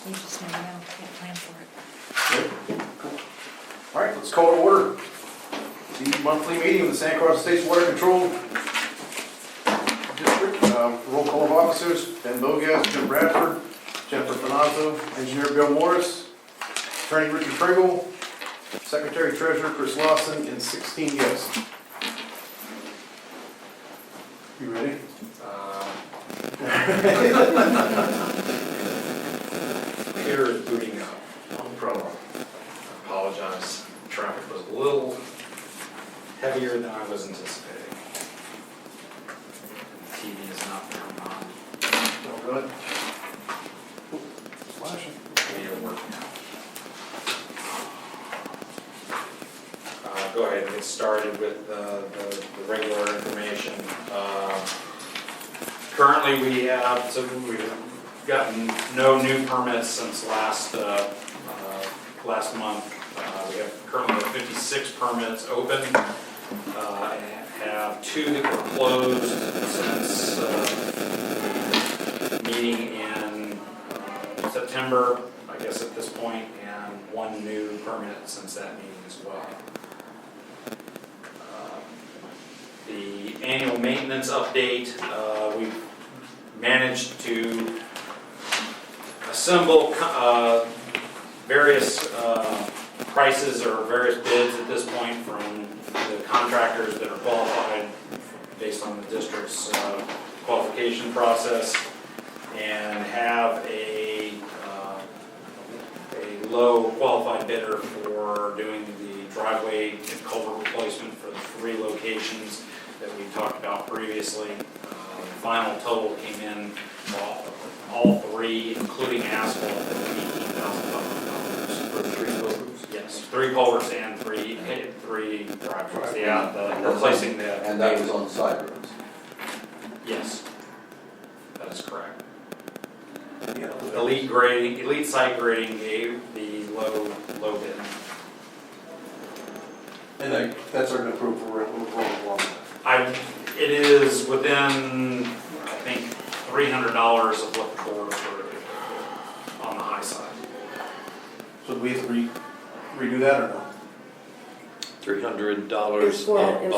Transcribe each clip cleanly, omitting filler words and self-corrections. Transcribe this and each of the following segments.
You just never know, can't plan for it. All right, let's call to order the monthly meeting of the Santa Cruz State's Water Control District. Roll call of officers: Ben Bogas, Jim Bradford, Jennifer Finazzo, Engineer Bill Morris, Attorney Richard Pringle, Secretary Treasurer Chris Lawson, and 16 guests. You ready? Computer is booting up. No problem. I apologize. Traffic was a little heavier than I was anticipating. TV is not turned on. Oh, good. Flashing. Video working now. Go ahead and get started with the regular information. Currently, we've gotten no new permits since last month. We have currently 56 permits open, and have 2 that were closed since meeting in September, I guess at this point, and 1 new permit since that meeting as well. The annual maintenance update, we've managed to assemble various prices or various bids at this point from the contractors that are qualified based on the district's qualification process, and have a low qualified bidder for doing the driveway and culvert replacement for the 3 locations that we talked about previously. The final total came in for all 3, including asphalt, at $18,500. For 3 buildings. Yes, 3 culverts and 3 driveways. Yeah, replacing the. And that was on side roads. Yes, that is correct. Yeah. Elite Site Grading gave the low bid. And that's already been approved for roll. It is within, I think, $300 of what the board approved on the high side. So do we have to redo that or no? $300 It's $400.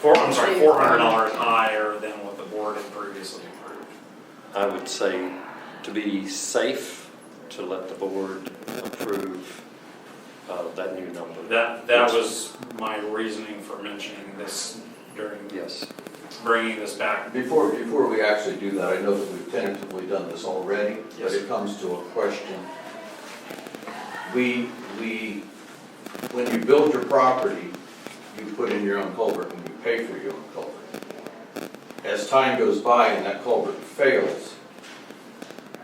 $400 higher than what the board had previously approved. I would say, to be safe, to let the board approve that new number. That was my reasoning for mentioning this during Yes. bringing this back. Before we actually do that, I know that we've tentatively done this already, but Yes. it comes to a question. When you build your property, you put in your own culvert and you pay for your own culvert. As time goes by and that culvert fails,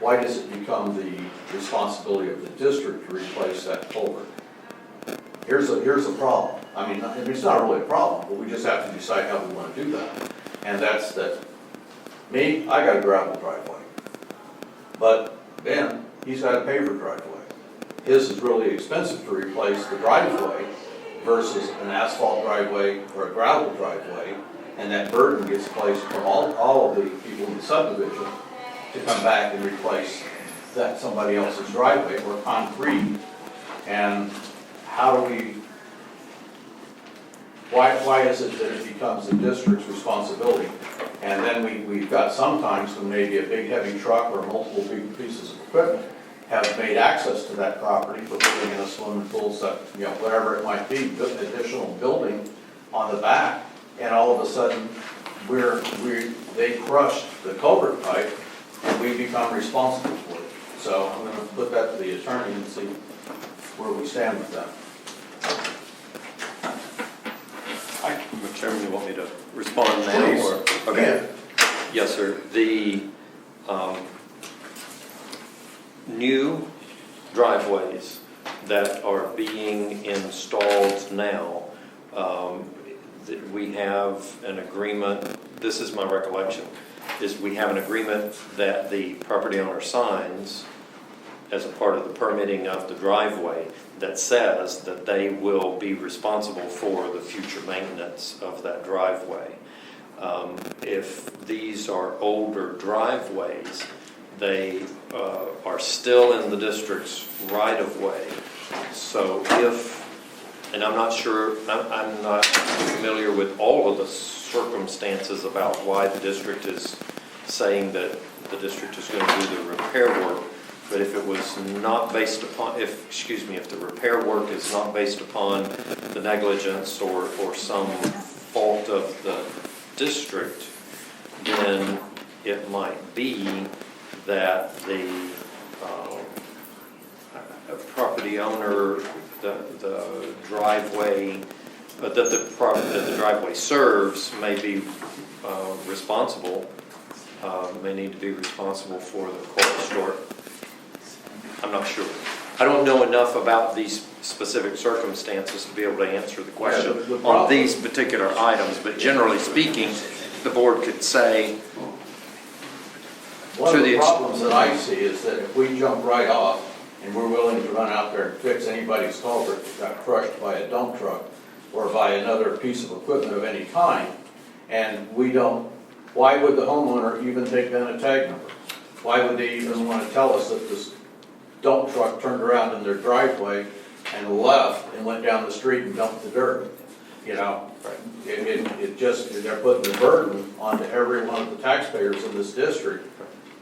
why does it become the responsibility of the district to replace that culvert? Here's a problem. I mean, it's not really a problem, but we just have to decide how we want to do that. And that's that. Me, I got a gravel driveway. But Ben, he's got a paver driveway. His is really expensive to replace the driveway versus an asphalt driveway or a gravel driveway. And that burden gets placed from all of the people in the subdivision to come back and replace that somebody else's driveway or concrete. And how do we, why is it that it becomes the district's responsibility? And then we've got sometimes when maybe a big heavy truck or multiple big pieces of equipment have made access to that property for putting in a swimming pool, whatever it might be, additional building on the back, and all of a sudden they crushed the culvert pipe and we become responsible for it. So I'm going to put that to the attorney and see where we stand with that. Mr. Chairman, you want me to respond now? Please. Or? Okay. Yes, sir. The new driveways that are being installed now, we have an agreement, this is my recollection, is we have an agreement that the property owner signs as a part of the permitting of the driveway that says that they will be responsible for the future maintenance of that driveway. If these are older driveways, they are still in the district's right-of-way. So if, and I'm not sure, I'm not familiar with all of the circumstances about why the district is saying that the district is going to do the repair work, but if it was not based upon, if the repair work is not based upon the negligence or some fault of the district, then it might be that the property owner, the driveway, that the driveway serves may be responsible, may need to be responsible for the cold store. I'm not sure. I don't know enough about these specific circumstances to be able to answer the question Yeah, the on problem- these particular items, but generally speaking, the board could say, One To of the the ex- problems that I see is that if we jump right off and we're willing to run out there and fix anybody's culvert that got crushed by a dump truck or by another piece of equipment of any kind, and we don't, why would the homeowner even take down a tag number? Why would they even want to tell us that this dump truck turned around in their driveway and left and went down the street and dumped the dirt? You know, it just, they're putting the burden onto every one of the taxpayers in this district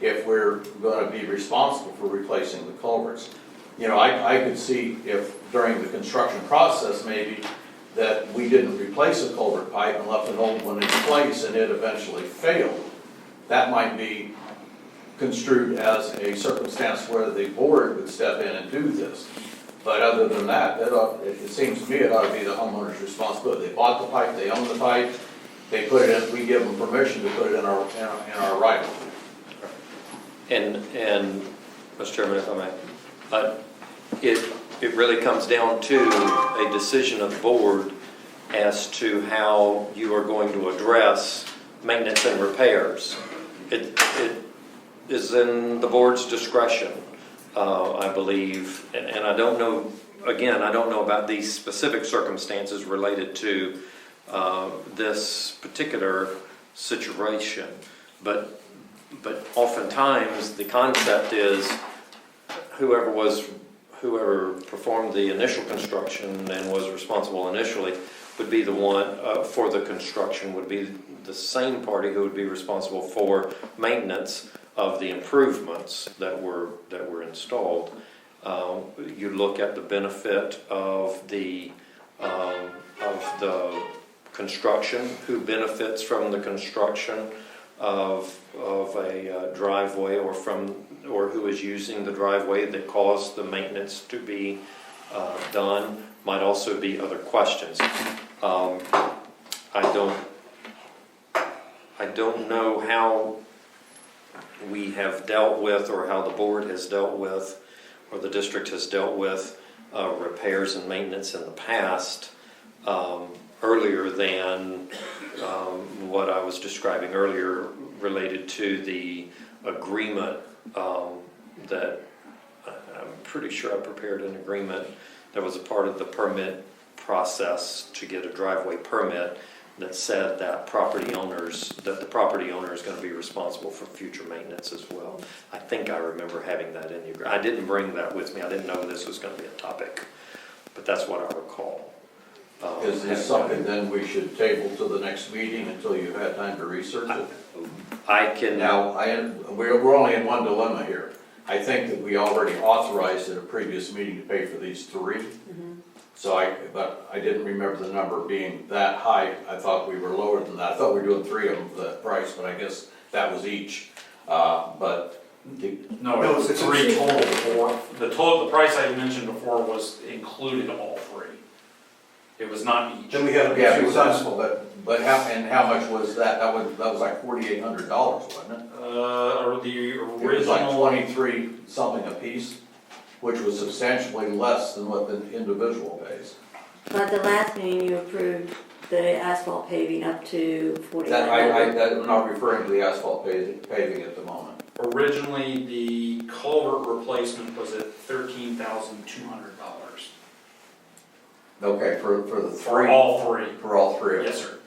if we're gonna be responsible for replacing the culverts. You know, I could see if during the construction process maybe that we didn't replace a culvert pipe and left an old one in place and it eventually failed. That might be construed as a circumstance where the board would step in and do this. But other than that, it seems to me it ought to be the homeowner's responsibility. They bought the pipe, they own the pipe, they put it in, we give them permission to put it in our right of way. and, Mr. Chairman, if I may, it really comes down to a decision of the board as to how you are going to address maintenance and repairs. It is in the board's discretion, I believe, and I don't know, again, I don't know about these specific circumstances related to this particular situation, but oftentimes the concept is whoever performed the initial construction and was responsible initially would be the one for the construction, would be the same party who would be responsible for maintenance of the improvements that were installed. You look at the benefit of the construction, who benefits from the construction of a driveway, or who is using the driveway that caused the maintenance to be done. Might also be other questions. I don't know how we have dealt with, or how the board has dealt with, or the district has dealt with repairs and maintenance in the past, earlier than what I was describing earlier related to the agreement that I'm pretty sure I prepared an agreement that was a part of the permit process to get a driveway permit that said that the property owner is going to be responsible for future maintenance as well. I think I remember having that in the agreement. I didn't bring that with me. I didn't know this was going to be a topic, but that's what I recall. Is this something then we should table to the next meeting until you've had time to research it? I can Now, we're only in one dilemma here. I think that we already authorized at a previous meeting to pay for these three. So but I didn't remember the number being that high. I thought we were lower than that. I thought we were doing three of them for that price, but I guess that was each. But No, it's three total for, the price I mentioned before was included all three. It was not each. Then we had a yeah, few successful, but how much was that? That was like $4,800, wasn't it? Or the It was like original, 23 something a piece, which was substantially less than what the individual pays. But the last meeting you approved the asphalt paving up to That, $4,900. I'm not referring to the asphalt paving at the moment. originally the culvert replacement was at $13,200 Okay, for the for three, all three. for all three of Yes, them. sir.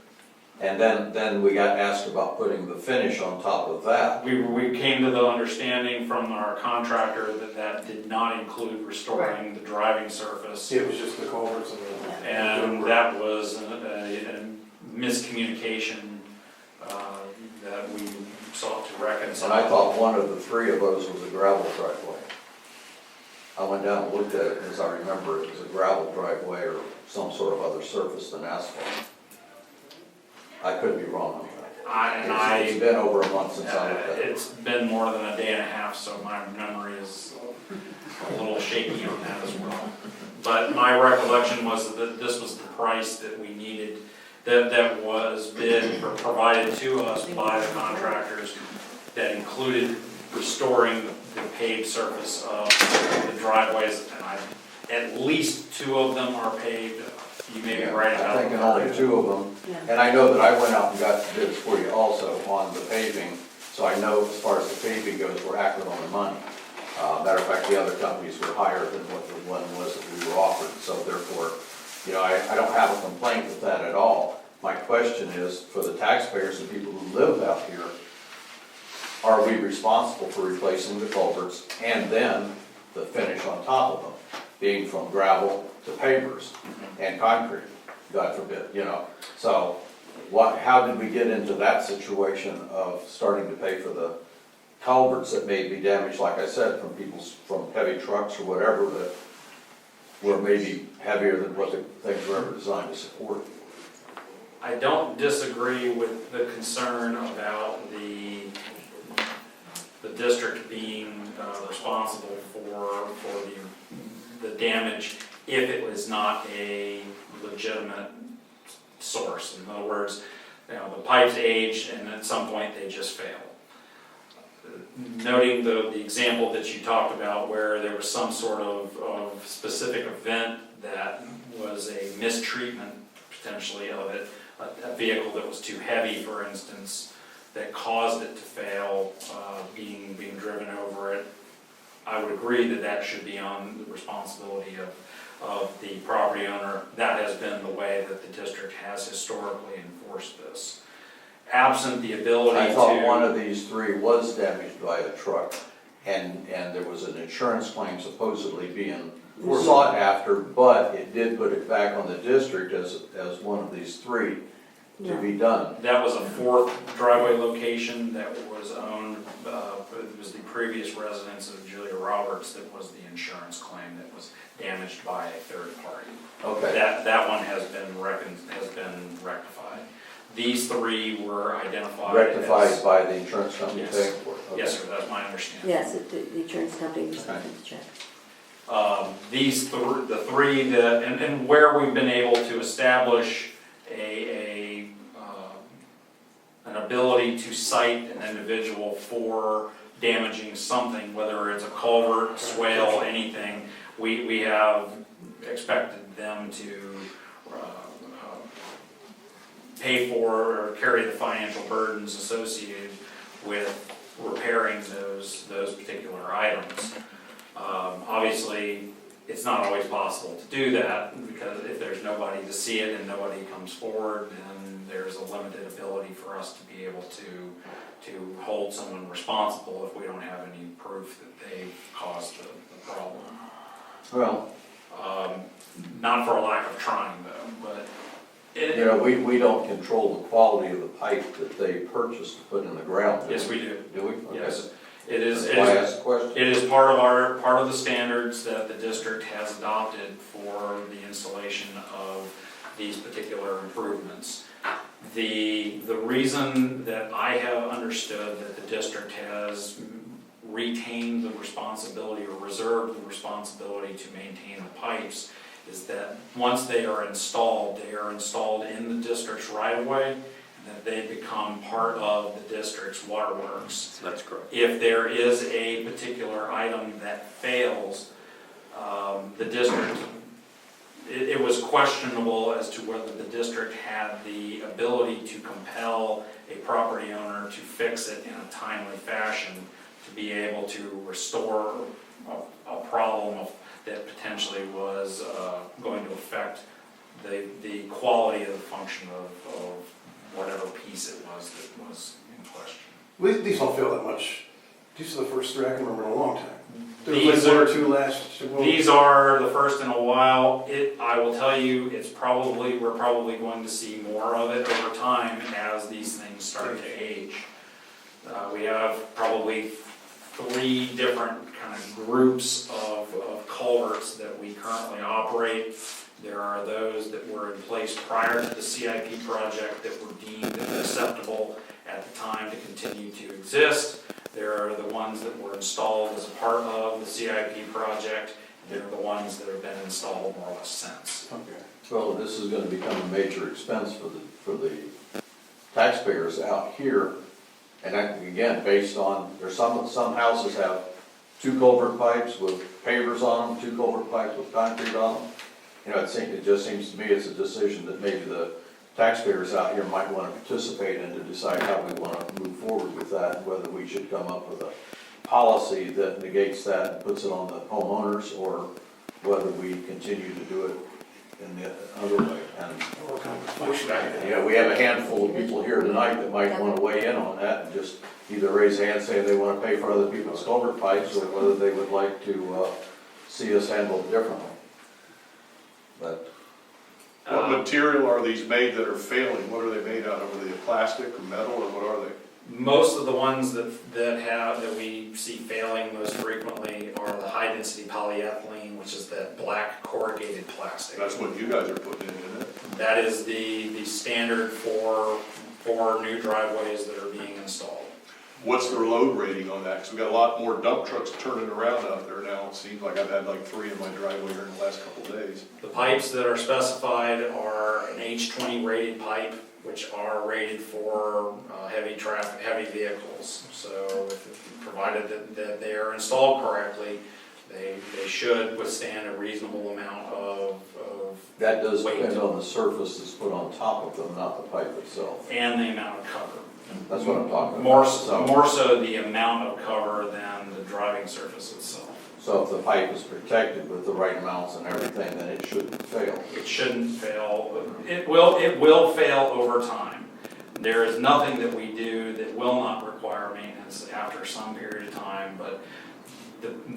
And then we got asked about putting the finish on top of that. We came to the understanding from our contractor that that did not include restoring the driving surface. It was just the culverts and the. And that was a miscommunication that we sought to reconcile. And I thought one of the three of those was a gravel driveway. I went down and looked at it, as I remember, it was a gravel driveway or some sort of other surface than asphalt. I could be wrong on that. It's been over a month since I looked at it. It's been more than a day and a half, so my memory is a little shaky on that as well. But my recollection was that this was the price that we needed, that was bid or provided to us by the contractors, that included restoring the paved surface of the driveways. And at least 2 of them are paved. You may be right about I'm thinking only 2 of them. Yeah. And I know that I went out and got bids for you also on the paving, so I know as far as the paving goes, we're accurate on the money. Matter of fact, the other companies were higher than what the one was that we were offered, so therefore, you know, I don't have a complaint with that at all. My question is, for the taxpayers and people who live out here, are we responsible for replacing the culverts and then the finish on top of them, being from gravel to pavers and concrete, God forbid, you know? So how did we get into that situation of starting to pay for the culverts that may be damaged, like I said, from heavy trucks or whatever that were maybe heavier than what the things were ever designed to support? I don't disagree with the concern about the district being responsible for the damage if it was not a legitimate source. In other words, you know, the pipes age and at some point they just fail. Noting the example that you talked about where there was some sort of specific event that was a mistreatment potentially of it, a vehicle that was too heavy, for instance, that caused it to fail, being driven over it, I would agree that that should be on the responsibility of the property owner. That has been the way that the district has historically enforced this. Absent the ability to... I thought one of these 3 was damaged by a truck, and there was an insurance claim supposedly being sought after, but it did put it back on the district as one of these 3 to be done. That was a 4th driveway location that was owned, it was the previous residence of Julia Roberts that was the insurance claim that was damaged by a 3rd party. Okay. That one has been rectified. These 3 were identified Rectified as, by the insurance company Yes. paying for it? Okay. yes, sir, that's my understanding. Yes, the insurance company was Okay. to check. The 3 that, and where we've been able to establish an ability to cite an individual for damaging something, whether it's a culvert, swale, anything, we have expected them to pay for or carry the financial burdens associated with repairing those particular items. Obviously, it's not always possible to do that, because if there's nobody to see it and nobody comes forward, then there's a limited ability for us to be able to hold someone responsible if we don't have any proof that they've caused the problem. Well, Not for a lack of trying though, but you know, we don't control the quality of the pipe that they purchased to put in the ground. yes, we do. Do we? Okay. Yes, it is. That's why I asked the question. It is part of the standards that the district has adopted for the installation of these particular improvements. The reason that I have understood that the district has retained the responsibility or reserved the responsibility to maintain the pipes is that once they are installed in the district's right-of-way, and that they become part of the district's waterworks. That's correct. If there is a particular item that fails, the district, it was questionable as to whether the district had the ability to compel a property owner to fix it in a timely fashion to be able to restore a problem that potentially was going to affect the quality of the function of whatever piece it was that was in question. These don't feel that much. These are the first three I can remember in a long time. There was These like one are- or two last. well, These are the first in a while. I will tell you, we're probably going to see more of it over time as these things start to age. We have probably 3 different kind of groups of culverts that we currently operate. There are those that were in place prior to the CIP project that were deemed acceptable at the time to continue to exist. There are the ones that were installed as a part of the CIP project. They're the ones that have been installed more or less since. Okay. Well, this is gonna become a major expense for the taxpayers out here. And that, again, based on, there's some houses have 2 culvert pipes with pavers on them, 2 culvert pipes with concrete on them. You know, it just seems to me it's a decision that maybe the taxpayers out here might want to participate in to decide how we want to move forward with that, and whether we should come up with a policy that negates that and puts it on the homeowners, or whether we continue to do it in the other way. And, you know, we have a handful of people here tonight that might want to weigh in on that and just either raise a hand, say they want to pay for other people's culvert pipes, or whether they would like to see us handle it differently. But What material are these made that are failing? What are they made out of? Are they plastic or metal, or what are they? Most of the ones that we see failing most frequently are the high-density polyethylene, which is that black corrugated plastic. That's what you guys are putting in, isn't it? That is the standard for new driveways that are being installed. What's their load rating on that? Because we've got a lot more dump trucks turning around out there now. It seems like I've had like 3 in my driveway here in the last couple of days. The pipes that are specified are an H20 rated pipe, which are rated for heavy vehicles. So provided that they are installed correctly, they should withstand a reasonable amount of that does weight. depend on the surface that's put on top of them, not the pipe itself. And the amount of cover. That's what I'm talking about. More so the amount of cover than the driving surface itself. So if the pipe is protected with the right amounts and everything, then it shouldn't fail. It shouldn't fail. It will fail over time. There is nothing that we do that will not require maintenance after some period of time, but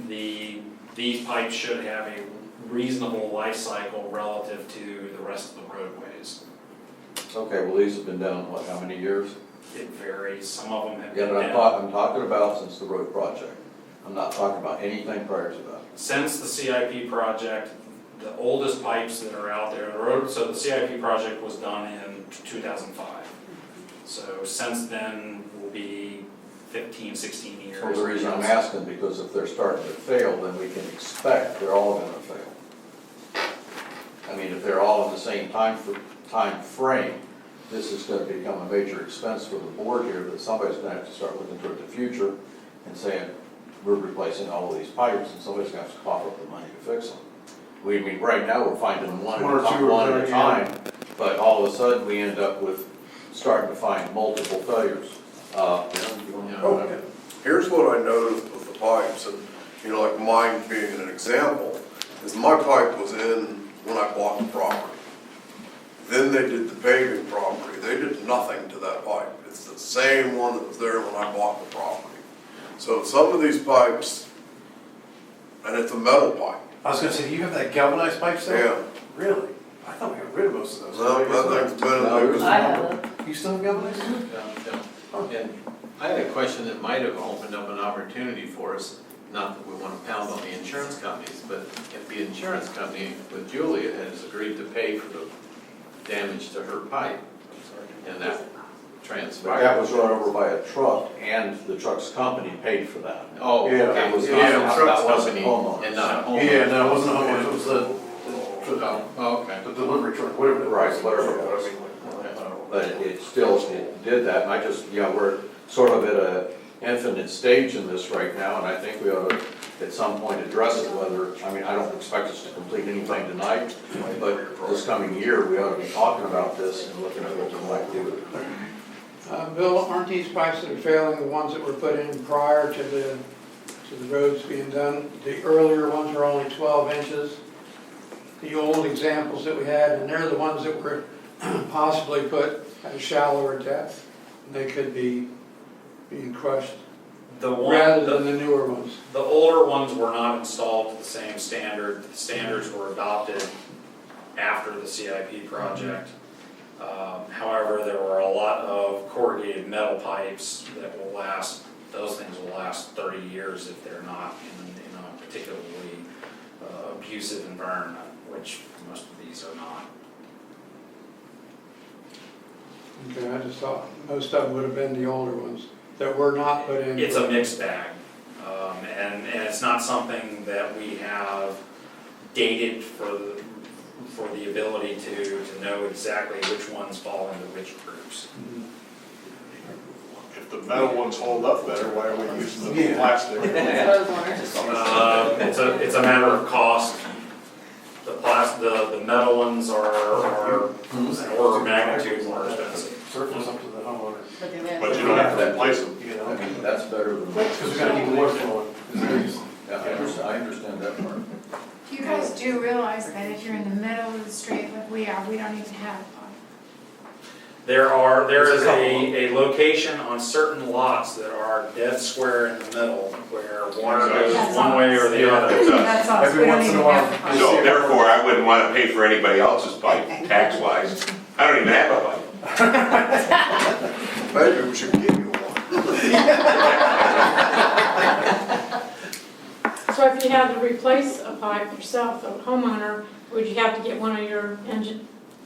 these pipes should have a reasonable life cycle relative to the rest of the roadways. Okay, well, these have been down, what, how many years? It varies. Some of them have Yeah, been but down. I'm talking about since the road project. I'm not talking about anything prior to that. Since the CIP project, the oldest pipes that are out there, so the CIP project was done in 2005. So since then will be 15, 16 years. So the reason I'm asking, because if they're starting to fail, then we can expect they're all gonna fail. I mean, if they're all in the same time frame, this is gonna become a major expense for the board here, that somebody's gonna have to start looking toward the future and saying, we're replacing all of these pipes, and somebody's gonna have to cough up the money to fix them. I mean, right now, we're finding one One or at two a at a time, but all of a sudden, we end up with starting to find multiple failures. Okay. Here's what I noticed with the pipes, and, you know, like mine being an example, is my pipe was in when I bought the property. Then they did the paving property, they did nothing to that pipe. It's the same one that was there when I bought the property. So some of these pipes, and it's a metal pipe, I was gonna say, do you have that galvanized pipe still? yeah. Really? I thought we got rid of most of those. No, that thing's been in there. I have You still have galvanized? And I had a question that might have opened up an opportunity for us, not that we want to pound on the insurance companies, but if the insurance company with Julia has agreed to pay for the damage to her pipe, and that But transpired. that was run over by a truck, and the truck's company paid for that. Oh, Yeah, okay, that was so not- that that wasn't company homeowners. and not homeowners. Yeah, no, it wasn't homeowners, it was the Oh, okay. delivery truck, whatever it was. Right, whatever it was. But it still did that, and I just, you know, we're sort of at a infinite stage in this right now, and I think we ought to, at some point, address it, whether, I mean, I don't expect us to complete anything tonight, but this coming year, we ought to be talking about this and looking at what we might do. Bill, aren't these pipes that are failing the ones that were put in prior to the roads being done? The earlier ones are only 12 inches. The old examples that we had, and they're the ones that were possibly put at a shallower depth, they could be being crushed The one, rather the, than the newer ones. the older ones were not installed to the same standard. The standards were adopted after the CIP project. However, there were a lot of corrugated metal pipes that will last, those things will last 30 years if they're not in a particularly abusive environment, which most of these are not. Okay, I just thought most of them would have been the older ones that were not put in. It's a mixed bag, and it's not something that we have dated for the ability to know exactly which ones fall into which groups. If the metal ones hold up better, why are we using the Yeah. plastic? It's a matter of cost. The metal ones are an order of magnitude more expensive. Surface up to the homeowner, But you don't have to replace them. you know, I mean, that's better than. because we gotta keep the water flowing. Yeah, I understand that part. You guys do realize that if you're in the middle of the street like we are, we don't even have one. There is a location on certain lots that are dead square in the middle where water goes That's one way or the other. That's us, Every we don't once in a even while. have the pipe. So therefore, I wouldn't want to pay for anybody else's pipe, tax-wise. I don't even have a pipe. Maybe we should give you one. So if you had to replace a pipe yourself, a homeowner, would you have to get one of your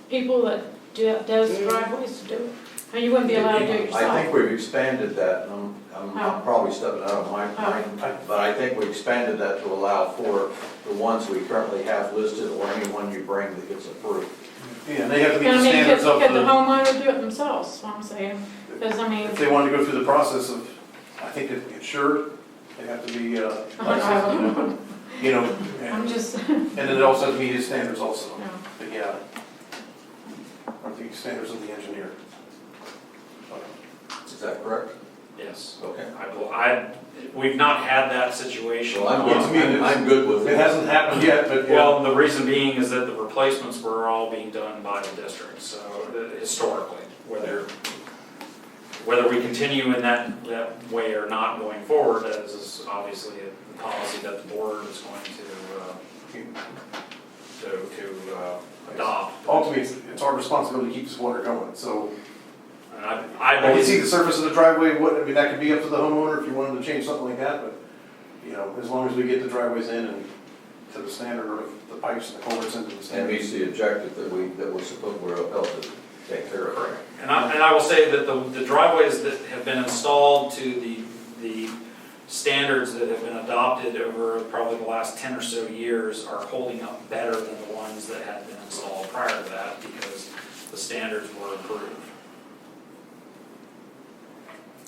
people that does driveways to do it? Or you wouldn't be allowed to do it I yourself? think we've expanded that, I'm How? probably stepping out of my mind, but I think we expanded that to allow for the ones we currently have listed or anyone you bring that gets approved. Yeah, and they have to meet I the mean, standards of could the the, homeowner do it themselves, is what I'm saying? Because, I mean, if they wanted to go through the process of, I think it's insured, they have to be, licensed, you know, I'm and just, then it also has to meet his standards also. no. But yeah, I think standards of the engineer. Is that correct? Yes. Okay. We've not had that situation. Well, Well, I'm good with It it. hasn't happened yet, but yeah. Well, the reason being is that the replacements were all being done by the district, so historically, whether we continue in that way or not going forward, as is obviously a policy that the board is going to adopt. Ultimately, it's our responsibility to keep this water going, so And I I can see believe, the surface of the driveway, I mean, that could be up to the homeowner if you wanted to change something like that, but, you know, as long as we get the driveways in and to the standard, or the pipes and the culverts into the And standard. meets the objective that we're upheld to take care of. correct. And I will say that the driveways that have been installed to the standards that have been adopted over probably the last 10 or so years are holding up better than the ones that had been installed prior to that because the standards were approved.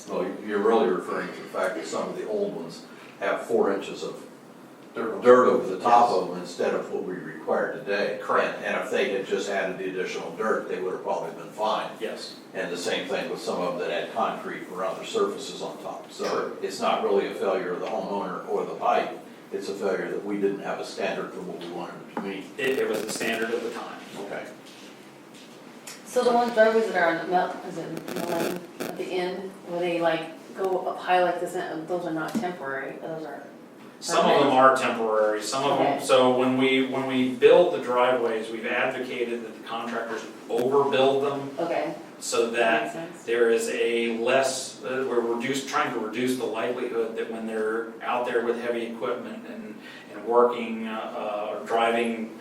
Well, you're really referring to the fact that some of the old ones have 4 inches of dirt over the top of them instead of what we require today. Correct. And if they had just added the additional dirt, they would have probably been fine. Yes. And the same thing with some of them that had concrete or other surfaces on top. So True. it's not really a failure of the homeowner or the pipe, it's a failure that we didn't have a standard for what we wanted it to meet. It was the standard at the time. Okay. So the ones driveways that are on the, is it Millennium at the end, where they like go up high like this, and those are not temporary, those are. Some of them are temporary, some of them, Okay. so when we build the driveways, we've advocated that the contractors overbuild them Okay. so That that makes sense. there is a less, trying to reduce the likelihood that when they're out there with heavy equipment and working, or driving,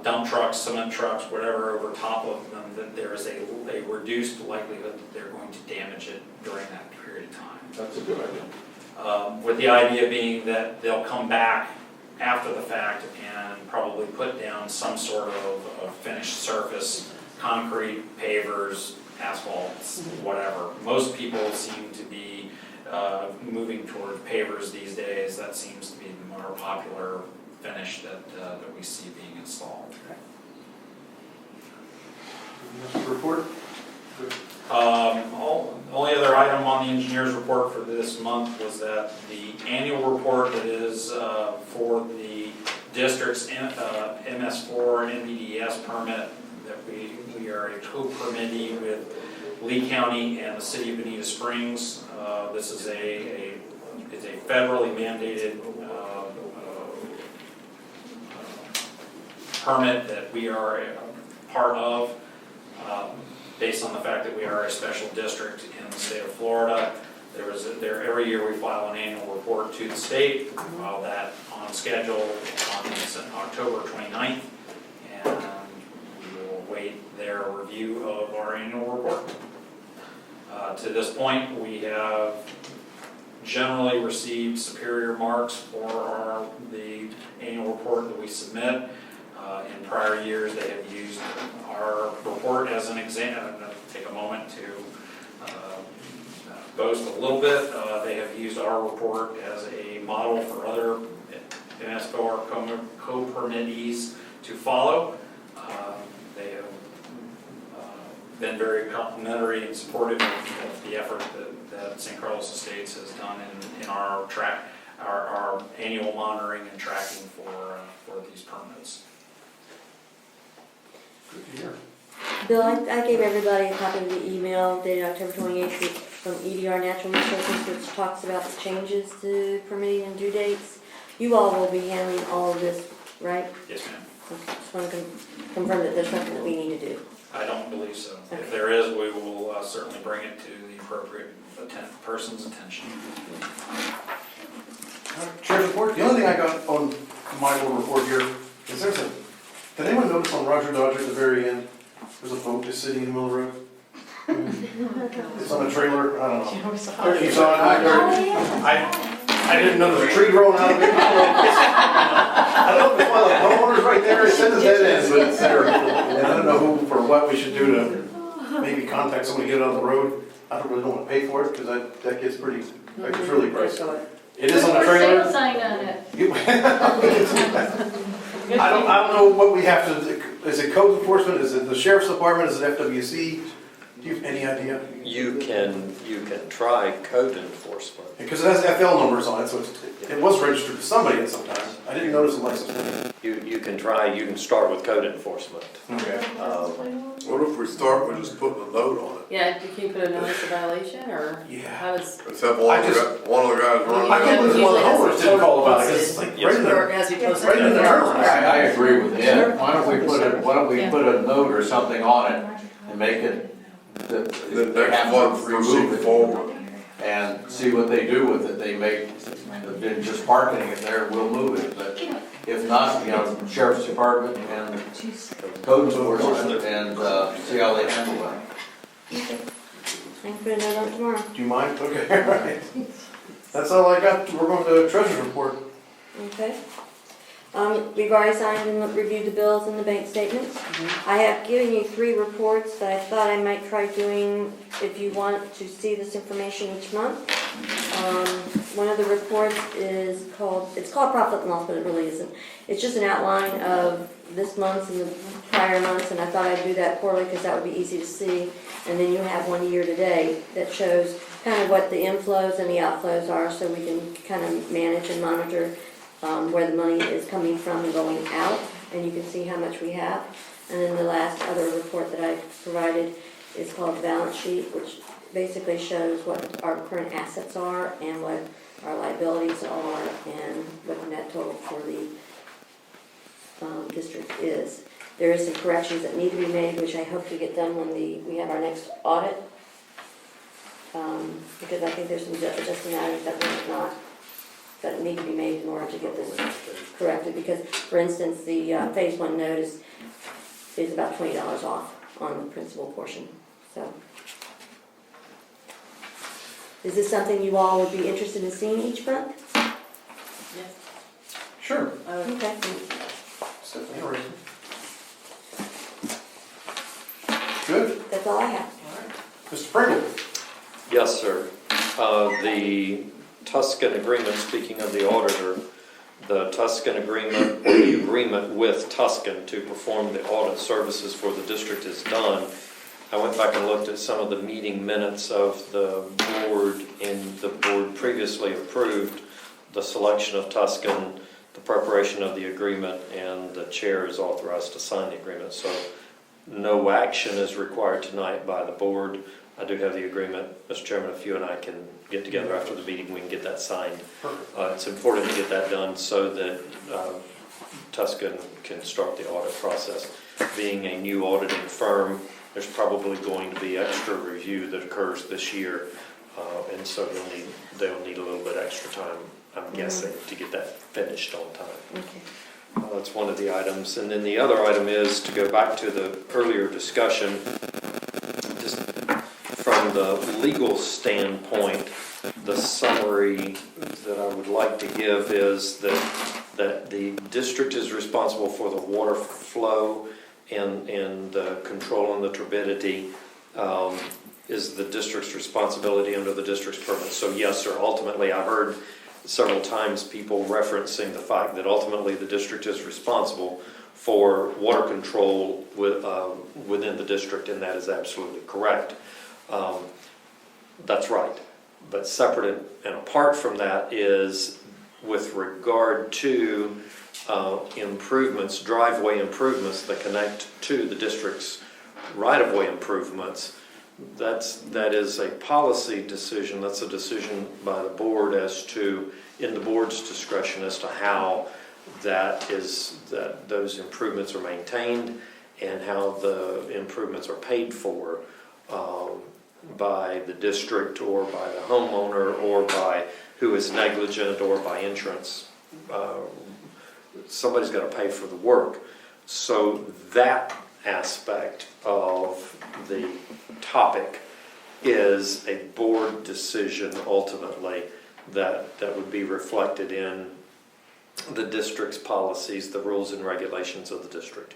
dump trucks, cement trucks, whatever, over top of them, that there is a reduced likelihood that they're going to damage it during that period of time. That's a good idea. With the idea being that they'll come back after the fact and probably put down some sort of finished surface, concrete, pavers, asphalts, whatever. Most people seem to be moving toward pavers these days. That seems to be the more popular finish that we see being installed. Report? Only other item on the engineer's report for this month was that the annual report that is for the district's MS4 NBDS permit that we are a co-permittee with Lee County and the city of Bonita Springs. This is a federally mandated permit that we are a part of, based on the fact that we are a special district in the state of Florida. Every year we file an annual report to the state. We file that on schedule on October 29th, and we will await their review of our annual report. To this point, we have generally received superior marks for the annual report that we submit. In prior years, they have used our report as an example. I'm going to take a moment to boast a little bit. They have used our report as a model for other MSBO or co-permittees to follow. They have been very complimentary and supportive of the effort that St. Carlos Estates has done in our annual monitoring and tracking for these permits. Good to hear. Bill, I gave everybody a copy of the email dated October 28th from EDR Natural Resources, which talks about the changes to permitting and due dates. You all will be handling all of this, right? Yes, ma'am. Okay, just want to confirm that there's nothing that we need to do. I don't believe so. Okay. If there is, we will certainly bring it to the appropriate person's attention. Chair's report, the only thing I got on my little report here is did anyone notice on Roger Dodger at the very end, there's a boat just sitting in the middle of the road? It's on a trailer, I don't know. You saw it, I didn't know there was a tree growing out of it. I don't know if it's one of the homeowners right there, it says it's dead end, but it's there. And I don't know who, for what we should do to maybe contact someone to get it on the road. I don't really want to pay for it, because that gets pretty, like, it's really pricey. It is on a trailer. For sale sign on it. I don't know what we have to, is it code enforcement, is it the sheriff's department, is it FWC? Do you have any idea? You can try code enforcement. Because it has FL numbers on it, so it was registered to somebody at some time. I didn't notice a license plate. You can start with code enforcement. Okay. What if we start with just putting a note on it? Yeah, can you put a notice of violation, or Yeah. how does? Let's have one of the guys run. I can't believe one of the homeowners didn't call about it, 'cause it's like right in Or there. it has to be posted? Right in the trailer. I agree with Ed. Why don't we put a note or something on it and make it that The they next have one, to proceed remove it forward. and see what they do with it. They may have been just parking it there, we'll move it, but if not, sheriff's department and code enforcement and see how they handle it. I can put a note on tomorrow. Do you mind? Okay, all right. That's all I got. We're going to the treasurer's report. Okay. We've already signed and reviewed the bills and the bank statements. I have given you 3 reports that I thought I might try doing if you want to see this information each month. One of the reports is called profit and loss, but it really isn't. It's just an outline of this month's and the prior months, and I thought I'd do that quarterly because that would be easy to see. And then you have one year to date that shows kind of what the inflows and the outflows are, so we can kind of manage and monitor where the money is coming from and going out, and you can see how much we have. And then the last other report that I provided is called the balance sheet, which basically shows what our current assets are and what our liabilities are and what the net total for the district is. There is some corrections that need to be made, which I hope to get done when we have our next audit, because I think there's some adjustment items that need to be made in order to get this corrected. Because, for instance, the phase 1 note is about $20 off on the principal portion. So, is this something you all would be interested in seeing each month? Yes. Sure. Okay. It's definitely interesting. Good. That's all I have. Mr. Pringle. Yes, sir. The Tuscan agreement, speaking of the auditor, the Tuscan agreement, or the agreement with Tuscan to perform the audit services for the district is done. I went back and looked at some of the meeting minutes of the board, and the board previously approved the selection of Tuscan, the preparation of the agreement, and the chair is authorized to sign the agreement. So no action is required tonight by the board. I do have the agreement, Mr. Chairman, if you and I can get together after the meeting, we can get that signed. It's important to get that done so that Tuscan can start the audit process. Being a new auditing firm, there's probably going to be extra review that occurs this year, and so they'll need a little bit extra time, I'm guessing, to get that finished on time. Okay. That's one of the items. And then the other item is to go back to the earlier discussion, just from the legal standpoint, the summary that I would like to give is that the district is responsible for the water flow and control on the turbidity is the district's responsibility under the district's permit. So yes, sir, ultimately I heard several times people referencing the fact that ultimately the district is responsible for water control within the district, and that is absolutely correct. That's right. But separate and apart from that is with regard to improvements, driveway improvements that connect to the district's right-of-way improvements. That is a policy decision. That's a decision by the board as to, in the board's discretion, as to how that those improvements are maintained and how the improvements are paid for by the district or by the homeowner or by who is negligent or by insurance. Somebody's got to pay for the work. So that aspect of the topic is a board decision ultimately that would be reflected in the district's policies, the rules and regulations of the district.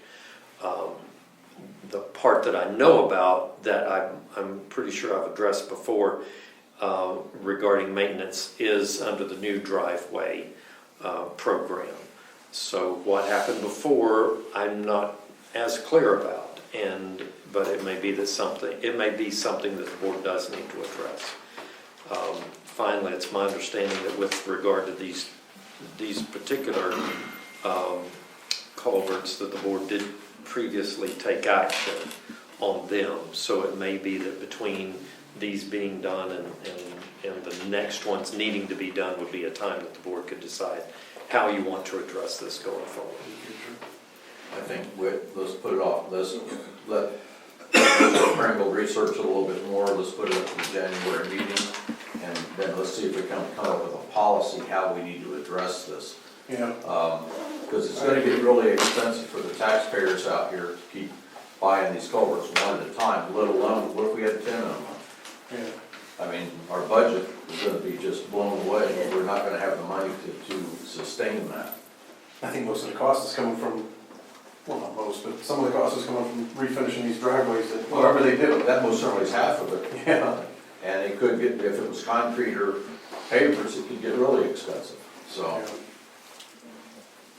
The part that I know about that I'm pretty sure I've addressed before regarding maintenance is under the new driveway program. So what happened before, I'm not as clear about, but it may be something that the board does need to address. Finally, it's my understanding that with regard to these particular culverts, that the board did previously take action on them. So it may be that between these being done and the next ones needing to be done would be a time that the board could decide how you want to address this going forward. I think let's put it off, let Mr. Pringle research it a little bit more, let's put it at the January meeting, and then let's see if we can come up with a policy how we need to address this. Yeah. Because it's gonna get really expensive for the taxpayers out here to keep buying these culverts one at a time, let alone, what if we had 10 of them? Yeah. I mean, our budget is gonna be just blown away, and we're not gonna have the money to sustain that. I think most of the cost is coming from, well, not most, but some of the cost is coming from refinishing these driveways, that whatever they do. That most certainly is half of it. Yeah. And it could get, if it was concrete or pavers, it could get really expensive, so.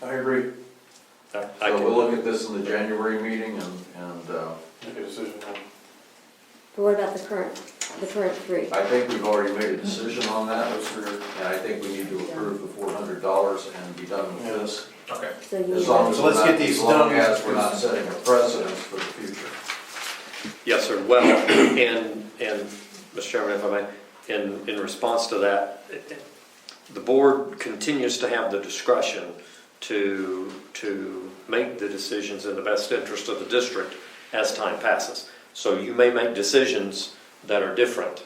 I agree. I So can- we'll look at this in the January meeting and Make a decision now. But what about the current three? I think we've already made a decision on that. And I think we need to approve the $400 and be done with this. Okay. So you As long as So let's we're get not, these as long done. as we're not setting a precedence for the future. Yes, sir. Well, and Mr. Chairman, if I may, in response to that, the board continues to have the discretion to make the decisions in the best interest of the district as time passes. So you may make decisions that are different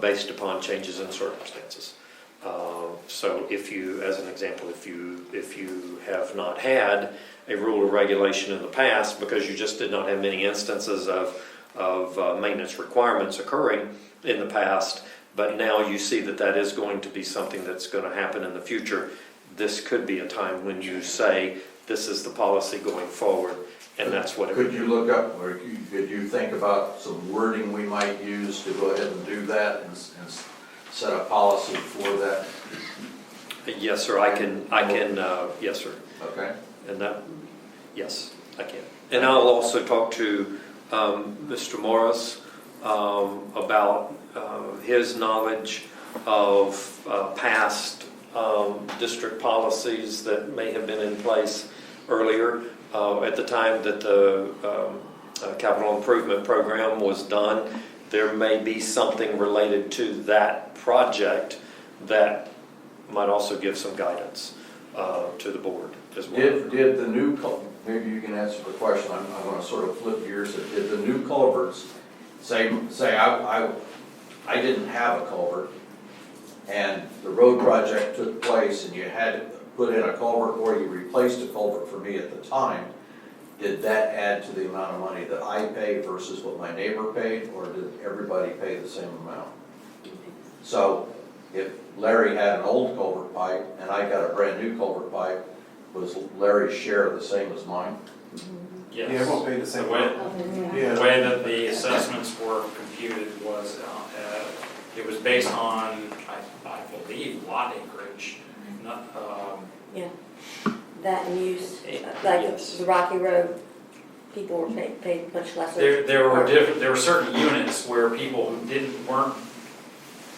based upon changes in circumstances. So if you, as an example, if you have not had a rule or regulation in the past because you just did not have many instances of maintenance requirements occurring in the past, but now you see that is going to be something that's going to happen in the future, this could be a time when you say, this is the policy going forward, and that's what it would Could be. you look up, or could you think about some wording we might use to go ahead and do that and set a policy for that? Yes, sir, I can, yes, sir. Okay. And that, yes, I can. And I'll also talk to Mr. Morris about his knowledge of past district policies that may have been in place earlier at the time that the capital improvement program was done. There may be something related to that project that might also give some guidance to the board as well. Did the new, maybe you can answer the question, I'm gonna sort of flip gears. Did the new culverts, say I didn't have a culvert, and the road project took place, and you had to put in a culvert, or you replaced a culvert for me at the time, did that add to the amount of money that I pay versus what my neighbor paid, or did everybody pay the same amount? So, if Larry had an old culvert pipe, and I got a brand new culvert pipe, was Larry's share the same as mine? Yes. Yeah, everyone paid the same The way- amount. The Yeah. way that the assessments were computed was, it was based on, I believe, lot acreage, not, That and use, like Yes. the Rocky Road, people were paid much lesser. there were certain units where people who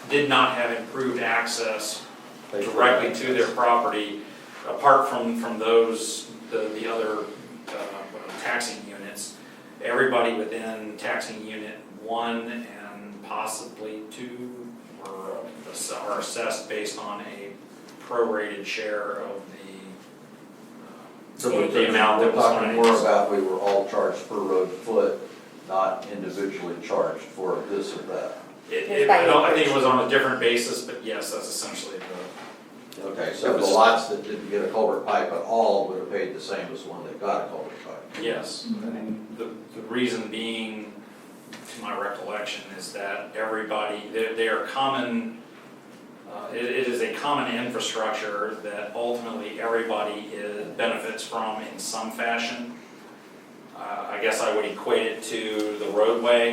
did not have improved access directly to their property, apart from those, the other taxing units, everybody within taxing unit 1 and possibly 2 are assessed based on a prorated share of So the amount that we're was talking more financed. about, we were all charged per road foot, not individually charged for this or that. I think it was on a different basis, but yes, that's essentially the. Okay, so the lots that didn't get a culvert pipe at all would have paid the same as the one that got a culvert pipe. Yes, the reason being, to my recollection, is that everybody, they are common, it is a common infrastructure that ultimately everybody benefits from in some fashion. I guess I would equate it to the roadway.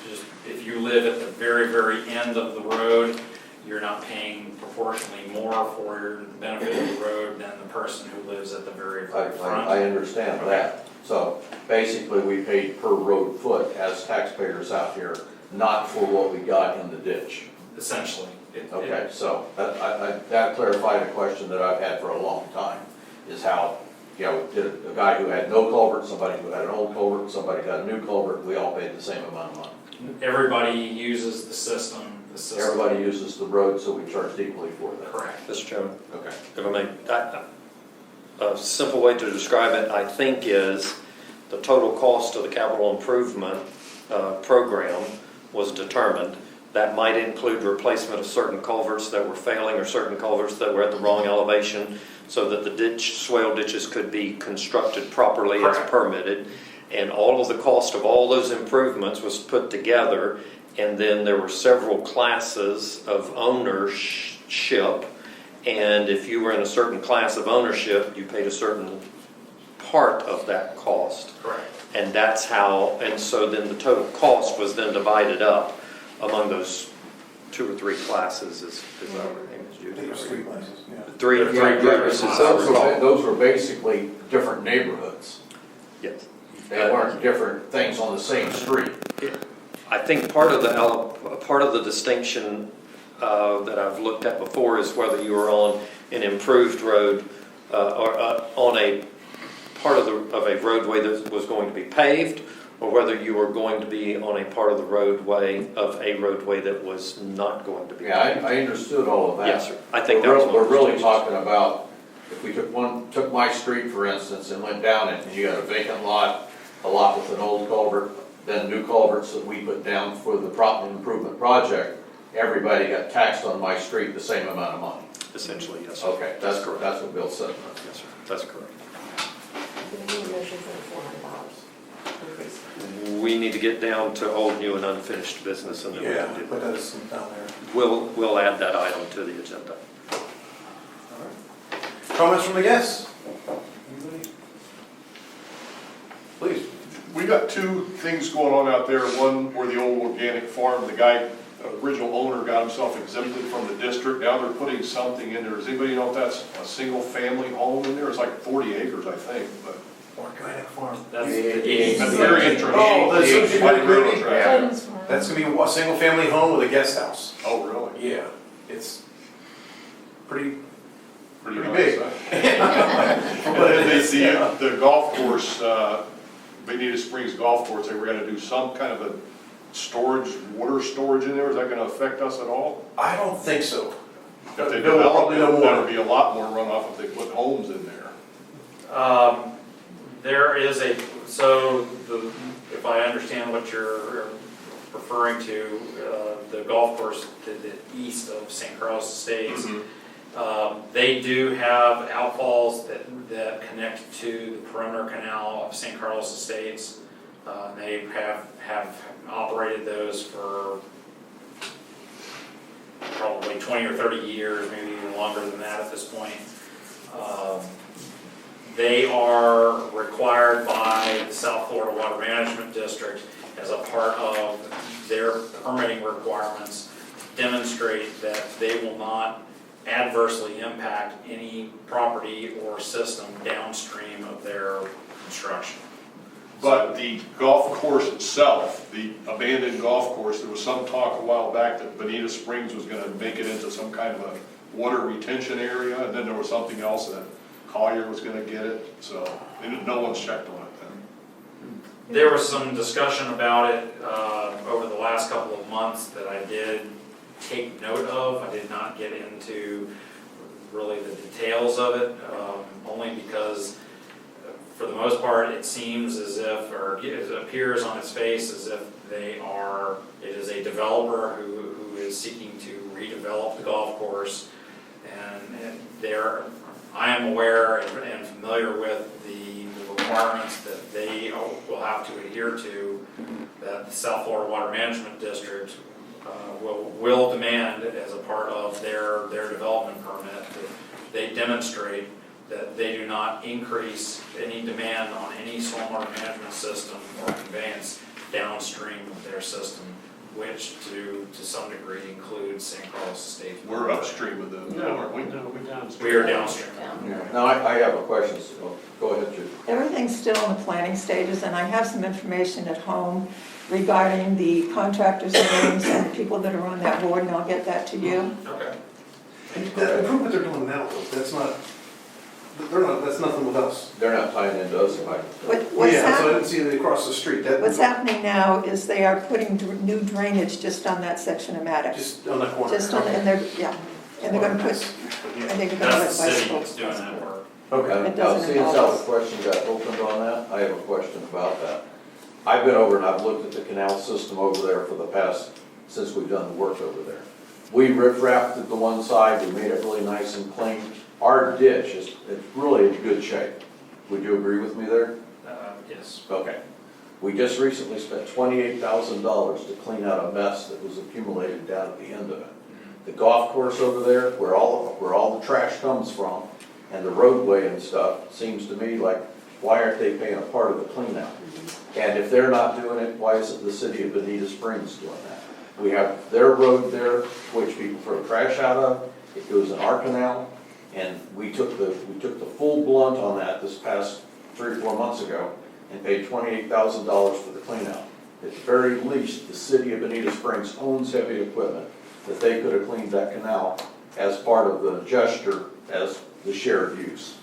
Just if you live at the very, very end of the road, you're not paying proportionally more for your benefit of the road than the person who lives at the very, very front. I understand that. So basically, we paid per road foot as taxpayers out here, not for what we got in the ditch. Essentially. Okay, so that clarified a question that I've had for a long time, is how, you know, did a guy who had no culvert, somebody who had an old culvert, somebody got a new culvert, we all paid the same amount of money. Everybody uses the system. Everybody uses the road, so we charged equally for that. Correct. Mr. Chairman, Okay. if I may, a simple way to describe it, I think, is the total cost of the capital improvement program was determined. That might include replacement of certain culverts that were failing or certain culverts that were at the wrong elevation so that the swale ditches could be constructed properly as Correct. permitted. And all of the cost of all those improvements was put together, and then there were several classes of ownership. And if you were in a certain class of ownership, you paid a certain part of that cost. Correct. And that's how, and so then the total cost was then divided up among those 2 or 3 classes, is our name is Judy. There's 3 classes, yeah. Three groups, as I recall. Those were basically different neighborhoods. Yes. They weren't different things on the same street. I think part of the distinction that I've looked at before is whether you were on an improved road or on a part of a roadway that was going to be paved, or whether you were going to be on a part of the roadway that was not going to be. Yeah, I understood all of that. Yes, sir. I think that was one We're of the really distinctions. talking about, if we took my street, for instance, and went down it, and you got a vacant lot, a lot with an old culvert, then new culverts that we put down for the property improvement project, everybody got taxed on my street the same amount of money. Essentially, yes, sir. Okay, that's correct. That's what Bill said. Yes, sir. That's correct. Do we need a motion for the $400 increase? We need to get down to old, new, and unfinished business, and then we Yeah, can do put that. that as down there. We'll add that item to the agenda. Comments from the guests? Anybody? Please. We got 2 things going on out there. One where the old organic farm, the guy, original owner got himself exempted from the district. Now they're putting something in there. Does anybody know if that's a single family home in there? It's like 40 acres, I think, but. Organic farm. That's That's very interesting. Oh, that's The something White Railroad really? track. Clayton's Farm. That's gonna be a single-family home with a guest house. Oh, really? Yeah, it's pretty Pretty Pretty nice, big. huh? From what it is, yeah. The golf course, Benita Springs Golf Course, they were gonna do some kind of a storage, water storage in there, is that gonna affect us at all? I don't think so. If they Bill will develop probably know it, more. there would be a lot more runoff if they put homes in there. There is if I understand what you're referring to, the golf course to the east of St. Carlos Estates, they do have outfalls that connect to the perimeter canal of St. Carlos Estates. They have operated those for probably 20 or 30 years, maybe even longer than that at this point. They are required by the South Florida Water Management District as a part of their permitting requirements to demonstrate that they will not adversely impact any property or system downstream of their construction. But the golf course itself, the abandoned golf course, there was some talk a while back that Benita Springs was gonna make it into some kind of a water retention area, and then there was something else that Collier was gonna get it, so no one's checked on it then. There was some discussion about it over the last couple of months that I did take note of. I did not get into really the details of it, only because for the most part, it seems as if, or it appears on its face as if it is a developer who is seeking to redevelop the golf course. And I am aware and familiar with the requirements that they will have to adhere to, that the South Florida Water Management District will demand as a part of their development permit that they demonstrate that they do not increase any demand on any stormwater management system or conveyance downstream of their system, which to some degree includes St. Carlos Estates. We're upstream of them, aren't we? We are downstream. Now, I have a question, so go ahead, Judy. Everything's still in the planning stages, and I have some information at home regarding the contractors' names and the people that are on that board, and I'll get that to you. Okay. And the improvement they're doing now, though, that's nothing with us. They're not tying into us, like, What's Yeah, so I happening? didn't see it across the street. What's happening now is they are putting new drainage just on that section of Maddox. Just on that corner. Just on, and they're, yeah, and they're gonna put, I think they're gonna That's put the city bicycles. that's doing that work. Okay. It now, doesn't seeing as involve how the us. question got opened on that, I have a question about that. I've been over and I've looked at the canal system over there for the past, since we've done the work over there. We rip-wrapped the one side, we made it really nice and clean. Our ditch is, it's really in good shape. Would you agree with me there? Yes. Okay. We just recently spent $28,000 to clean out a mess that was accumulated down at the end of it. The golf course over there, where all the trash comes from, and the roadway and stuff, seems to me like, why aren't they paying a part of the clean out? And if they're not doing it, why isn't the city of Benita Springs doing that? We have their road there, which people throw trash out of, it goes in our canal, and we took the full blunt on that this past 3 or 4 months ago, and paid $28,000 for the clean out. At the very least, the city of Benita Springs owns heavy equipment that they could have cleaned that canal as part of the gesture as the shared use.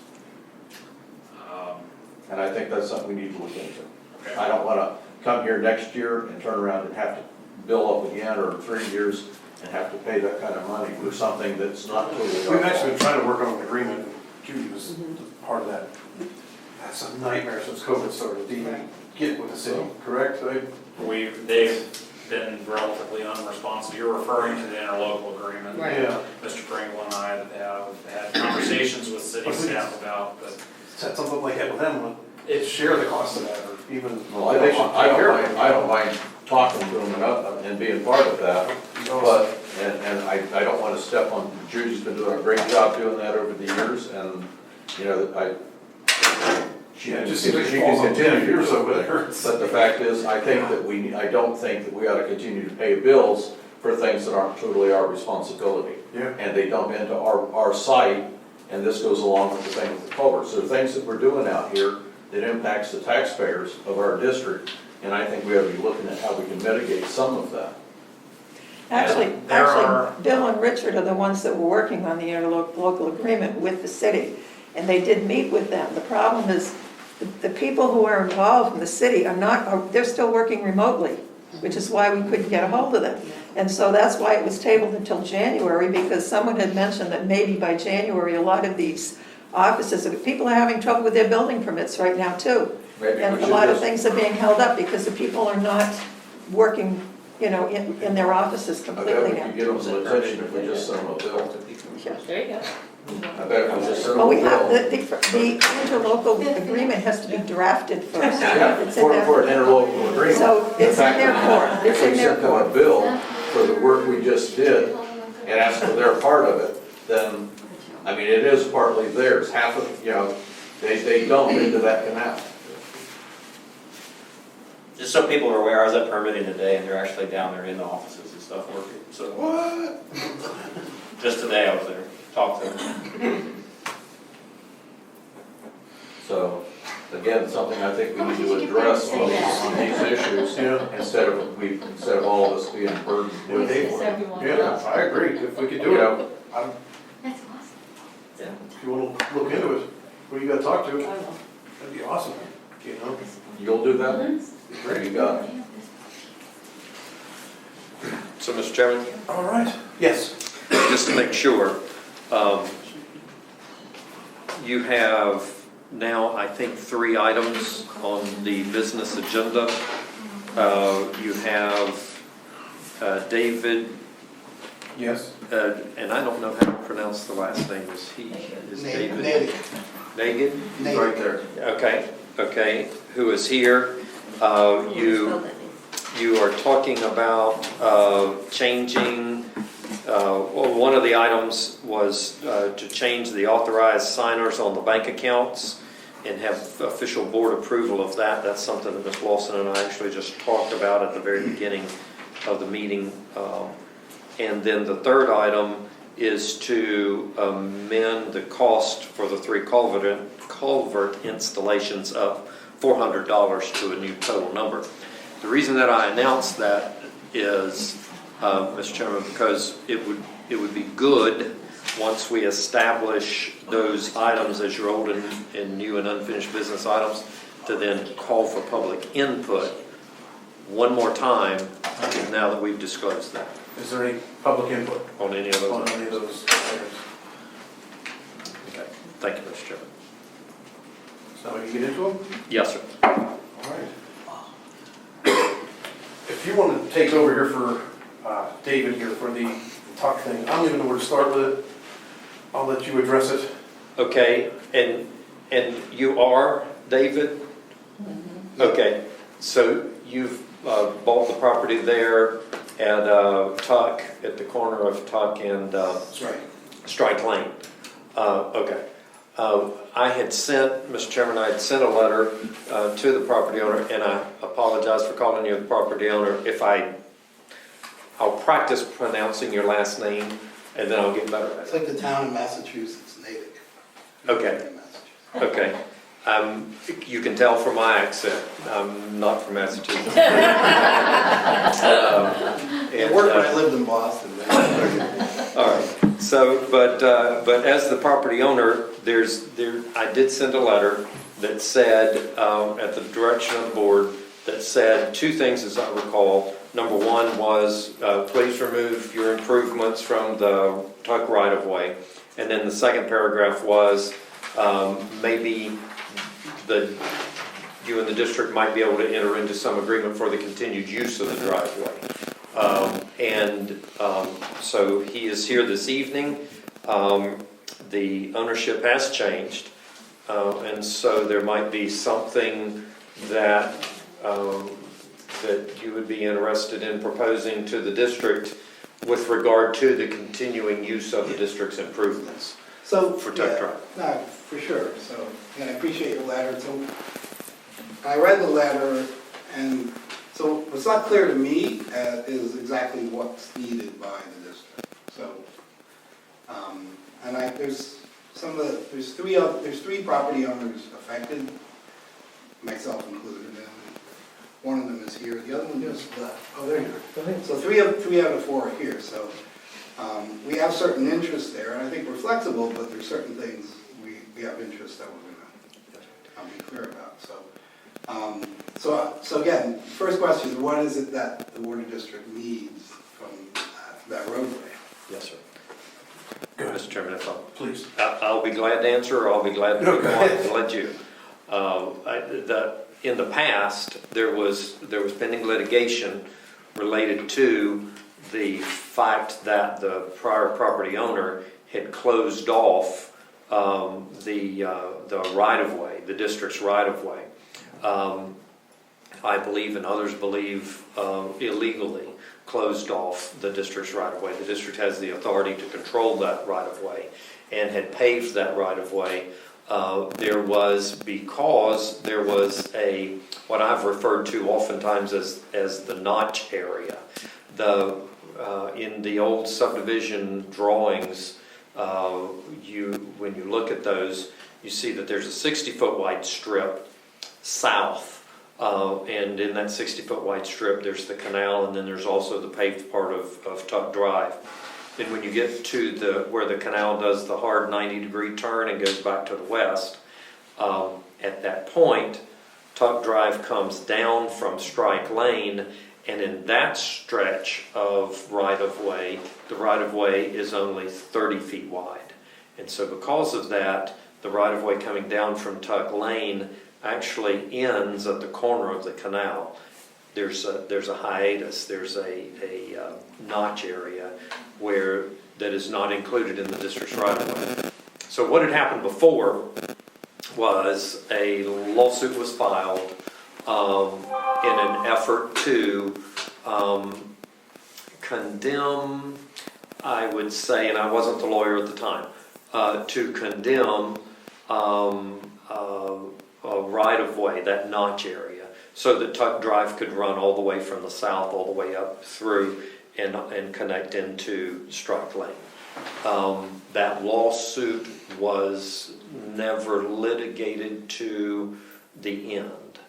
And I think that's something we need to look into. Okay. I don't want to come here next year and turn around and have to bill up again, or in 3 years and have to pay that kind of money for something that's not totally our We've actually been fault. trying to work on an agreement, Judy was part of that. That's a nightmare since COVID started, to even get with the city, correct? They've been relatively unresponsive. You're referring to the interlocal agreement. Right. Yeah. Mr. Pringle and I have had conversations with city staff about, but Set something like that with them, share the cost of that, or even. Well, I don't mind talking to them and being part of that, but, and I don't want to step on, Judy's been doing a great job doing that over the years, and, you know, she Yeah, it can just seems like it continue falls on to deaf do ears so. over there. But the fact is, I don't think that we ought to continue to pay bills for things that aren't totally our responsibility. Yeah. And they dump into our site, and this goes along with the thing with the culverts. So the things that we're doing out here that impacts the taxpayers of our district, and I think we ought to be looking at how we can mitigate some of that. Actually, There are- Bill and Richard are the ones that were working on the interlocal agreement with the city, and they did meet with them. The problem is, the people who are involved in the city are not, they're still working remotely, which is why we couldn't get a hold of them. And so that's why it was tabled until January, because someone had mentioned that maybe by January, a lot of these offices, people are having trouble with their building permits right now too. Maybe And we a should lot of just, things are being held up because the people are not working, in their offices I bet completely we now. could get them some attention if we just sent them a bill. There you go. I bet if we just sent them Well, a we have, bill. the interlocal agreement has to be drafted first. Yeah, It's in there. for an interlocal agreement. So it's in their court, it's If in we their sent them a court. bill for the work we just did and asked for their part of it, then, I mean, it is partly theirs. Half of, they dump into that canal. Just so people are aware, I was at permitting today, and they're actually down there in the offices and stuff working, so. What? Just today I was there, talked to them. So, again, something I think we need to address on these issues, instead of all of us being burdened with it. Yeah, I agree, if we could do You it. know, That's awesome. If you wanna look into it, who you gotta talk to, I will. that'd be awesome, You'll do that? There you go. So, Mr. Chairman, All right, yes. just to make sure, you have now, I think, 3 items on the business agenda. You have David, Yes. and I don't know how to pronounce the last name, is David? Nagin? He's right there. Okay, who is here. You are talking about changing, one of the items was to change the authorized signers on the bank accounts and have official board approval of that. That's something that Ms. Lawson and I actually just talked about at the very beginning of the meeting. And then the third item is to amend the cost for the 3 culvert installations up $400 to a new total number. The reason that I announced that is, Mr. Chairman, because it would be good, once we establish those items as your old and new and unfinished business items, to then call for public input one more time, now that we've disclosed that. Is there any public input On any of those? on any of those items? Okay. Thank you, Mr. Chairman. So we can get into them? Yes, sir. All right. If you want to take over here for David here for the talk thing, I don't even know where to start with it. I'll let you address it. Okay, and you are David? Okay, so you've bought the property there at Tuck, at the corner of Tuck and That's right. Strike Lane. Okay. I had sent, Mr. Chairman, I had sent a letter to the property owner, and I apologize for calling you the property owner. I'll practice pronouncing your last name, and then I'll get better at It's it. like the town in Massachusetts, Natick. Okay. Okay. You can tell from my accent, I'm not from Massachusetts. It worked when I lived in Boston. All right, so, but as the property owner, I did send a letter that said, at the direction of the board, that said 2 things as I recall. Number 1 was, please remove your improvements from the Tuck right-of-way. And then the second paragraph was, maybe you and the district might be able to enter into some agreement for the continued use of the driveway. So he is here this evening. The ownership has changed, and so there might be something that you would be interested in proposing to the district with regard to the continuing use of the district's improvements. So, For Tuck Drive. No, for sure, so, and I appreciate your letter, so, I read the letter, and so what's not clear to me is exactly what's needed by the district, so, and there's 3 property owners affected, myself included, and one of them is here, the other one just left. Oh, there you are. So 3 out of 4 are here, so we have certain interests there, and I think we're flexible, but there's certain things we have interests that we're gonna be clear fair about, so. So again, first question is, what is it that the water district needs from that roadway? Yes, sir. Mr. Chairman, if I'll Please. I'll be glad to answer, or I'll be glad to No, be go quiet ahead. and let you. In the past, there was pending litigation related to the fact that the prior property owner had closed off the right-of-way, the district's right-of-way. I believe, and others believe, illegally closed off the district's right-of-way. The district has the authority to control that right-of-way and had paved that right-of-way. Because there was what I've referred to oftentimes as the notch area. In the old subdivision drawings, when you look at those, you see that there's a 60-foot wide strip south. And in that 60-foot wide strip, there's the canal, and then there's also the paved part of Tuck Drive. Then when you get to where the canal does the hard 90-degree turn and goes back to the west, at that point, Tuck Drive comes down from Strike Lane, and in that stretch of right-of-way, the right-of-way is only 30 feet wide. And so because of that, the right-of-way coming down from Tuck Lane actually ends at the corner of the canal. There's a hiatus, there's a notch area that is not included in the district's right-of-way. So what had happened before was a lawsuit was filed in an effort to condemn, I would say, and I wasn't the lawyer at the time, to condemn a right-of-way, that notch area, so that Tuck Drive could run all the way from the south, all the way up through and connect into Strike Lane. That lawsuit was never litigated to the end.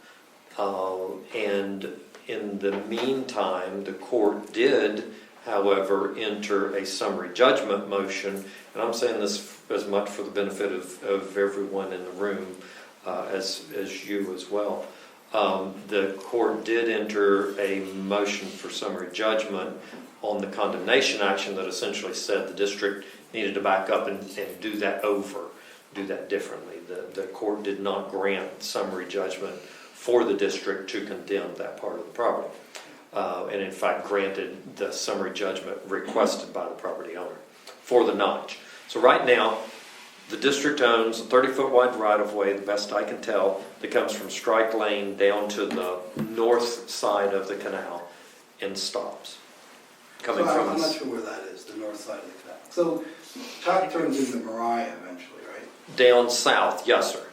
And in the meantime, the court did, however, enter a summary judgment motion, and I'm saying this as much for the benefit of everyone in the room as you as well. The court did enter a motion for summary judgment on the condemnation action that essentially said the district needed to back up and do that differently. The court did not grant summary judgment for the district to condemn that part of the property. And in fact granted the summary judgment requested by the property owner for the notch. So right now, the district owns a 30-foot wide right-of-way, the best I can tell, that comes from Strike Lane down to the north side of the canal and stops. I'm not sure where that is, the north side of the canal. So Tuck turns into Mariah eventually, right? Down south, yes, sir.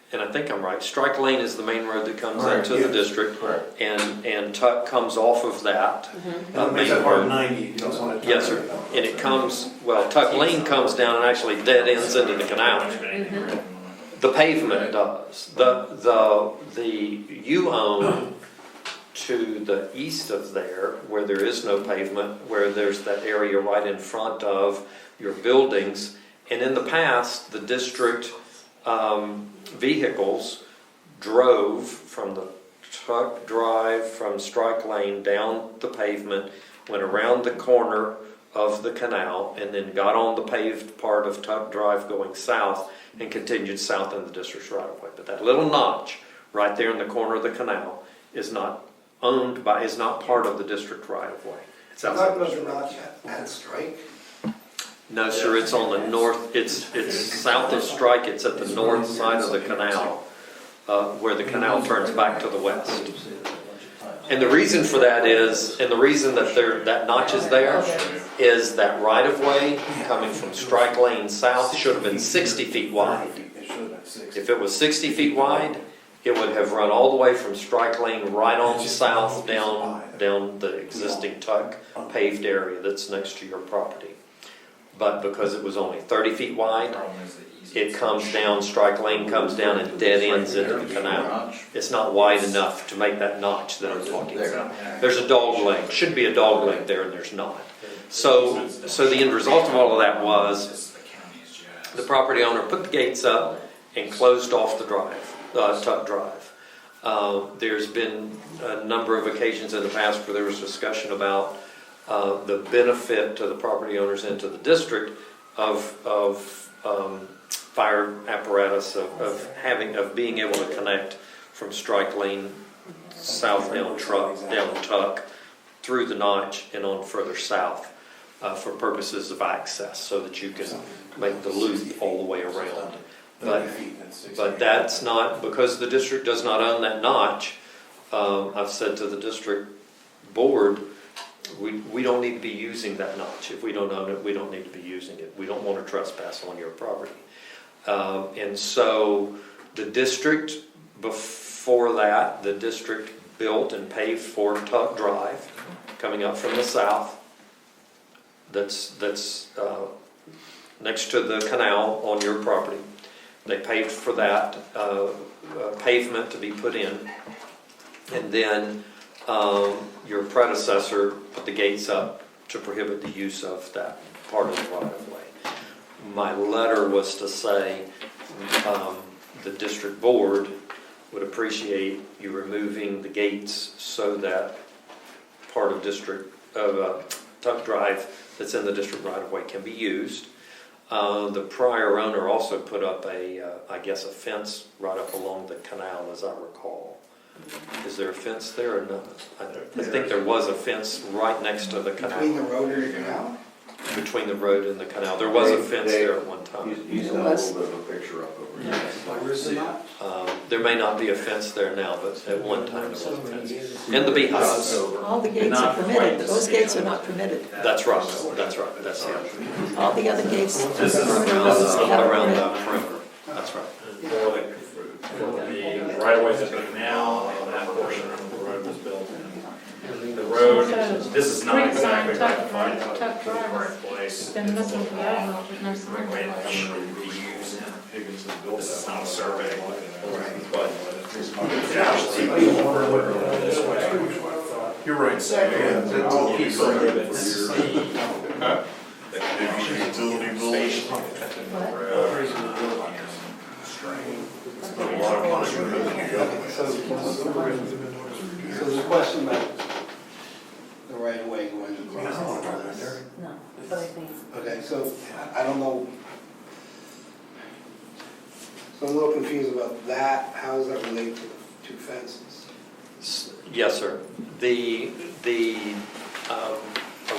And I think I'm right, Strike Lane is the main road that comes into the district. Correct. And Tuck comes off of that. That makes that part of 90, you don't want to. Yes, sir. And it comes, Tuck Lane comes down and actually dead ends into the canal. The pavement does. You own to the east of there, where there is no pavement, where there's that area right in front of your buildings. And in the past, the district vehicles drove from the Tuck Drive from Strike Lane down the pavement, went around the corner of the canal, and then got on the paved part of Tuck Drive going south and continued south in the district's right-of-way. But that little notch right there in the corner of the canal is not part of the district right-of-way. It's outside Not the the district. notch at Strike? No, sir, it's on the north, it's south of Strike, it's at the north side of the canal, where the canal turns back to the west. And the reason for that is, and the reason that that notch is there, is that right-of-way coming from Strike Lane south should have been 60 feet wide. If it was 60 feet wide, it would have run all the way from Strike Lane right on south down the existing Tuck paved area that's next to your property. But because it was only 30 feet wide, it comes down, Strike Lane comes down and dead ends into the canal. It's not wide enough to make that notch that I'm talking about. There's a dog leg, should be a dog leg there, and there's not. So the end result of all of that was the property owner put the gates up and closed off the drive, Tuck Drive. There's been a number of occasions in the past where there was discussion about the benefit to the property owners and to the district of fire apparatus, of being able to connect from Strike Lane south down Tuck through the Notch and on further south for purposes of access, so that you can make the loop all the way around. But that's not, because the district does not own that notch. I've said to the district board, we don't need to be using that notch. If we don't own it, we don't need to be using it. We don't want to trespass on your property. And so the district, before that, the district built and paved for Tuck Drive, coming up from the south. That's next to the canal on your property. They paved for that pavement to be put in, and then your predecessor put the gates up to prohibit the use of that part of the right-of-way. My letter was to say the district board would appreciate you removing the gates so that part of Tuck Drive that's in the district right-of-way can be used. The prior owner also put up I guess a fence right up along the canal, as I recall. Is there a fence there or not? I think there was a fence right next to the canal. Between the road and the canal? Between the road and the canal. There was a fence there at one time. He's got a little bit of a picture up over here. Where is it not? There may not be a fence there now, but at one time there was a fence. And the beehives. All the gates are permitted, those gates are not permitted. That's right, that's it. All the other gates are This is permitted. around the perimeter, that's right. For the right of ways of the canal, and that portion of the road was built in. The road, this is not exactly right, but Tuck the Drive right has place. been missing for that long, there's no sign. Right, it should be used. This is not a survey, but it's actually this way. You're right. It prohibits So there's a question about the right of way going across. No, but I think. Okay, so I don't know. So I'm a little confused about that. How does that relate to the two fences? Yes, sir.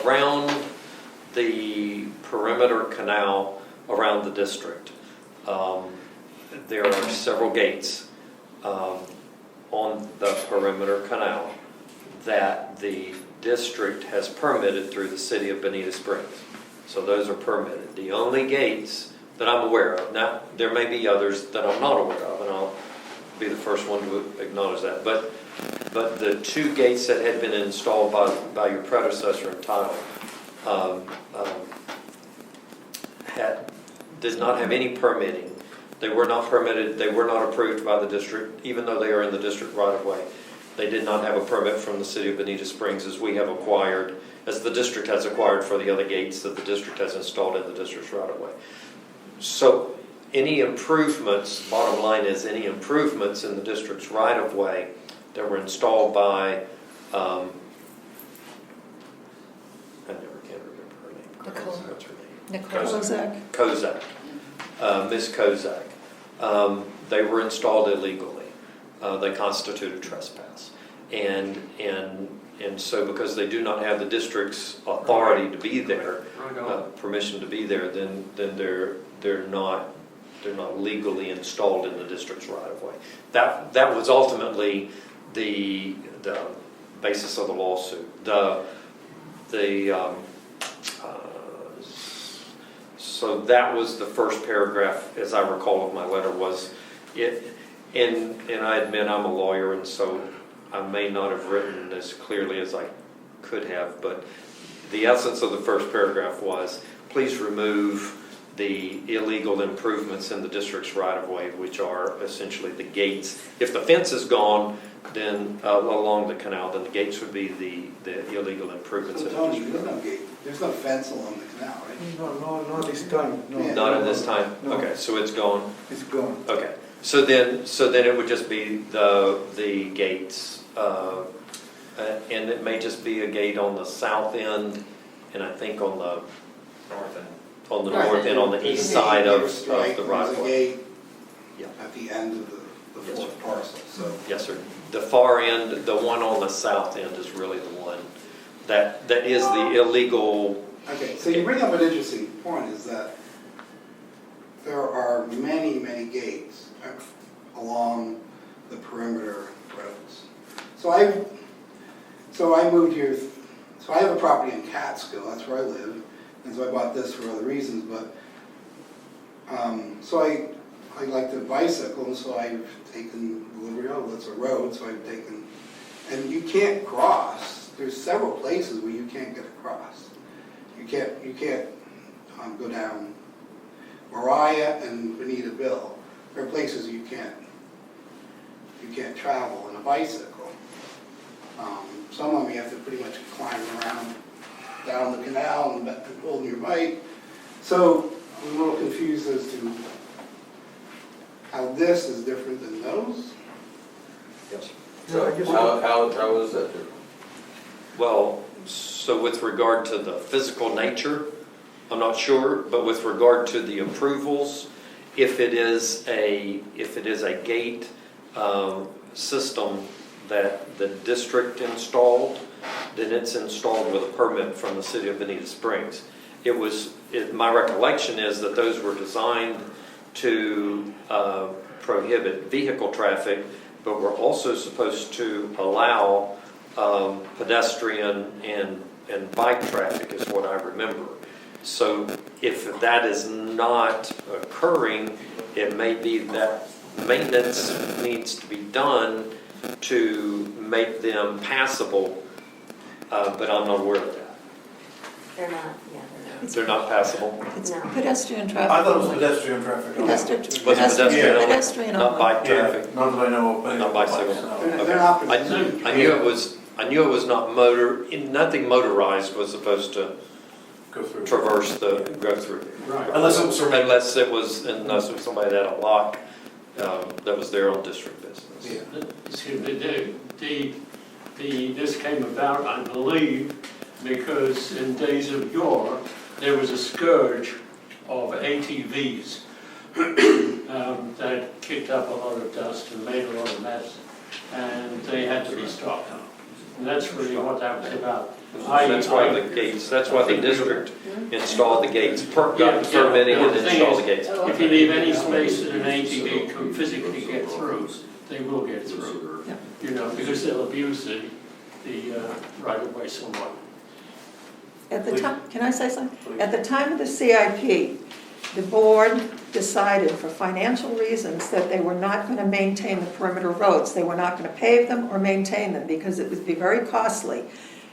Around the perimeter canal around the district, there are several gates on the perimeter canal that the district has permitted through the city of Bonita Springs. So those are permitted. The only gates that I'm aware of, now there may be others that I'm not aware of, and I'll be the first one to acknowledge that, but the two gates that had been installed by your predecessor in title did not have any permitting. They were not permitted, they were not approved by the district, even though they are in the district right-of-way. They did not have a permit from the city of Bonita Springs, as we have acquired, as the district has acquired for the other gates that the district has installed in the district's right-of-way. So any improvements, bottom line is, any improvements in the district's right-of-way that were installed by, I never can remember her name. Nicole. What's her name? Nicole Kozak. Kozak, Ms. Kozak. They were installed illegally. They constituted trespass. And so because they do not have the district's authority to be there, permission to be there, then they're not legally installed in the district's right-of-way. That was ultimately the basis of the lawsuit. So that was the first paragraph, as I recall, of my letter was it. And I admit I'm a lawyer, and so I may not have written as clearly as I could have, but the essence of the first paragraph was, please remove the illegal improvements in the district's right-of-way, which are essentially the gates. If the fence is gone, then along the canal, then the gates would be the illegal improvements So in the Tony, district. there's no gate, there's no fence along the canal, right? No, this time, Yeah. Not at this time? No. Okay, so it's gone? it's gone. Okay, so then it would just be the gates, and it may just be a gate on the south end, and I think on the North end. north end, on the east side of the right There's of a way. gate Yeah. at the end of the Yes, fourth parcel, so. Yes, sir. The far end, the one on the south end is really the one that is the illegal. Okay, so you bring up an interesting point, is that there are many, many gates along the perimeter roads. So I moved here, so I have a property in Catskill, that's where I live, and so I bought this for other reasons, but, so I like to bicycle, and so I've taken delivery, oh, that's a road, so I've taken, and you can't cross, there's several places where you can't get across. You can't go down Mariah and Benita Bill. There are places you can't travel in a bicycle. Some of them you have to pretty much climb around down the canal and hold your bike. So I'm a little confused as to how this is different than those. Yes. So how is that different? Well, so with regard to the physical nature, I'm not sure, but with regard to the approvals, if it is a gate system that the district installed, then it's installed with a permit from the city of Bonita Springs. My recollection is that those were designed to prohibit vehicle traffic, but were also supposed to allow pedestrian and bike traffic, is what I remember. So if that is not occurring, it may be that maintenance needs to be done to make them passable, but I'm not aware of that. They're not, yeah, They're not passable? It's No. pedestrian traffic. I thought it was pedestrian traffic. Pedestrian, Was it pedestrian only? pedestrian Not only. bike Yeah, traffic? not that I know of. Not bicycle. They're Okay. not. I knew it was not nothing motorized was supposed to Go through. go through. Right. Unless it was from. Unless it was somebody that had a lock that was there on district business. Yeah. Excuse me, this came about, I believe, because in days of yore, there was a scourge of ATVs that kicked up a lot of dust and made a lot of mess, and they had to be stopped. And that's really what that was about. That's why the gates, that's why the district installed the gates, got Yeah, permitting yeah. and The thing installed is, the gates. If you leave any space that an ATV can physically get through, they will get through. Yeah. You know, because they'll abuse the right-of-way somewhat. At the time, can I say something? At the time of the CIP, the board decided for financial reasons that they were not going to maintain the perimeter roads. They were not going to pave them or maintain them because it would be very costly.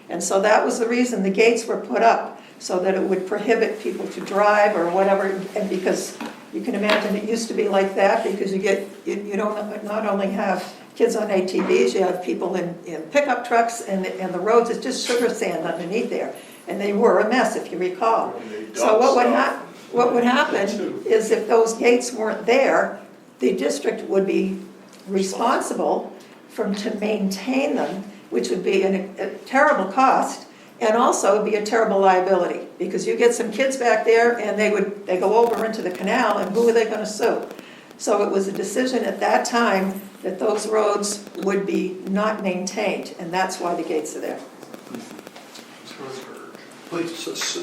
And so that was the reason the gates were put up, so that it would prohibit people to drive or whatever. And because you can imagine it used to be like that, because you don't not only have kids on ATVs, you have people in pickup trucks, and the roads, it's just sugar sand underneath there. And they were a mess, if you recall. So what would happen is if those gates weren't there, the district would be responsible to maintain them, which would be a terrible cost, and also would be a terrible liability, because you get some kids back there and they go over into the canal, and who are they gonna sue? So it was a decision at that time that those roads would be not maintained, and that's why the gates are there. Please.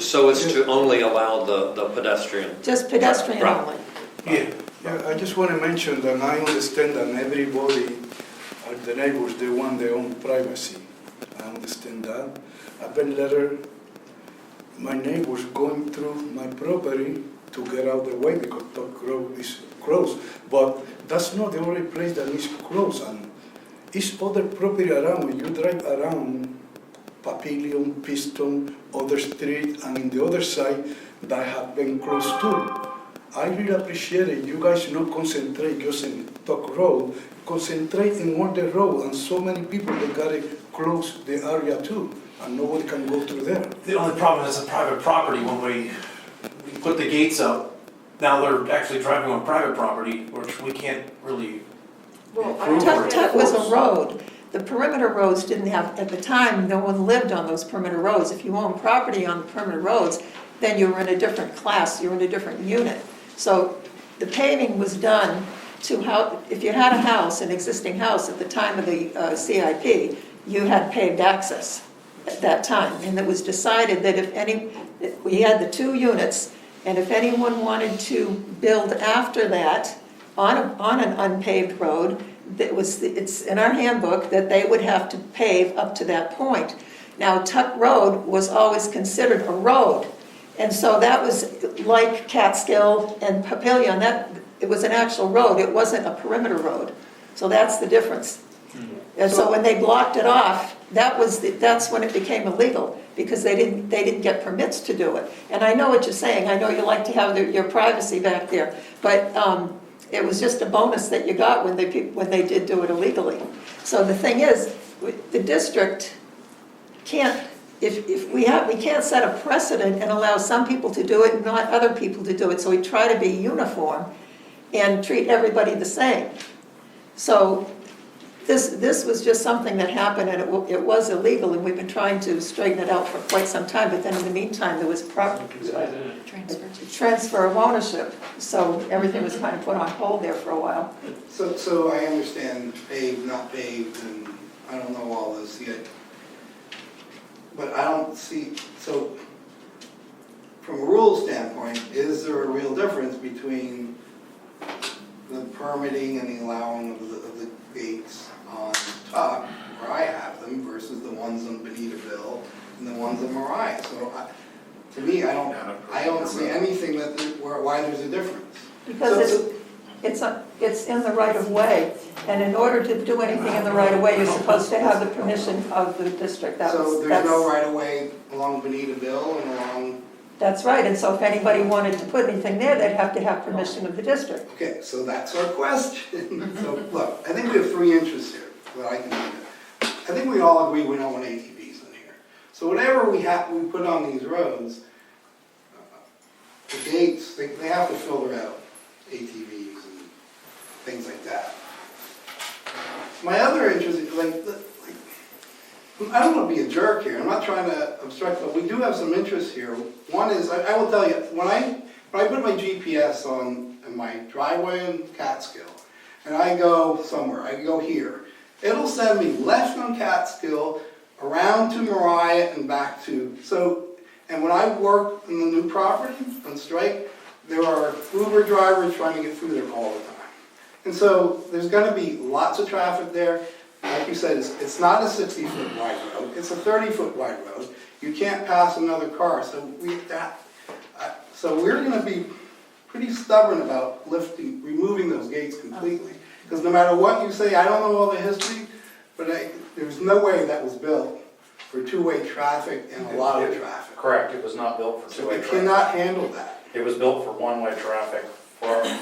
So it's to only allow the pedestrian. Just pedestrian Right. only. Yeah, I just want to mention that I understand that everybody, the neighbors, they want their own privacy. I understand that. I've been letter, my neighbors going through my property to get out the way because the road is closed. But that's not the only place that is closed. And it's other property around. When you drive around Papillion, Piston, other street, and in the other side that have been closed too. I really appreciate it. You guys not concentrate just in Talk Road, concentrate in all the road, and so many people they gotta close the area too, and nobody can go through there. The only problem is a private property when we put the gates up, now they're actually driving on private property, which we can't really improve or Tuck was a enforce. road. The perimeter roads didn't have, at the time, no one lived on those perimeter roads. If you own property on the perimeter roads, then you were in a different class, you were in a different unit. So the paving was done to help, if you had a house, an existing house at the time of the CIP, you had paved access at that time. And it was decided that we had the 2 units, and if anyone wanted to build after that on an unpaved road, it's in our handbook that they would have to pave up to that point. Now, Tuck Road was always considered a road, and so that was like Catskill and Papillion, it was an actual road, it wasn't a perimeter road. So that's the difference. And so when they blocked it off, that's when it became illegal, because they didn't get permits to do it. And I know what you're saying, I know you like to have your privacy back there, but it was just a bonus that you got when they did do it illegally. So the thing is, the district can't, we can't set a precedent and allow some people to do it and not other people to do it. So we try to be uniform and treat everybody the same. So this was just something that happened, and it was illegal, and we've been trying to straighten it out for quite some time, but then in the meantime, there was transfer of ownership, so everything was kind of put on hold there for a while. So I understand paved, not paved, and I don't know all this yet. But I don't see, so from a rule standpoint, is there a real difference between the permitting and the allowing of the gates on Tuck, where I have them, versus the ones on Benitaville and the ones in Mariah? So to me, I don't see anything why there's a difference. Because it's in the right of way, and in order to do anything in the right of way, you're supposed to have the permission of the district. So there's no right of way along Benitaville and along... That's right, and so if anybody wanted to put anything there, they'd have to have permission of the district. Okay, so that's our question. So look, I think we have 3 interests here that I can do. I think we all agree we don't want ATVs in here. So whatever we put on these roads, the gates, they have to filter out ATVs and things like that. My other interest is I don't want to be a jerk here. I'm not trying to obstruct, but we do have some interests here. One is, I will tell you, when I put my GPS on in my driveway in Catskill, and I go somewhere, I go here, it'll send me left on Catskill, around to Mariah, and back to, and when I work in the new property on Strike, there are Uber drivers trying to get through there all the time. And so there's going to be lots of traffic there. Like you said, it's not a 60-foot wide road, it's a 30-foot wide road. You can't pass another car, so we're going to be pretty stubborn about removing those gates completely. Because no matter what you say, I don't know all the history, but there's no way that was built for 2-way traffic and a lot of traffic. Correct, it was not built for 2-way So it traffic. cannot handle that. It was built for 1-way traffic,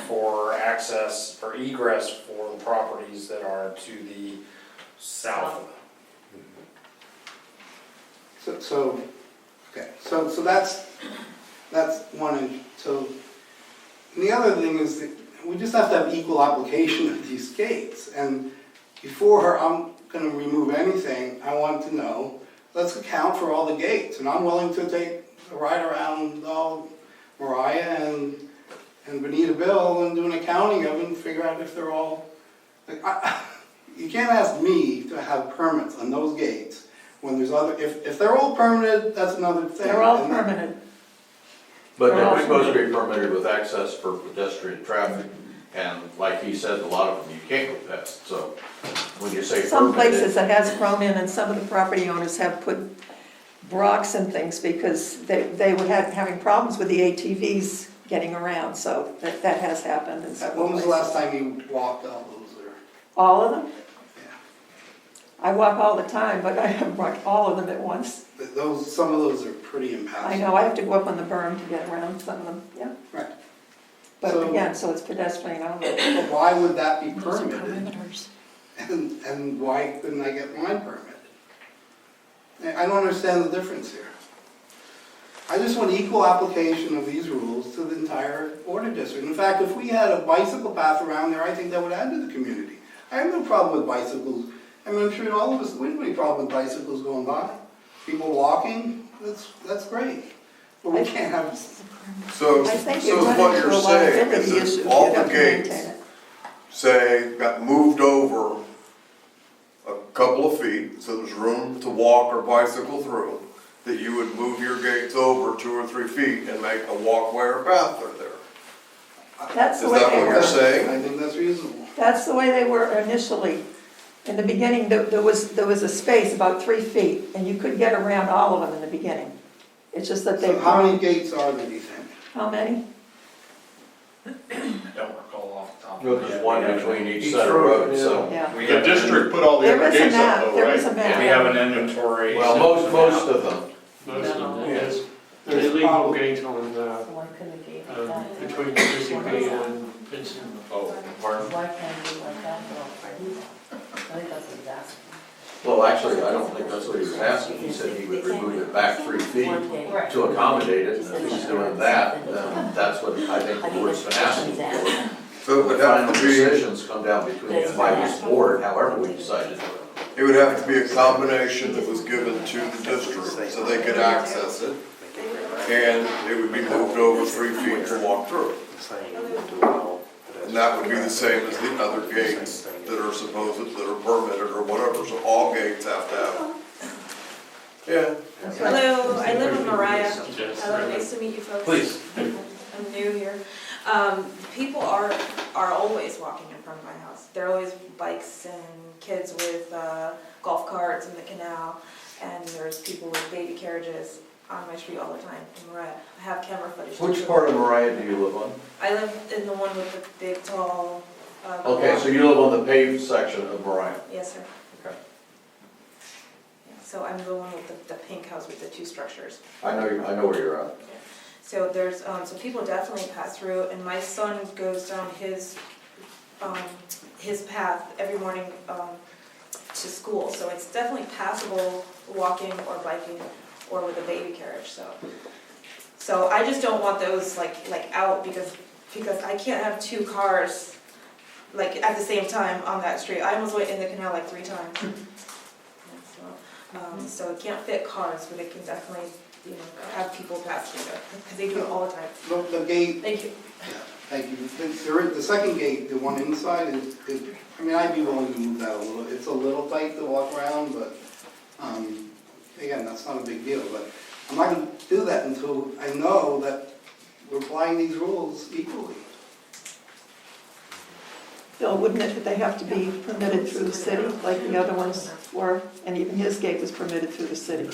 for access, for egress for the properties that are to the south. So that's one. So the other thing is that we just have to have equal application of these gates. And before I'm going to remove anything, I want to know, let's account for all the gates. And I'm willing to take a ride around all Mariah and Benitaville and do an accounting of them and figure out if they're all, you can't ask me to have permits on those gates when there's if they're all permitted, that's another thing. They're all permitted. But they're supposed to be permitted with access for pedestrian traffic, and like he said, a lot of them you can't go past, so when you say Some permitted. places it has grown in, and some of the property owners have put blocks and things because they were having problems with the ATVs getting around, so that has happened in several When was places. the last time you walked all those? All of them? I walk all the time, but I haven't walked all of them at once. Some of those are pretty impassable. I know, I have to go up on the berm to get around some of them, yeah. Right. But So- again, so it's pedestrian only. But why would that be permitted? And why couldn't I get mine permitted? I don't understand the difference here. I just want equal application of these rules to the entire order district. In fact, if we had a bicycle path around there, I think that would add to the community. I have no problem with bicycles. I mean, I'm sure all of us, we don't have any problem with bicycles going by. People walking, that's great. But we can't have, So, I think so you're what running into you're a saying liability is issue. that all You'd the have to maintain gates, it. say, got moved over a couple of feet, so there's room to walk or bicycle through, that you would move your gates over 2 or 3 feet and make a walkway or path through there. That's the Is way that they what you're were. saying? I think that's reasonable. That's the way they were initially. In the beginning, there was a space about 3 feet, and you could get around all of them in the beginning. It's just that they. So how many gates are there, do you think? How many? I don't recall off the top of Well, my there's head. one between each set of roads, so. Yeah. We The have, district put all the There other is a gates up map, though, there is right? a map. we have an inventory. Well, most of them. Most of them, yes. There's a legal gate on, So why couldn't the gate like that? between Mississippi and Vincent. Oh, pardon? Why can't it be like that though? I think that's what he's asking. Well, actually, I don't think that's what he was asking. He said he would remove it back 3 feet Right. to accommodate it, and if he's doing that, then that's what I think the board's been asking for. So it The would have final to be, decisions come down between the advisory board, however we decide to do it. it would have to be a combination that was given to the district, so they could access it, and it would be moved over 3 feet to walk through. And that would be the same as the other gates that are supposed, that are permitted or whatever, so all gates have to have. Yeah. Hello, I live in Mariah. Hello, nice to meet you folks. Please. I'm new here. People are always walking in front of my house. There are always bikes and kids with golf carts in the canal, and there's people with baby carriages on my street all the time in Mariah. I have camera footage. to Which prove part it. of Mariah do you live on? I live in the one with the big, tall. Okay, so you live on the paved section of Mariah. Yes, sir. Okay. Yeah, so I'm the one with the pink house with the 2 structures. I know where you're at. So there's, so people definitely pass through, and my son goes down his path every morning, to school. So it's definitely passable walking or biking or with a baby carriage, so I just don't want those like out because I can't have 2 cars like at the same time on that street. I almost went in the canal like 3 times. So it can't fit cars, but it can definitely, have people pass through there, because they do it all the time. The gate, Thank you. thank you. The second gate, the one inside is, I mean, I'd be willing to move that a little. It's a little tight to walk around, but, again, that's not a big deal. But I'm not gonna do that until I know that we're applying these rules equally. Bill, wouldn't it, they have to be permitted through the city, like the other ones were? And even his gate was permitted through the city.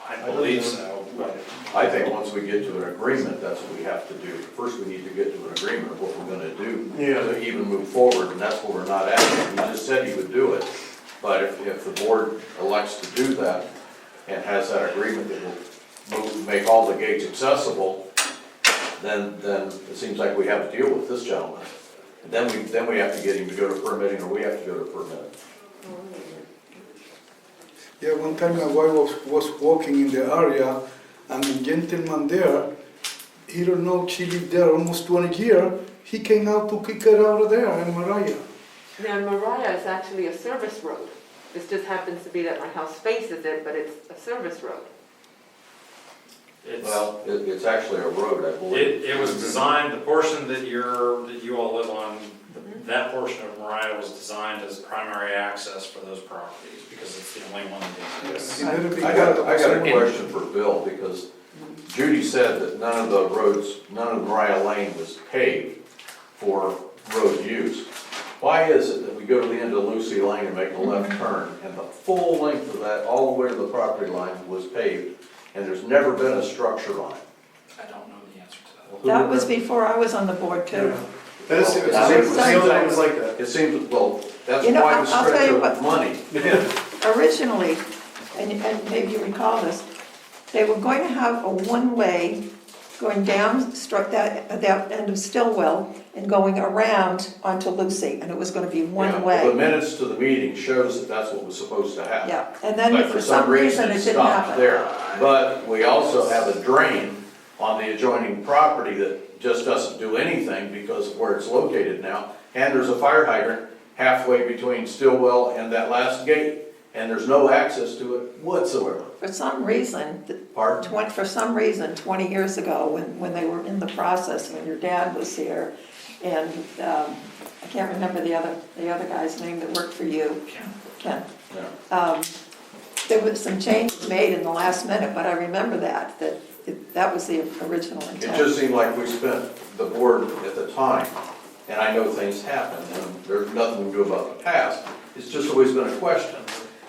I believe so, but I think once we get to an agreement, that's what we have to do. First, we need to get to an agreement of what we're gonna do to even move forward, and that's what we're not at. He just said he would do it, but if the board elects to do that and has that agreement that will make all the gates accessible, then it seems like we have to deal with this gentleman. And then we have to get him to go to permitting, or we have to go to permitting. Yeah, one time my wife was walking in the area, and the gentleman there, he don't know, she lived there almost 20 years, he came out to kick her out of there in Mariah. Now, Mariah is actually a service road. This just happens to be that my house faces it, but it's a service road. Well, it's actually a road, I believe. it was designed, the portion that you all live on, that portion of Mariah was designed as primary access for those properties, because it's the only one that exists. I got a question for Bill, because Judy said that none of Mariah Lane was paved for road use. Why is it that we go to the end of Lucy Lane and make a left turn, and the full length of that, all the way to the property line, was paved, and there's never been a structure on it? I don't know the answer to that. That was before I was on the board too. That is, it's the only one that's like that. It seems, well, that's You know, why we I'll tell stretch you out what- money. Originally, and maybe you recall this, they were going to have a one-way going down, struck that end of Stillwell, and going around onto Lucy, and it was gonna be Yeah, one The way. minutes to the meeting shows that that's what was supposed to happen. Yeah, and then But for some reason, it didn't stopped happen. there. But we also have a drain on the adjoining property that just doesn't do anything because of where it's located now. And there's a fire hydrant halfway between Stillwell and that last gate, and there's no access to it whatsoever. For some reason, Pardon? 20 years ago, when they were in the process, when your dad was here, and I can't remember the other guy's name that worked for you. Ken. Yeah. There was some changes made in the last minute, but I remember that was the original It intent. just seemed like we spent the board at the time, and I know things happen, and there's nothing we can do about the past. It's just always been a question.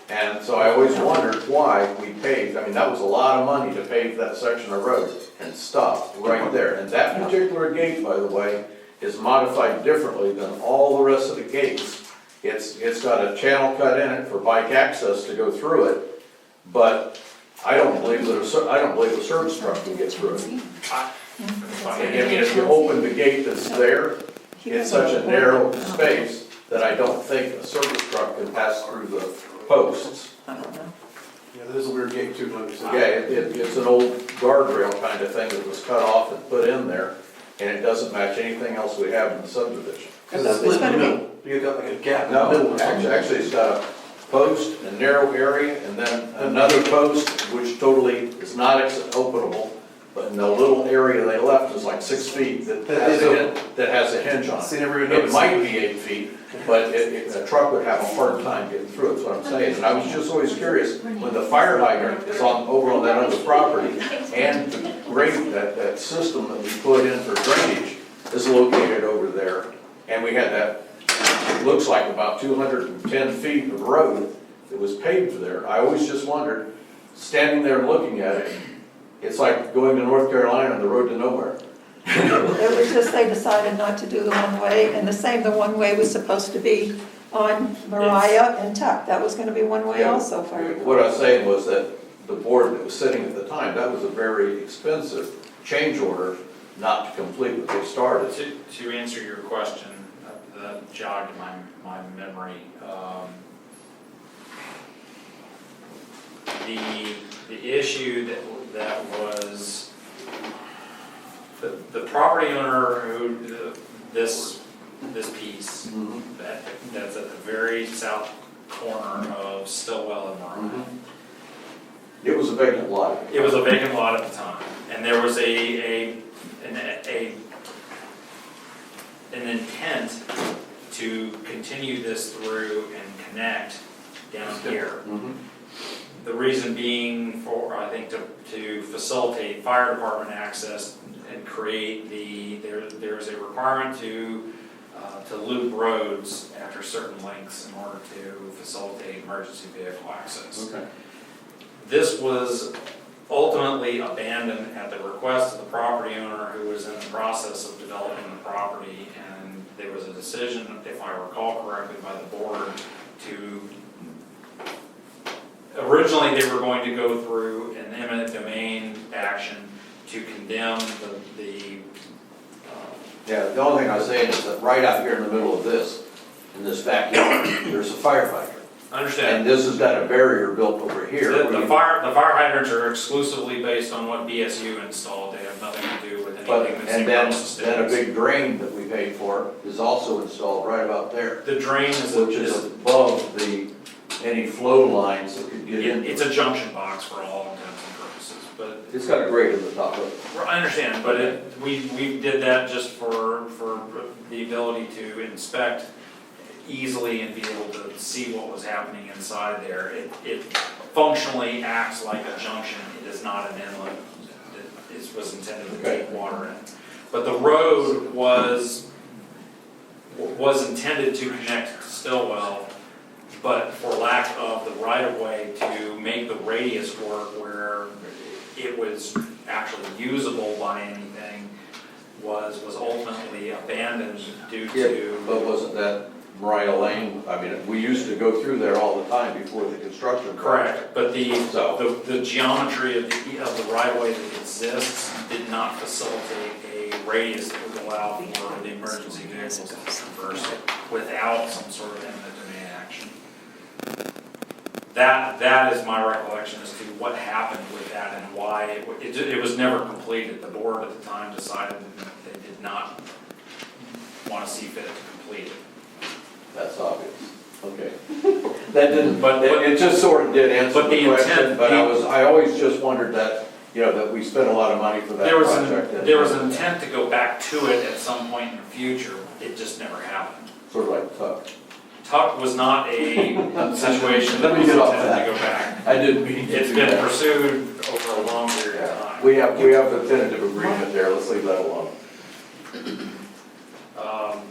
And so I always wondered why we paved, I mean, that was a lot of money to pave that section of road and stopped right there. And that particular gate, by the way, is modified differently than all the rest of the gates. It's got a channel cut in it for bike access to go through it, but I don't believe that a service truck can get through it. I mean, if you open the gate that's there, it's such a narrow space that I don't think a service truck can pass through the posts. I don't know. Yeah, that is a weird gate too, don't you Yeah, it's an old guardrail kind of thing that was cut off and put in there, and it doesn't match anything else we have in the subdivision. Because it's split in the middle. You got like a gap in the No, middle. actually, it's got a post, a narrow area, and then another post, which totally is not openable, but in the little area they left is like 6 feet that has a hinge on it. Seen everyone It notice. might be 8 feet, but a truck would have a hard time getting through it, is what I'm saying. And I was just always curious, when the fire hydrant is over on that other property, and the grate, that system that we put in for drainage is located over there, and we had that, it looks like about 210 feet of road that was paved there. I always just wondered, standing there and looking at it, it's like going to North Carolina on the road to nowhere. It was just they decided not to do the one-way, and the one-way was supposed to be on Mariah and Tuck. That was gonna be one-way Yeah. also, if I recall. What I was saying was that the board that was sitting at the time, that was a very expensive change order not to complete what they started. To answer your question, that jogged my memory. The issue that was, the property owner who, this piece, that's at the very south corner of Stillwell and Mariah. It was a vacant lot. It was a vacant lot at the time, and there was an intent to continue this through and connect down here. The reason being for, I think, to facilitate fire department access and create there's a requirement to loop roads after certain lengths in order to facilitate emergency vehicle access. Okay. This was ultimately abandoned at the request of the property owner who was in the process of developing the property, and there was a decision, if I recall correctly, by the board to, originally they were going to go through an eminent domain action to condemn Yeah, the only thing I was saying is that right out here in the middle of this, in this backyard, there's a fire hydrant. Understand. And this has got a barrier built over here. The fire hydrants are exclusively based on what BSU installed, they have nothing to do with anything that's And across the then a state. big drain that we paid for is also installed right about there. The drain is, Which is above any flow lines that could get in. it's a junction box for all intents and purposes, but It's got a grate in the top of it. I understand, but we did that just for the ability to inspect easily and be able to see what was happening inside there. It functionally acts like a junction, it is not an inlet. It was intended to take water in. But the road was intended to connect to Stillwell, but for lack of the right-of-way to make the radius work where it was actually usable by anything, was ultimately abandoned due to. But wasn't that Mariah Lane, I mean, we used to go through there all the time before the construction. Correct, but So- the geometry of the right of way that exists did not facilitate a radius that would allow for the emergency vehicles to traverse it without some sort of eminent domain action. That is my recollection as to what happened with that and why it was never completed. The board at the time decided that they did not want to see fit to complete it. That's obvious, okay. That didn't, But- it just sort of did answer but the the question, intent- but I always just wondered that, you know, that we spent a lot of money for that There was project. there was an intent to go back to it at some point in the future, it just never happened. Sort of like Tuck. Tuck was not a situation that Let me was get off intended that. to go back. I didn't mean to It's do been that. pursued over a long period of Yeah, time. we have the definitive agreement there, let's leave that alone.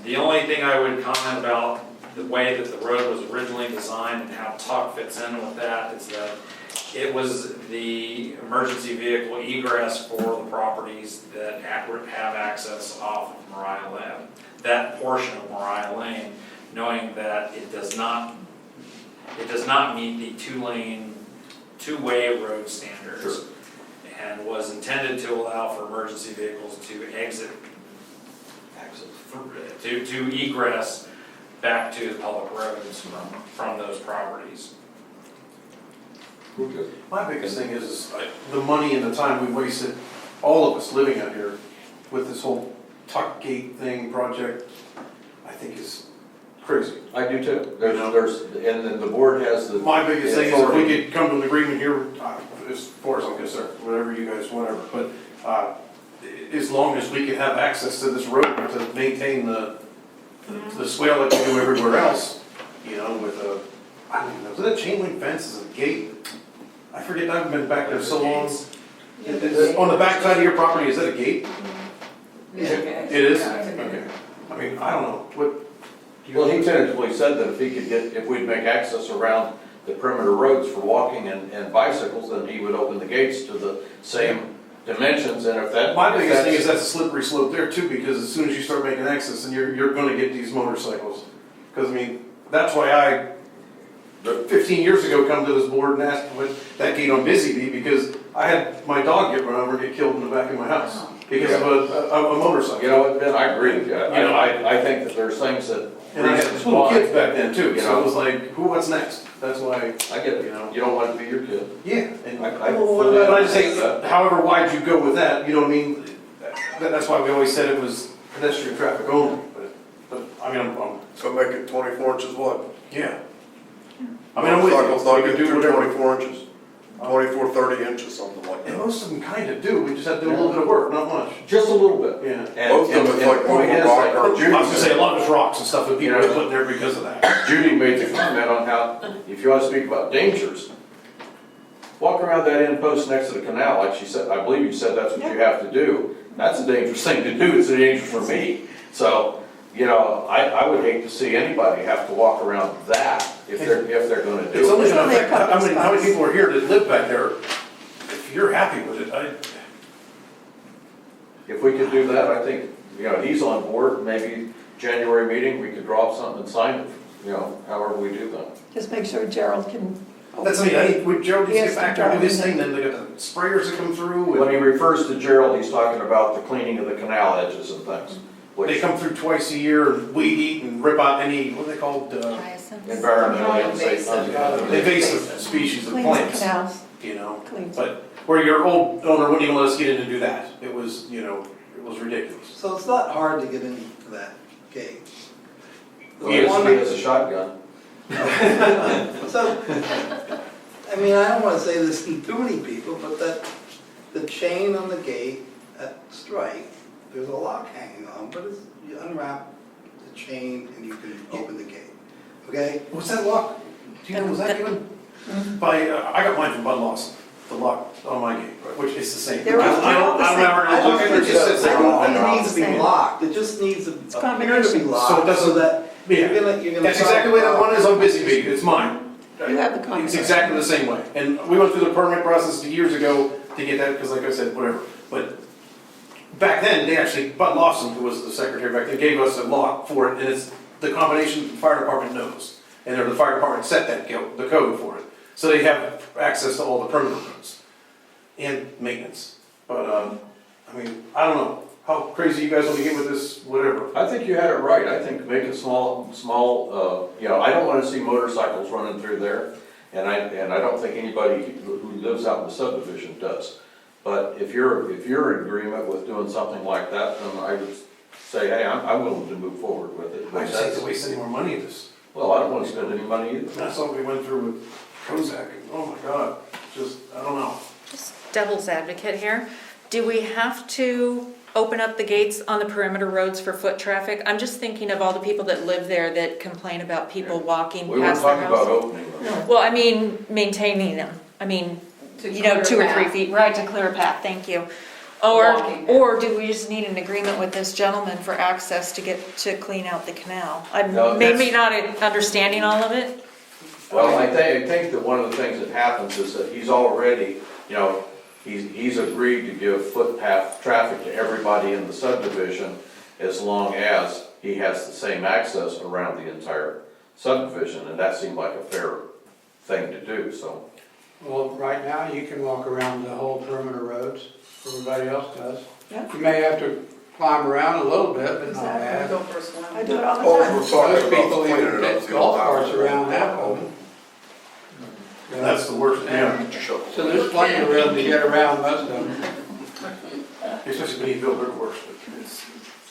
The only thing I would comment about the way that the road was originally designed and how Tuck fits in with that is that it was the emergency vehicle egress for the properties that have access off of Mariah Lane. That portion of Mariah Lane, knowing that it does not meet the two-way road standards. Sure. And was intended to allow for emergency vehicles to exit, to egress back to the public roads from those properties. My biggest thing is the money and the time we wasted, all of us living out here, with this whole tuck gate thing project, I think is crazy. I do too. And then the board has the. My biggest thing is if we authority. could come to an agreement here, as far as I'm concerned, whatever you guys, whatever, but, as long as we can have access to this road to maintain the swale that we do everywhere else, you know, with a, I don't even know, is that a chain link fence, is it a gate? I forget, I've been back there so long. On the back side of your property, is that a gate? It is? Okay. I mean, I don't know, what? Well, he tentatively said that if we'd make access around the perimeter roads for walking and bicycles, then he would open the gates to the same dimensions, and if that. My biggest thing is that's a slippery slope there too, because as soon as you start making access, then you're gonna get these motorcycles. Because I mean, that's why I, 15 years ago, come to this board and asked what that gate on Busy Bee, because I had my dog get run over and get killed in the back of my house because of a motorcycle. You know what, Ben, I agree with you. know, I think that there's things that. And I had little kids back then too, You so know. it was like, what's next? That's why, I get it, you know. you don't want it to be your kid. Yeah, and I but I just think, however wide you go with that, you know what I mean? That's why we always said it was pedestrian traffic only, but I mean, I'm, So make it 24 inches wide. yeah. I mean, I'm with you, Motorcycles not we can getting do through whatever. 24 inches, 24, 30 inches, something like And that. most of them kinda do, we just have to do a little bit of work, not much. Just a little bit. Yeah. And- Most of and- it's like and the point is, rock like or- I was Judy gonna say, said- a lot of it's rocks and stuff that people You know. are putting there because of that. Judy made the comment on how, if you want to speak about dangers, walk around that end post next to the canal, like she said, I believe you said that's what you have to do. That's a dangerous thing to do, it's a danger for me. So, you know, I would hate to see anybody have to walk around that if they're gonna It's do it. only There's gonna only a affect, couple how many spots. people are here that live back there? If you're happy with it, If we could do that, I think, you know, he's on board, maybe January meeting, we could draw up something and sign it, you know, however we do that. Just make sure Gerald can. that's, I mean, would Gerald He get has to back there and do drive his in. thing, then they got the sprayers that come through, When he and refers to Gerald, he's talking about the cleaning of the canal edges and things, they which come through twice a year and weed eat and rip out any, what are they called, environmentally unsafe. invasive species of Cleans the plants, canals, you know? cleans. But where your old owner wouldn't even let us get in and do that, it was, you know, it was ridiculous. So it's not hard to get into that gate. He has a shotgun. So, I mean, I don't wanna say this to too many people, but the chain on the gate at Strike, there's a lock hanging on, but it's, you unwrap the chain and you can open the gate, okay? Was that lock, do you know, was that given by, I got mine from Bud Lawson, the lock on my gate, which is the same. They're all I don't ever I know, don't it just sits there. think it needs to be Same. locked, it just needs to appear to be combination. locked. So it doesn't- that Yeah, you're gonna. that's exactly the way that one is on Busy Bee, it's mine. You have the It's combination. exactly the same way, and we went through the permit process years ago to get that, because like I said, whatever, but back then, they actually, Bud Lawson, who was the secretary back then, gave us a lock for it, and it's the combination the fire department knows. And the fire department set the code for it. So they have access to all the perimeter roads and maintenance. But, I mean, I don't know, how crazy you guys want to get with this, whatever. I think you had it right. I think make it small, you know, I don't wanna see motorcycles running through there. And I don't think anybody who lives out in the subdivision does. But if you're in agreement with doing something like that, then I would say, hey, I'm willing to move forward with it. I just hate to waste any more money in this. Well, I don't wanna spend any money either. That's all we went through with Kozak, and oh my God, just, I don't know. Just devil's advocate here. Do we have to open up the gates on the perimeter roads for foot traffic? I'm just thinking of all the people that live there that complain about people walking We weren't past their talking about house. opening them. Well, I mean, maintaining them. I mean, you know, 2 or 3 feet, right, to clear a path, thank you. Walking path. Or do we just need an agreement with this gentleman for access to clean out the canal? I'm No, maybe not understanding all of it. Well, I think that one of the things that happens is that he's already, you know, he's agreed to give footpath traffic to everybody in the subdivision as long as he has the same access around the entire subdivision, and that seemed like a fair thing to do, so. Well, right now, you can walk around the whole perimeter roads, everybody else does. Yeah. You may have to climb around a little bit, but not bad. I do it all the Well, time. we're talking Most people about even cleaning it up. get golf carts around half of them. That's the worst, yeah. So there's plenty of room to get around most of them. Especially when you build dirt works, but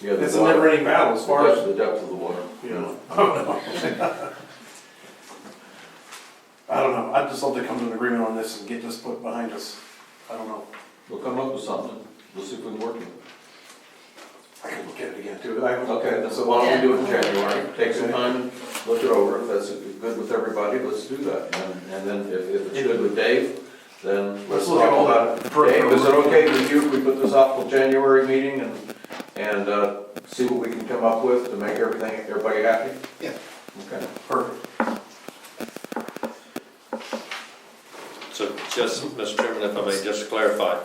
Yeah, the it's a water- never ending battle as far as, the depth of the water. you know. I don't know, I just hope they come to an agreement on this and get this put behind us. I don't know. We'll come up with something. We'll see if we can work it. I could look at it again too. I haven't looked at Okay, it, so why don't we do it in January? Take some time and look it over. If that's good with everybody, let's do that. And then if it's good with Dave, then let's Let's look at talk all about that. it. Dave, is it okay with you if we put this off till January meeting and see what we can come up with to make everybody happy? Yeah. Okay. Perfect. So just, Mr. Chairman, if I may just clarify,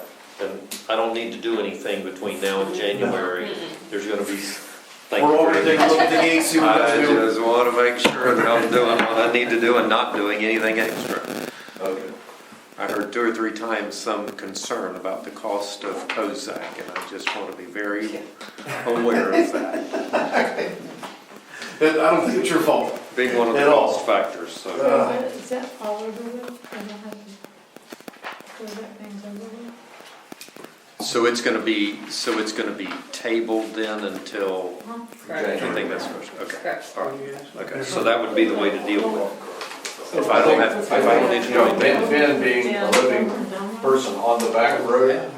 and I don't need to do anything between now and January. There's gonna be, thank you We're all gonna very take a much. look at the gates, see what we I gotta do. just want to make sure that I'm doing what I need to do and not doing anything extra. Okay. I heard 2 or 3 times some concern about the cost of Kozak, and I just want to be very aware of that, And I don't think it's your fault. being one of the At all. cost factors, so. Is that all over with? I don't have to clear that thing's over with? So it's gonna be tabled then until, I think that's first, okay. Correct. All right, okay, so that would be the way to deal with it. If I don't need to You do know, anything. Ben being a living person on the back road,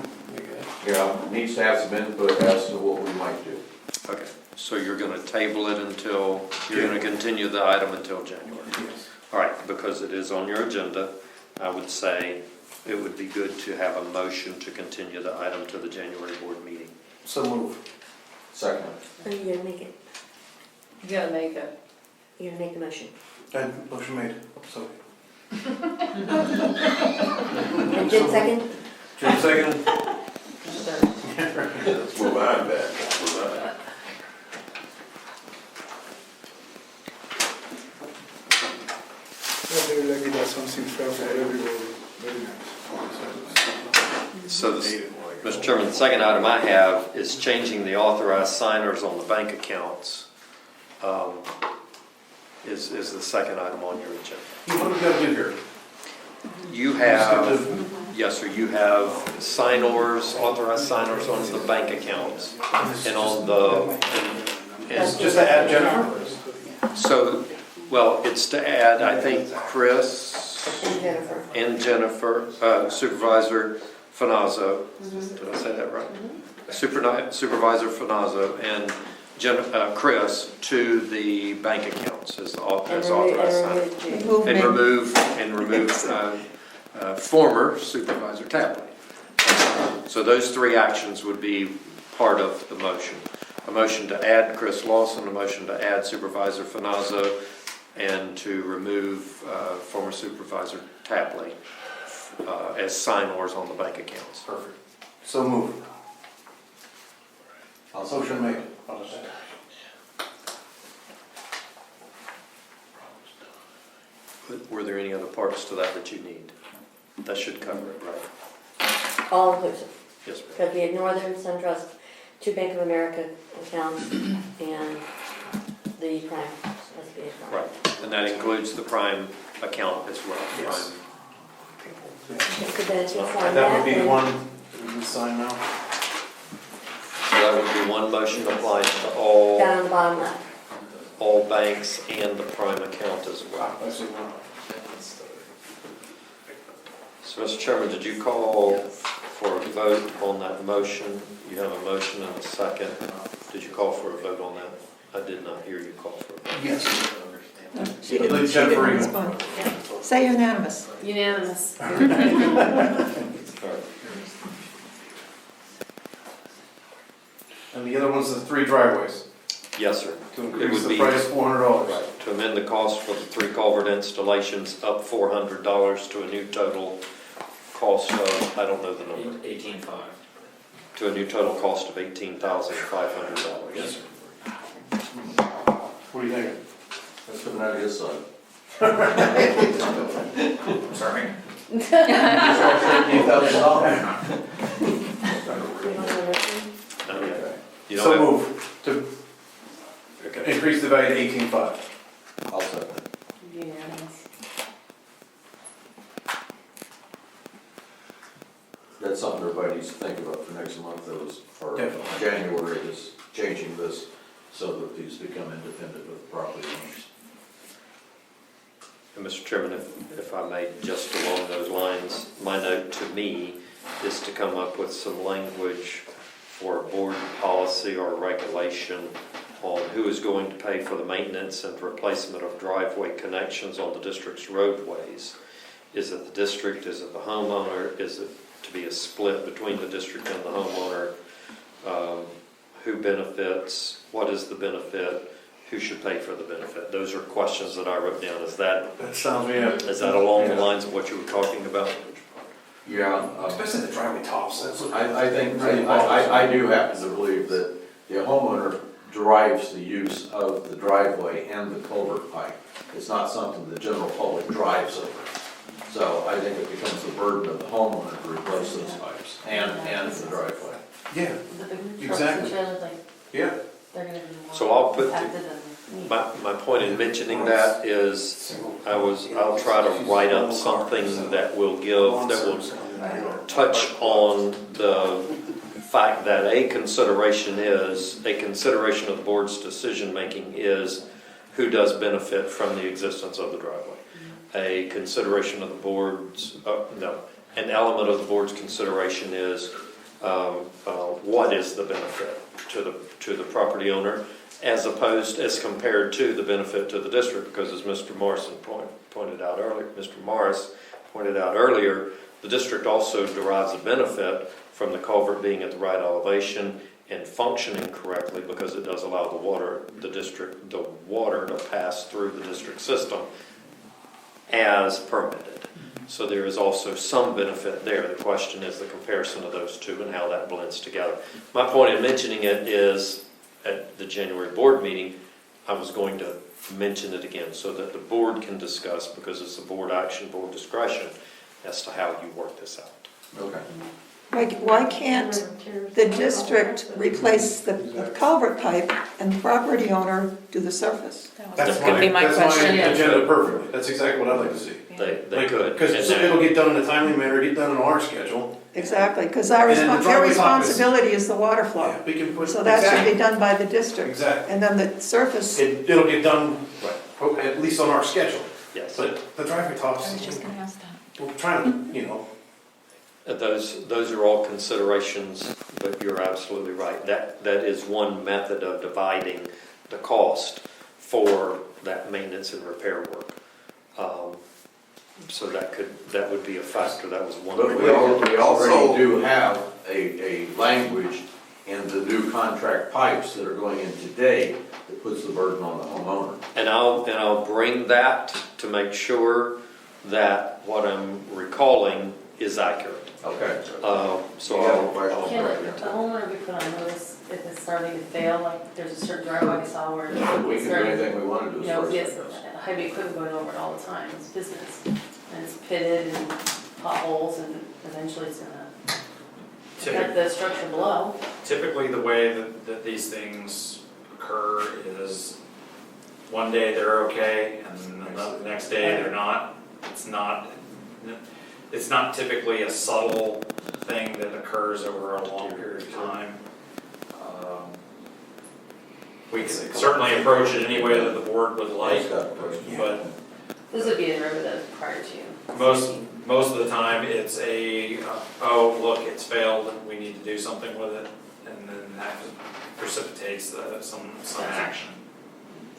you know, needs to have some input as to what we might do. Okay, so you're gonna table it until, you're gonna continue the item until January? Yes. All right, because it is on your agenda, I would say it would be good to have a motion to continue the item to the January board meeting. So move. Second. Are you gonna make it? You gotta make it. You're gonna make the motion? And motion made, so. And Jim second? Jim second? Let's move on, Ben. Let's move on. Yeah, they're lucky that's something fair for everybody. Very nice. So, Mr. Chairman, the second item I have is changing the authorized signers on the bank accounts. Is the second item on your agenda. What are we gonna do here? You have, yes, sir, you have signers, authorized signers on the bank accounts and on the. It's just to add Jennifer? So, well, it's to add, I think, Chris and Jennifer, Supervisor Finazzo. Did I say that right? Supervisor Finazzo and Chris to the bank accounts as authorized signers. And remove former Supervisor Tapley. So those 3 actions would be part of the motion. A motion to add Chris Lawson, a motion to add Supervisor Finazzo, and to remove former Supervisor Tapley as signers on the bank accounts. Perfect. So move. Motion made. were there any other parts to that you need? That should cover it, right? All inclusive. Yes, ma'am. Because we had Northern, SunTrust, 2 Bank of America accounts, and the Prime, SBA Prime. Right, and that includes the Prime account as well. Yes. Could then you sign That would be and- one, we can sign now. So that would be one motion applies to all, Down on the bottom left. all banks and the Prime account as well. I see one. So, Mr. Chairman, did you call for a vote on that motion? You have a motion and a second. Did you call for a vote on that? I did not hear you call for a vote. Yes. No, I she believe didn't Jennifer even- respond. Say unanimous. Unanimous. All right. And the other one's the 3 driveways, Yes, sir. to It increase would the be- price $400. Right, to amend the cost for the 3 culvert installations up $400 to a new total cost of, I don't know the number, 18.5. to a new total cost of $18,500. Yes, sir. What do you think? That's coming out of his side. Sorry. You know So what? move to Okay. increase the value to 18.5. I'll second. Unanimous. That's something everybody needs to think about for next month, or Definitely. January, is changing this so that these become independent of property owners. And Mr. Chairman, if I may, just along those lines, my note to me is to come up with some language for a board policy or regulation on who is going to pay for the maintenance and replacement of driveway connections on the district's roadways. Is it the district, is it the homeowner, is it to be a split between the district and the homeowner? Who benefits, what is the benefit, who should pay for the benefit? Those are questions that I wrote down. Is that sounds, yeah. Is that along the lines of what you were talking about? Yeah. Especially the driveway tops, that's what. I think, I do happen to believe that the homeowner drives the use of the driveway and the culvert pipe. It's not something the general public drives over. So I think it becomes the burden of the homeowner to replace those pipes and the driveway. Yeah, The big trucks and Exactly. trailers, like, yeah. they're gonna be more So I'll put, impacted than me. my point in mentioning that is, I'll try to write up something that will touch on the fact that a consideration of the board's decision-making is who does benefit from the existence of the driveway. A consideration of the board's, an element of the board's consideration is what is the benefit to the property owner as compared to the benefit to the district, because as Mr. Morris pointed out earlier, the district also derives a benefit from the culvert being at the right elevation and functioning correctly, because it does allow the water to pass through the district system as permitted. So there is also some benefit there. The question is the comparison of those two and how that blends together. My point in mentioning it is, at the January board meeting, I was going to mention it again so that the board can discuss, because it's a board action, board discretion, as to how you work this out. Okay. Why can't the district replace the culvert pipe and the property owner do the surface? That's gonna be my question. That's my agenda perfectly. That's exactly what I'd like to see. They could. Because it'll get done in a timely manner, get done on our schedule. Exactly, because our And then the their driveway top is- responsibility is the water flow. Yeah, we can put. So that should exactly. be done by the district. Exactly. And then the surface, It'll get done, at least on our schedule. Yes. But the driveway tops, gonna ask that. we're trying to, Those are all considerations, but you're absolutely right. That is one method of dividing the cost for that maintenance and repair work. So that would be a factor. That was one. But we already do have a language in the new contract pipes that are going in today that puts the burden on the homeowner. And I'll bring that to make sure that what I'm recalling is accurate. Okay. So I'll Can the homeowner be put on notice if it's starting to fail, like there's a certain driveway I saw where We can do it's starting, anything we want to do you as know, far as yes, that goes. heavy equipment going over it all the time, it's business. And it's pitted and potholes and eventually it's gonna affect the structure below. Typically, the way that these things occur is one day they're okay and the next day they're not. It's not typically a subtle thing that occurs over a long period of time. We can certainly approach it any way that the board would like, but This would be a road that was prior to. most of the time, it's oh, look, it's failed, we need to do something with it, and then that precipitates some action.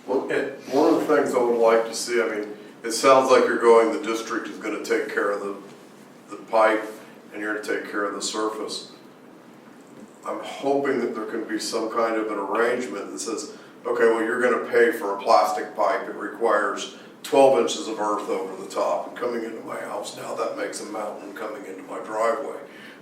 Well, one of the things I would like to see, I mean, it sounds like you're going, the district is gonna take care of the pipe, and you're gonna take care of the surface. I'm hoping that there can be some kind of an arrangement that says, okay, well, you're gonna pay for a plastic pipe, it requires 12 inches of earth over the top, and coming into my house now, that makes a mountain coming into my driveway.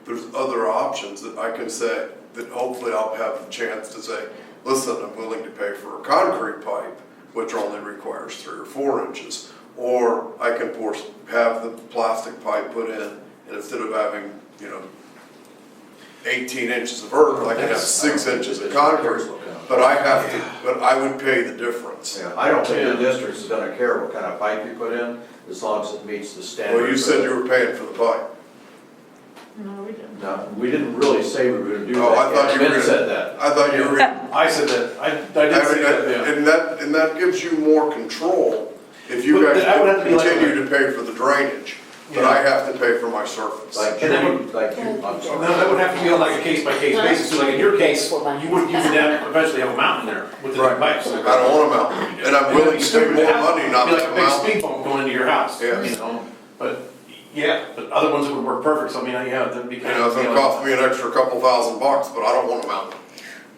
There's other options that I can say, that hopefully I'll have a chance to say, listen, I'm willing to pay for a concrete pipe, which only requires 3 or 4 inches. Or I can have the plastic pipe put in, and instead of having, 18 inches of earth, I can have 6 inches of concrete. But I would pay the difference. Yeah, I don't think the district's gonna care what kind of pipe you put in, as long as it meets the standard. Well, you said you were paying for the pipe. No, we didn't. No, we didn't really say we were gonna do that. Oh, I thought you were Ben gonna- said that. I thought you were. I said that, I did say that, yeah. And that gives you more control if you But guys that would have to be like- continue to pay for the drainage, but I have to pay for my surface. Like And that you, would- I'm sorry. No, that would have to be on like a case-by-case basis, so like in your case, you would eventually have a mountain there with the Right. pipes. I don't want a mountain, and I'm willing to pay more money not Be to like a come big out. speed bump going into your house, you Yes. know, but, yeah, but other ones would work perfect, so I mean, yeah, that'd be You kind know, of. it's gonna cost me an extra couple $1,000, but I don't want a mountain.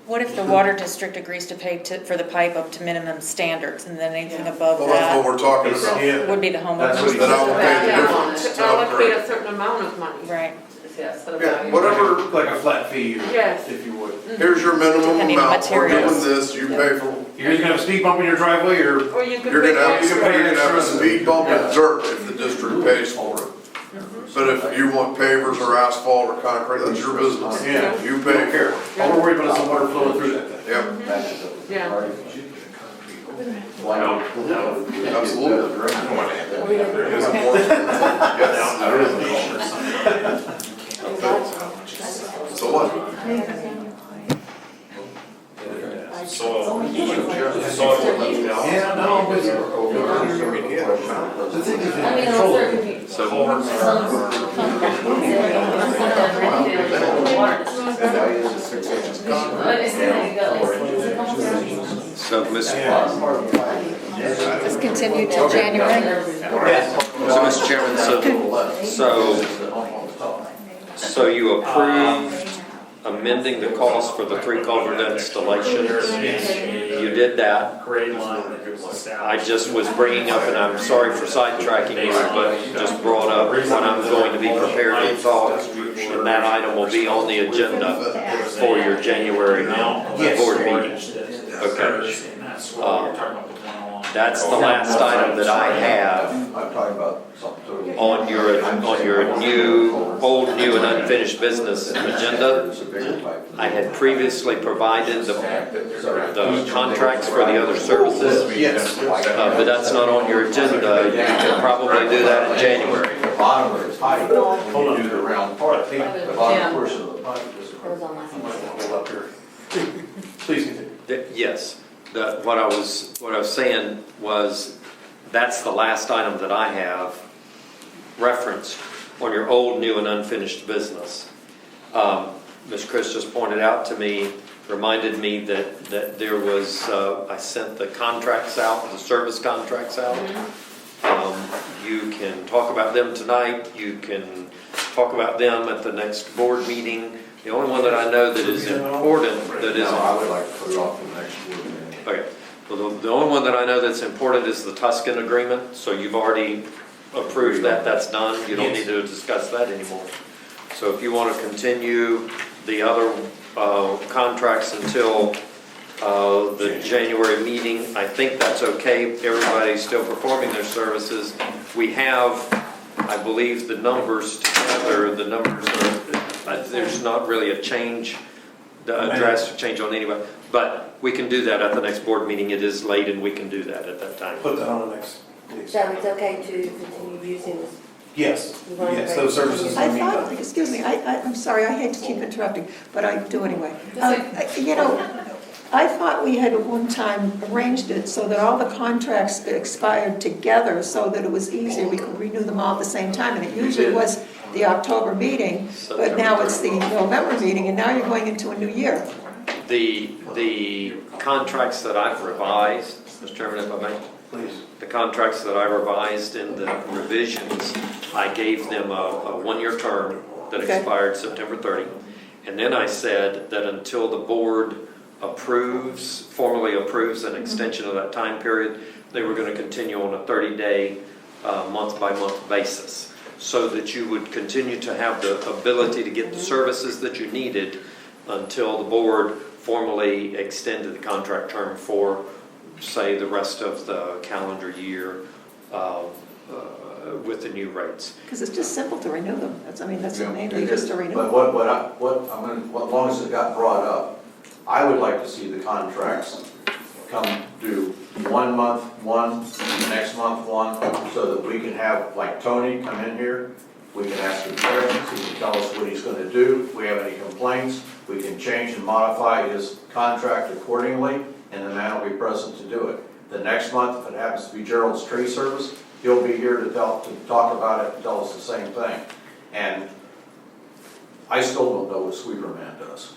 What if the water district agrees to pay for the pipe up to minimum standards, and then anything above Well, that's what that we're talking about. Yeah. would be the That's what homeowner's? he Then I would pay the Yeah, difference to to upgrade. allocate a certain amount of money. Right. Yes, the Yeah, value. whatever, Like a flat fee, Yes. if you would. here's your minimum Depending on amount, we're doing materials. this, you pay for, You're either gonna have a speed bump in your driveway, or Or you could you're pay gonna have, extra. you're gonna have a speed bump and dirt if the district pays for it. But if you want pavers or asphalt or concrete, that's your business. yeah, You don't pay. care. All we're worried about is the water flowing through that thing. Yep, Yeah. Why not? absolutely. I don't want to have that. It is important. Yes. So what? Soil left out. Yeah, no, but. The thing is, I mean, those are could be. So So, Ms. Just continue till January. So, Mr. Chairman, so you approved amending the cost for the 3 culvert installations? You did that. grade line that was established. I just was bringing up, and I'm sorry for sidetracking you, but just brought up when I'm going to be prepared to talk, and that item will be on the agenda for your January board meeting. Okay. That's the last item that I have I'm talking about something totally. on your old, new, and unfinished business agenda. It's a bigger pipe. I had previously provided the contracts for the other services. Yes. But that's not on your agenda. You can probably do that in January. The bottom of the pipe, you do the round part, the bottom portion of the pipe is. Goes on last night. Hold up here. Please continue. Yes, what I was saying was, that's the last item that I have referenced on your old, new, and unfinished business. Ms. Chris just pointed out to me, reminded me that there was, I sent the contracts out, the service contracts out. You can talk about them tonight, you can talk about them at the next board meeting. The only one that I know that is important, I would like to put it off the next board meeting. Okay, well, the only one that I know that's important is the Tuscan agreement, so you've already approved that, that's done, you don't need to discuss that anymore. So if you want to continue the other contracts until the January meeting. I think that's okay. Everybody's still performing their services. We have, I believe, the numbers together. The numbers are, there's not really a change, a drastic change on anybody. But we can do that at the next board meeting. It is late and we can do that at that time. Put that on the next, please. So it's okay to continue using this? Yes, yes, those services. I thought, excuse me, I'm sorry, I hate to keep interrupting, but I do anyway. You know, I thought we had at one time arranged it so that all the contracts expired together so that it was easier, we could renew them all at the same time, and it usually was the October meeting, but now it's the November meeting, and now you're going into a new year. The contracts that I've revised, Mr. Chairman, if I may. Please. The contracts that I revised in the revisions, I gave them a one-year term that expired September 30. And then I said that until the board formally approves an extension of that time period, they were going to continue on a 30-day, month-by-month basis, so that you would continue to have the ability to get the services that you needed until the board formally extended the contract term for, say, the rest of the calendar year with the new rates. Because it's just simple to renew them. That's mainly just a renewal. But what long as it got brought up, I would like to see the contracts come due 1 month, one, next month, one, so that we can have, like Tony come in here, we can ask him questions, he can tell us what he's gonna do, if we have any complaints, we can change and modify his contract accordingly, and the man will be present to do it. The next month, if it happens to be Gerald's tree service, he'll be here to talk about it and tell us the same thing. And I still don't know what Sweeperman does.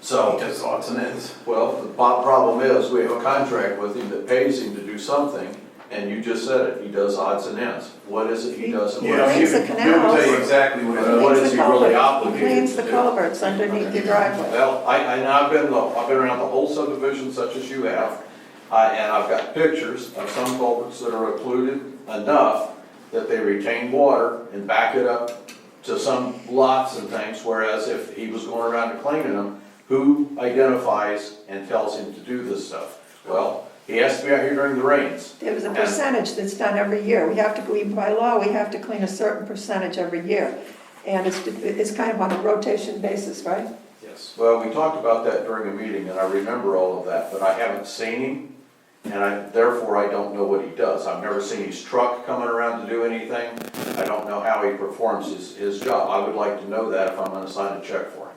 So, He does odds and ends. well, the problem is, we have a contract with him that pays him to do something, and you just said it, he does odds and ends. What is it he does? And what Yeah, cleans the He'll canals. tell you exactly what it is. What is he really He obligated cleans to the do? culverts underneath your driveway. Well, I've been around the whole subdivision such as you have, and I've got pictures of some culverts that are occluded enough that they retain water and back it up to some lots and things, whereas if he was going around and cleaning them, who identifies and tells him to do this stuff? Well, he has to be out here during the rains. There's a percentage that's done every year. By law, we have to clean a certain percentage every year. And it's kind of on a rotation basis, right? Yes. Well, we talked about that during a meeting, and I remember all of that, but I haven't seen him, and therefore I don't know what he does. I've never seen his truck coming around to do anything. I don't know how he performs his job. I would like to know that if I'm gonna sign a check for him.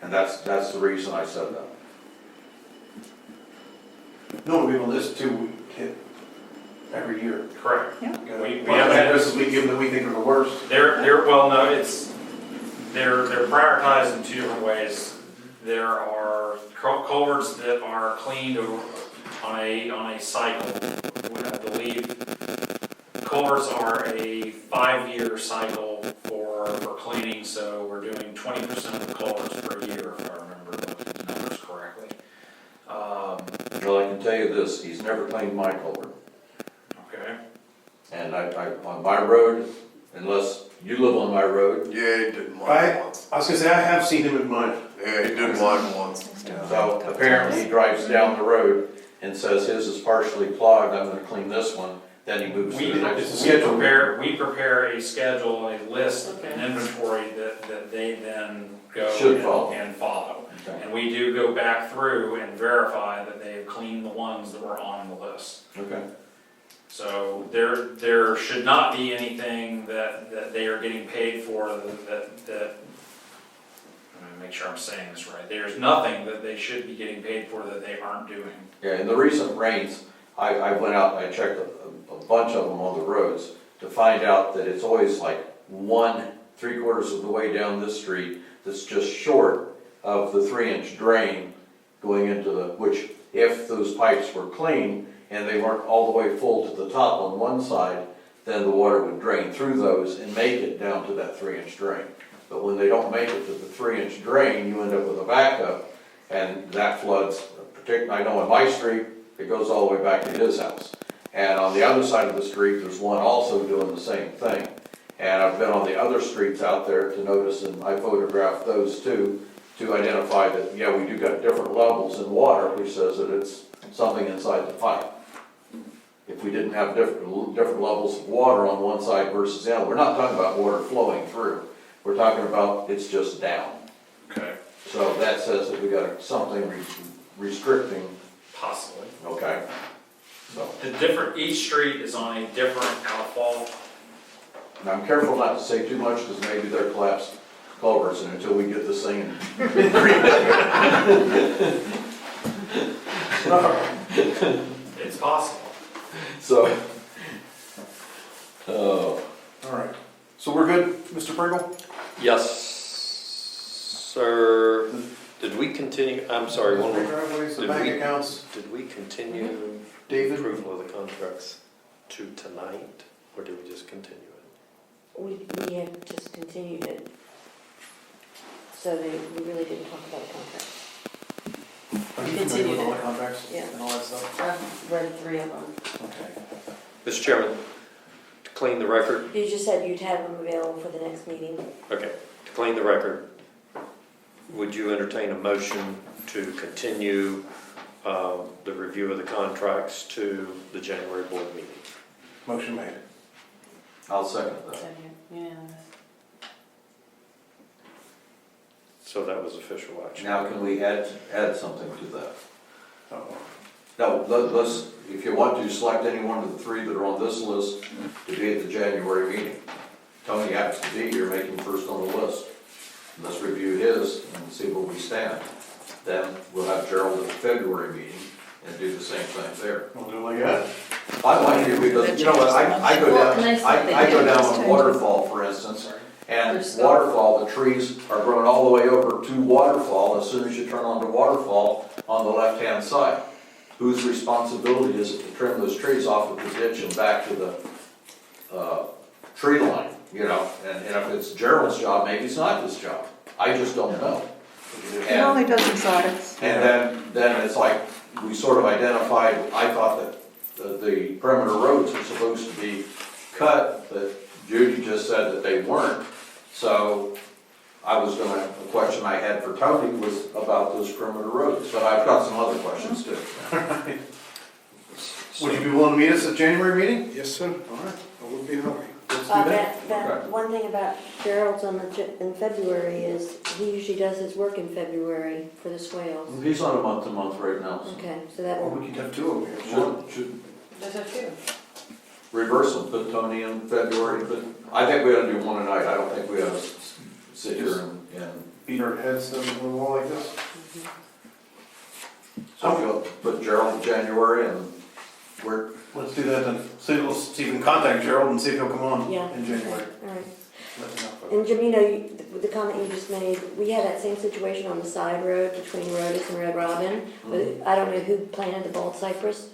And that's the reason I said that. No, we have a list too, we hit every year. Correct. Yeah. We What have addresses we give them that we think are the worst? they're prioritized in two different ways. There are culverts that are cleaned on a cycle. I believe culverts are a 5-year cycle for cleaning, so we're doing 20% of the culverts per year, if I remember the numbers correctly. Well, I can tell you this, he's never cleaned my culvert. Okay. And on my road, unless you live on my road, Yeah, he did mine once. I was gonna say, I have seen him in mine. Yeah, he did mine once. so apparently he drives down the road and says his is partially clogged, I'm gonna clean this one, then he moves to the next one. We prepare a schedule, a list, an inventory that they then Should go follow. and follow. Okay. And we do go back through and verify that they have cleaned the ones that were on the list. Okay. So there should not be anything that they are getting paid for that, I'm gonna make sure I'm saying this right. There's nothing that they should be getting paid for that they aren't doing. Yeah, in the recent rains, I went out and I checked a bunch of them on the roads to find out that it's always like 1/3 of the way down this street that's just short of the 3-inch drain going into which if those pipes were clean and they weren't all the way full to the top on one side, then the water would drain through those and make it down to that 3-inch drain. But when they don't make it to the 3-inch drain, you end up with a backup, and that floods, particularly, I know on my street, it goes all the way back to his house. And on the other side of the street, there's one also doing the same thing. And I've been on the other streets out there to notice, and I photographed those too, to identify that, yeah, we do got different levels in water, which says that it's something inside the pipe. If we didn't have different levels of water on one side versus the other, we're not talking about water flowing through. We're talking about it's just down. Okay. So that says that we got something restricting, Possibly. okay? So, Each street is on a different outfall. and I'm careful not to say too much because maybe they're collapsed culverts and until we get this thing in. It's possible. So, All right. So we're good, Mr. Pringle? Yes, sir. Did we continue, I'm sorry, one more. Driveways, the Did bank we- accounts, Did we continue David? approval of the contracts to tonight, or did we just continue it? We have just continued it. So we really didn't talk about the contract. Are you familiar with all the contracts Yeah. and all that stuff? I've read 3 of them. Okay. Mr. Chairman, to clean the record, You just said you'd have them available for the next meeting. okay, to clean the record, would you entertain a motion to continue the review of the contracts to the January board meeting? Motion made. I'll second that. Yeah. So that was official action. Now, can we add something to that? Uh-oh. No, let's, if you want to, select any one of the 3 that are on this list to be at the January meeting. Tony happens to be here, make him first on the list. Let's review his and see where we stand. Then we'll have Gerald at the February meeting and do the same thing there. We'll do it like that. I like it because, you know what, I go Well, down, can I say I go that- down on Waterfall, for instance, and There's still- Waterfall, the trees are growing all the way over to Waterfall as soon as you turn onto Waterfall on the left-hand side. Whose responsibility is it to trim those trees off of the ditch and back to the tree line, you know? And if it's Gerald's job, maybe it's not his job. I just don't know. He only does exotics. And then it's like, we sort of identified, I thought that the perimeter roads were supposed to be cut, but Judy just said that they weren't. So I was gonna, the question I had for Tony was about those perimeter roads, but I've got some other questions too. Would you be willing to meet us at January meeting? Yes, sir. All right. I would be happy. Let's do that. That one thing about Gerald's in February is he usually does his work in February for the swales. He's on a month-to-month right now. Okay, so that Or will, we could have 2 of them here. Should Those are 2. reverse them, put Tony in February, but I think we ought to do one a night. I don't think we ought to sit here and Beat our heads on the wall like this? so we'll put Gerald in January and we're, Let's do that then. Let's see if we can contact Gerald and see if he'll come on Yeah. in January. all right. Let me know. And Jimino, the comment you just made, we had that same situation on the side road between Rhodus and Red Robin. But I don't know who planted the bald cypress,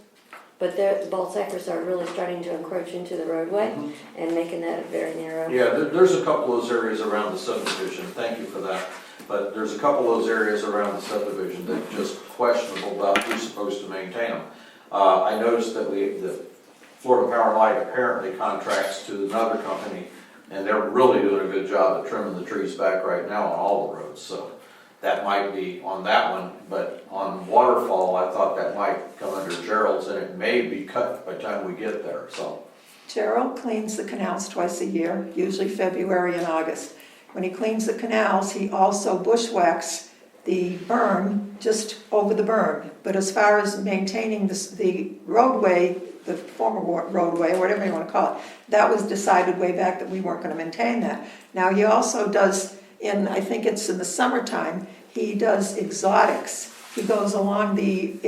but the bald cypress are really starting to encroach into the roadway and making that very narrow. yeah, there's a couple of those areas around the subdivision, thank you for that. But there's a couple of those areas around the subdivision that are just questionable about who's supposed to maintain them. I noticed that the Florida Power and Light apparently contracts to another company, and they're really doing a good job of trimming the trees back right now on all the roads, so that might be on that one, but on Waterfall, I thought that might come under Gerald's, and it may be cut by the time we get there, so. Gerald cleans the canals twice a year, usually February and August. When he cleans the canals, he also bushwhacks the berm just over the berm. But as far as maintaining the roadway, the former roadway, or whatever you want to call it, that was decided way back that we weren't going to maintain that. Now, he also does, I think it's in the summertime, he does exotics. He goes along the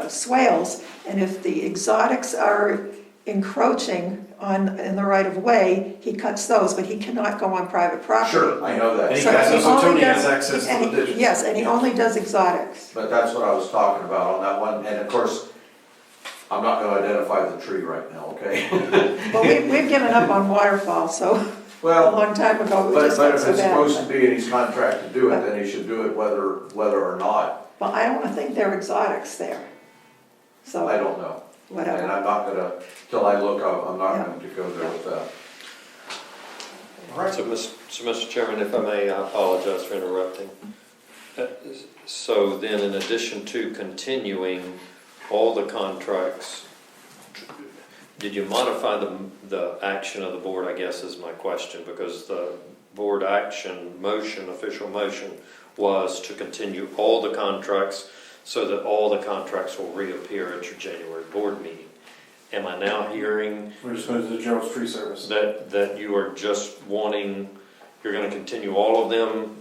swales, and if the exotics are encroaching in the right of way, he cuts those, but he cannot go on private property. Sure, I know that. And he So has, he so only Tony does- has access and to the he- ditches. Yes, and he only does exotics. But that's what I was talking about on that one, and of course, I'm not gonna identify the tree right now, okay? Well, we've given up on Waterfall, so a Well, long time ago, we but just got if so it's supposed to bad. be and he's contracted to do it, then he should do it whether or not. Well, I don't think they're exotics there. I So, don't know. And whatever. I'm not gonna, till I look up, I'm not going to go there with that. All right. So, Mr. Chairman, if I may, I apologize for interrupting. So then, in addition to continuing all the contracts, did you modify the action of the board, I guess is my question, because the board action motion, official motion, was to continue all the contracts so that all the contracts will reappear at your January board meeting. Am I now hearing We're just going to do the Gerald's Tree Service. that you are just wanting, you're gonna continue all of them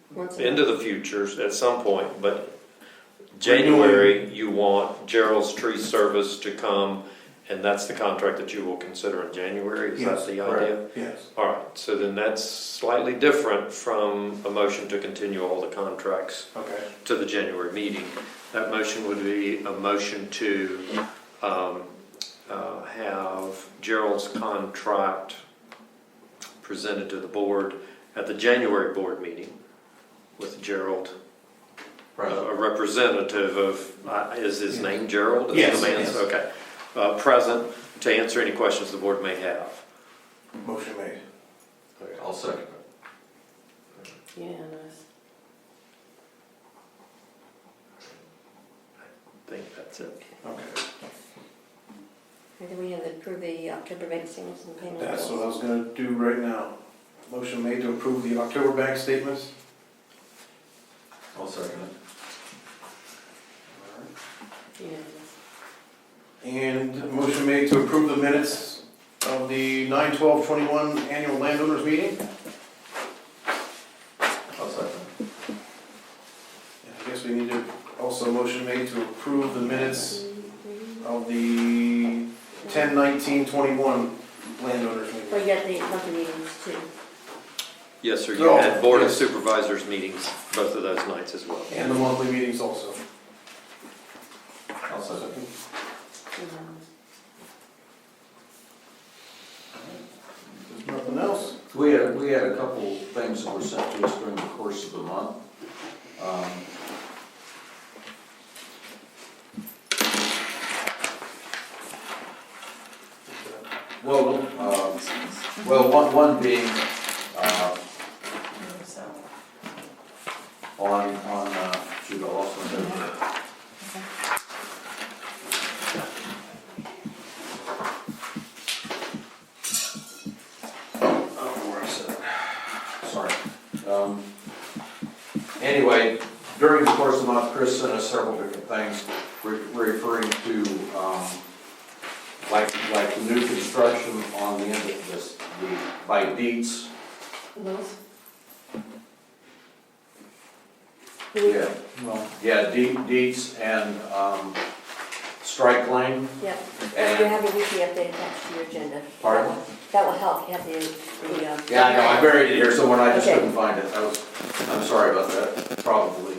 Once a into the futures at some point, but January, you want Gerald's Tree Service to come, and that's the contract that you will consider in January? Is that the idea? Correct. Yes. All right, so then that's slightly different from a motion to continue all the contracts Okay. to the January meeting. That motion would be a motion to have Gerald's contract presented to the board at the January board meeting with Gerald, a representative of, is his name Gerald? Is Yes, the man's- yes. Okay. Present to answer any questions the board may have. Motion made. Okay, I'll second it. Unanimous. I think that's it. Okay. And then we have to approve the October bank statements and payment. of That's bills. what I was going to do right now. Motion made to approve the October bank statements. I'll second it. Unanimous. And motion made to approve the minutes of the 9/12/21 annual landowners meeting. I'll second it. And I guess we need to also motion made to approve the minutes of the 10/19/21 landowners meeting. Well, you got the monthly meetings too. Yes, sir, you had Board of Supervisors meetings both of those nights as well. And the monthly meetings also. I'll second it. Unanimous. There's nothing else? We had a couple things that were sent to us during the course of the month. One being, shoot, I lost my note. Sorry. Anyway, during the course of the month, Chris sent us several different things referring to, like the new construction on the end of this, by Dietz. Those? Yeah, well, yeah, Dietz and, Strike Lane. Yep. And- You have a weekly update attached to your agenda. Pardon? That will help. You have the. Yeah, I know, I buried it here somewhere, I just Okay. couldn't find it. I'm sorry about that, probably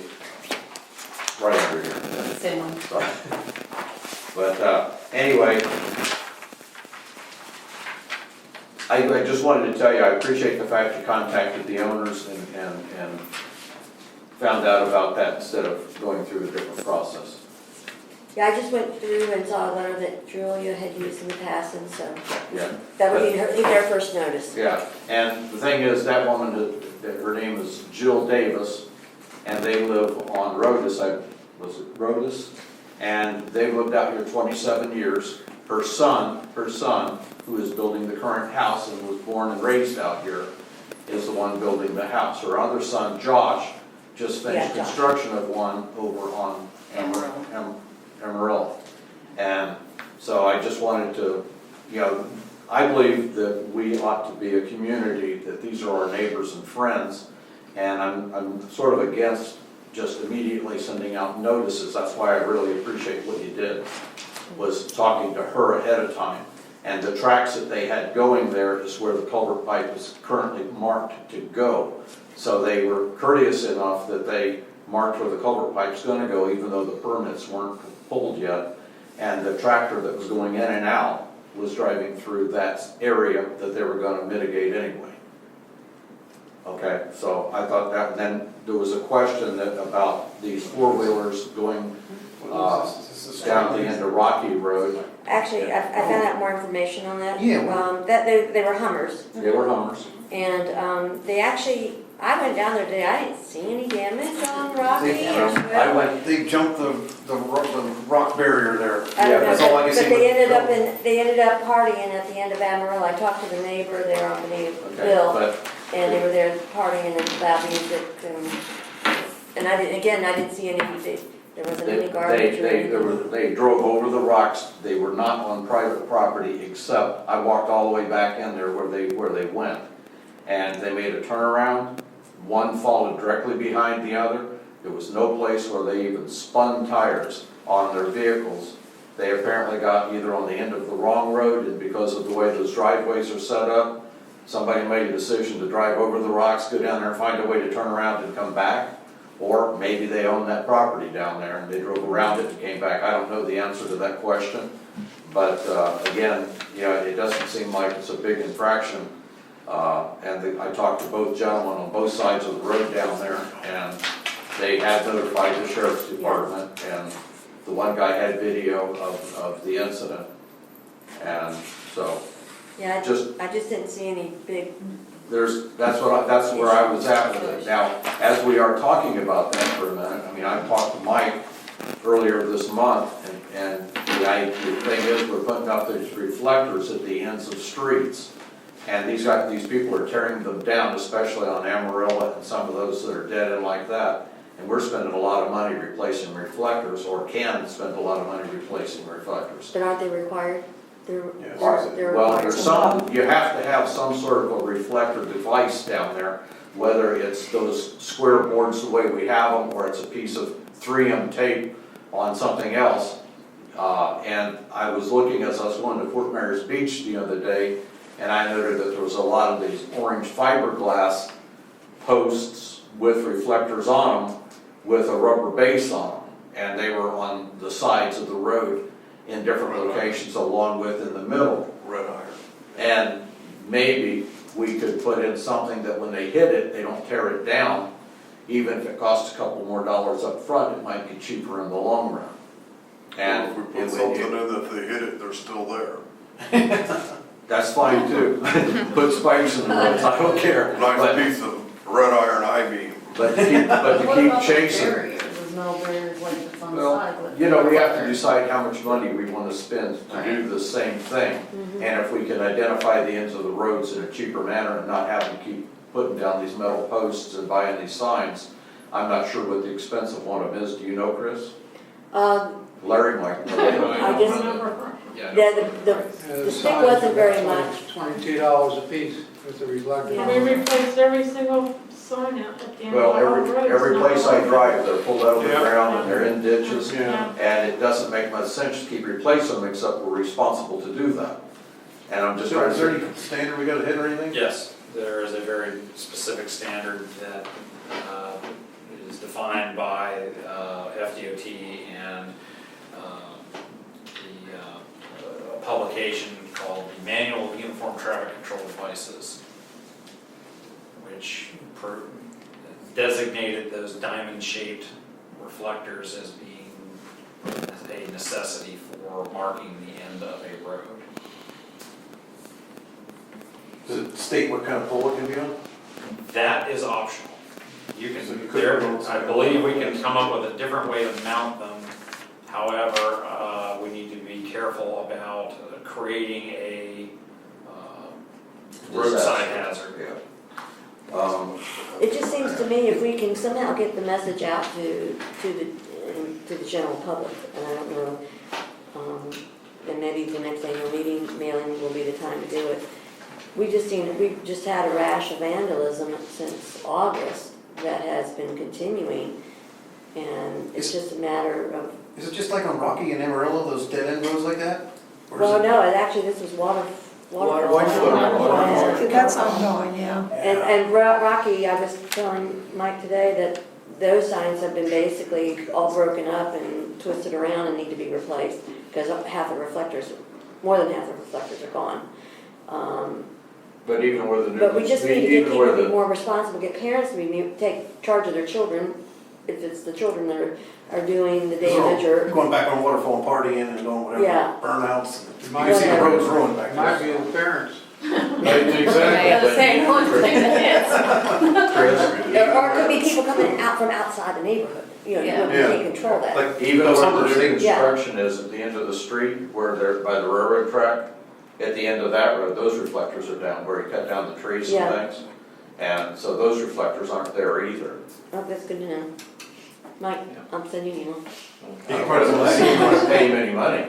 right under here. Same one. Sorry. But, anyway, I just wanted to tell you, I appreciate the fact you contacted the owners and found out about that instead of going through a different process. Yeah, I just went through and saw a letter that Julia had used in the past, and so Yeah. that would be their first notice. Yeah, and the thing is, that woman, her name is Jill Davis, and they live on Rodas, was it Rodas? And they've lived out here 27 years. Her son, who is building the current house and was born and raised out here, is the one building the house. Her other son, Josh, just finished Yeah, Josh. construction of one over on Emerald. And so I just wanted to, I believe that we ought to be a community, that these are our neighbors and friends, and I'm sort of against just immediately sending out notices. That's why I really appreciate what you did, was talking to her ahead of time. And the tracks that they had going there is where the culvert pipe is currently marked to go. So they were courteous enough that they marked where the culvert pipe's gonna go, even though the permits weren't pulled yet. And the tractor that was going in and out was driving through that area that they were gonna mitigate anyway. Okay, so I thought that, and then there was a question that about these four-wheelers going, down the end of Rocky Road. Actually, I found out more information on that. Yeah, well- That they were Hummers. They were Hummers. And they actually, I went down there today, I didn't see any damage on Rocky or I went, They jumped the rock barrier there. I don't know, That's all I can see. but they ended up partying at the end of Amarillo. I talked to the neighbor there on the name okay, Bill, but and they were there partying and loud music, and I didn't see any, there wasn't any garbage or anything. they drove over the rocks. They were not on private property, except I walked all the way back in there where they went. And they made a turnaround. One followed directly behind the other. There was no place where they even spun tires on their vehicles. They apparently got either on the end of the wrong road, and because of the way those driveways are set up, somebody made a decision to drive over the rocks, go down there and find a way to turn around and come back. Or maybe they own that property down there and they drove around it and came back. I don't know the answer to that question. But again, it doesn't seem like it's a big infraction. I talked to both gentlemen on both sides of the road down there, and they had notified the sheriff's department, and the one guy had video of the incident. And so, Yeah, I just didn't see any big, that's where I was at with it. Now, as we are talking about that for a minute, I mean, I talked to Mike earlier this month, and the thing is, we're putting up these reflectors at the ends of streets. And these people are tearing them down, especially on Amarillo and some of those that are dead end like that. And we're spending a lot of money replacing reflectors, or can spend a lot of money replacing reflectors. but aren't they required? They're Well, required. there's some, you have to have some sort of a reflector device down there, whether it's those square boards the way we have them, or it's a piece of 3M tape on something else. And I was looking as I was going to Fort Myers Beach the other day, and I noted that there was a lot of these orange fiberglass posts with reflectors on them with a rubber base on them. And they were on the sides of the road in different locations, along with in the middle. Red iron. And maybe we could put in something that when they hit it, they don't tear it down. Even if it costs a couple more dollars up front, it might be cheaper in the long run. And If we put something in that if they hit it, they're still there. that's fine too. Put spikes in the woods, I don't care. Nice piece of red iron I-beam. But to keep chasing. There's no barriers like it's on the Well, side. we have to decide how much money we want to spend to do the same thing. And if we can identify the ends of the roads in a cheaper manner and not have to keep putting down these metal posts and buying these signs, I'm not sure what the expense of one of them is. Do you know, Chris? Larry might know. I just, Yeah, the stick wasn't very much. $22 a piece with the reflector. Yeah. We replaced every single sign out at the end of Well, all the roads. every place I drive, they're pulled out of the Yeah. ground and they're in ditches. Yeah. And it doesn't make much sense to keep replacing them, except we're responsible to do that. And I'm just So trying is there to. any standard we gotta hit or anything? Yes, there is a very specific standard that is defined by FDOT and a publication called the Manual of Uniform Traffic Control Devices, which designated those diamond-shaped reflectors as being a necessity for marking the end of a road. Does it state what kind of pole it can be on? That is optional. You So you can, could there, mount I some- believe we can come up with a different way to mount them. However, we need to be careful about creating a roadside hazard. Yeah. It just seems to me if we can somehow get the message out to the general public, and I don't know, and maybe the next annual meeting mailing will be the time to do it. We've just had a rash of vandalism since August that has been continuing, and it's just a matter of. Is it just like on Rocky and Amarillo, those dead end roads like that? Or is Well, it- no, actually, this was waterfall. That's ongoing, yeah. And Rocky, I was telling Mike today that those signs have been basically all broken up and twisted around and need to be replaced because half the reflectors, more than half the reflectors are gone. But even where the new. But we just need to get even people where to be the- more responsible, get parents to be, take charge of their children, if it's the children that are doing the damage or. Going back on waterfall and partying and doing whatever, Yeah. burnouts. You Might can see the Whatever. roads ruined back Might there. be the parents. Exactly. Same one, Chris, Or it could be people coming out from outside the neighborhood, you know, you Yeah. can't control that. Like even those where the humpers. new Yeah. construction is at the end of the street, where they're by the railroad track, at the end of that road, those reflectors are down, where he cut down the trees and Yeah. things. And so those reflectors aren't there either. Oh, that's good to know. Mike, I'm sending you one. I don't want to pay him any money.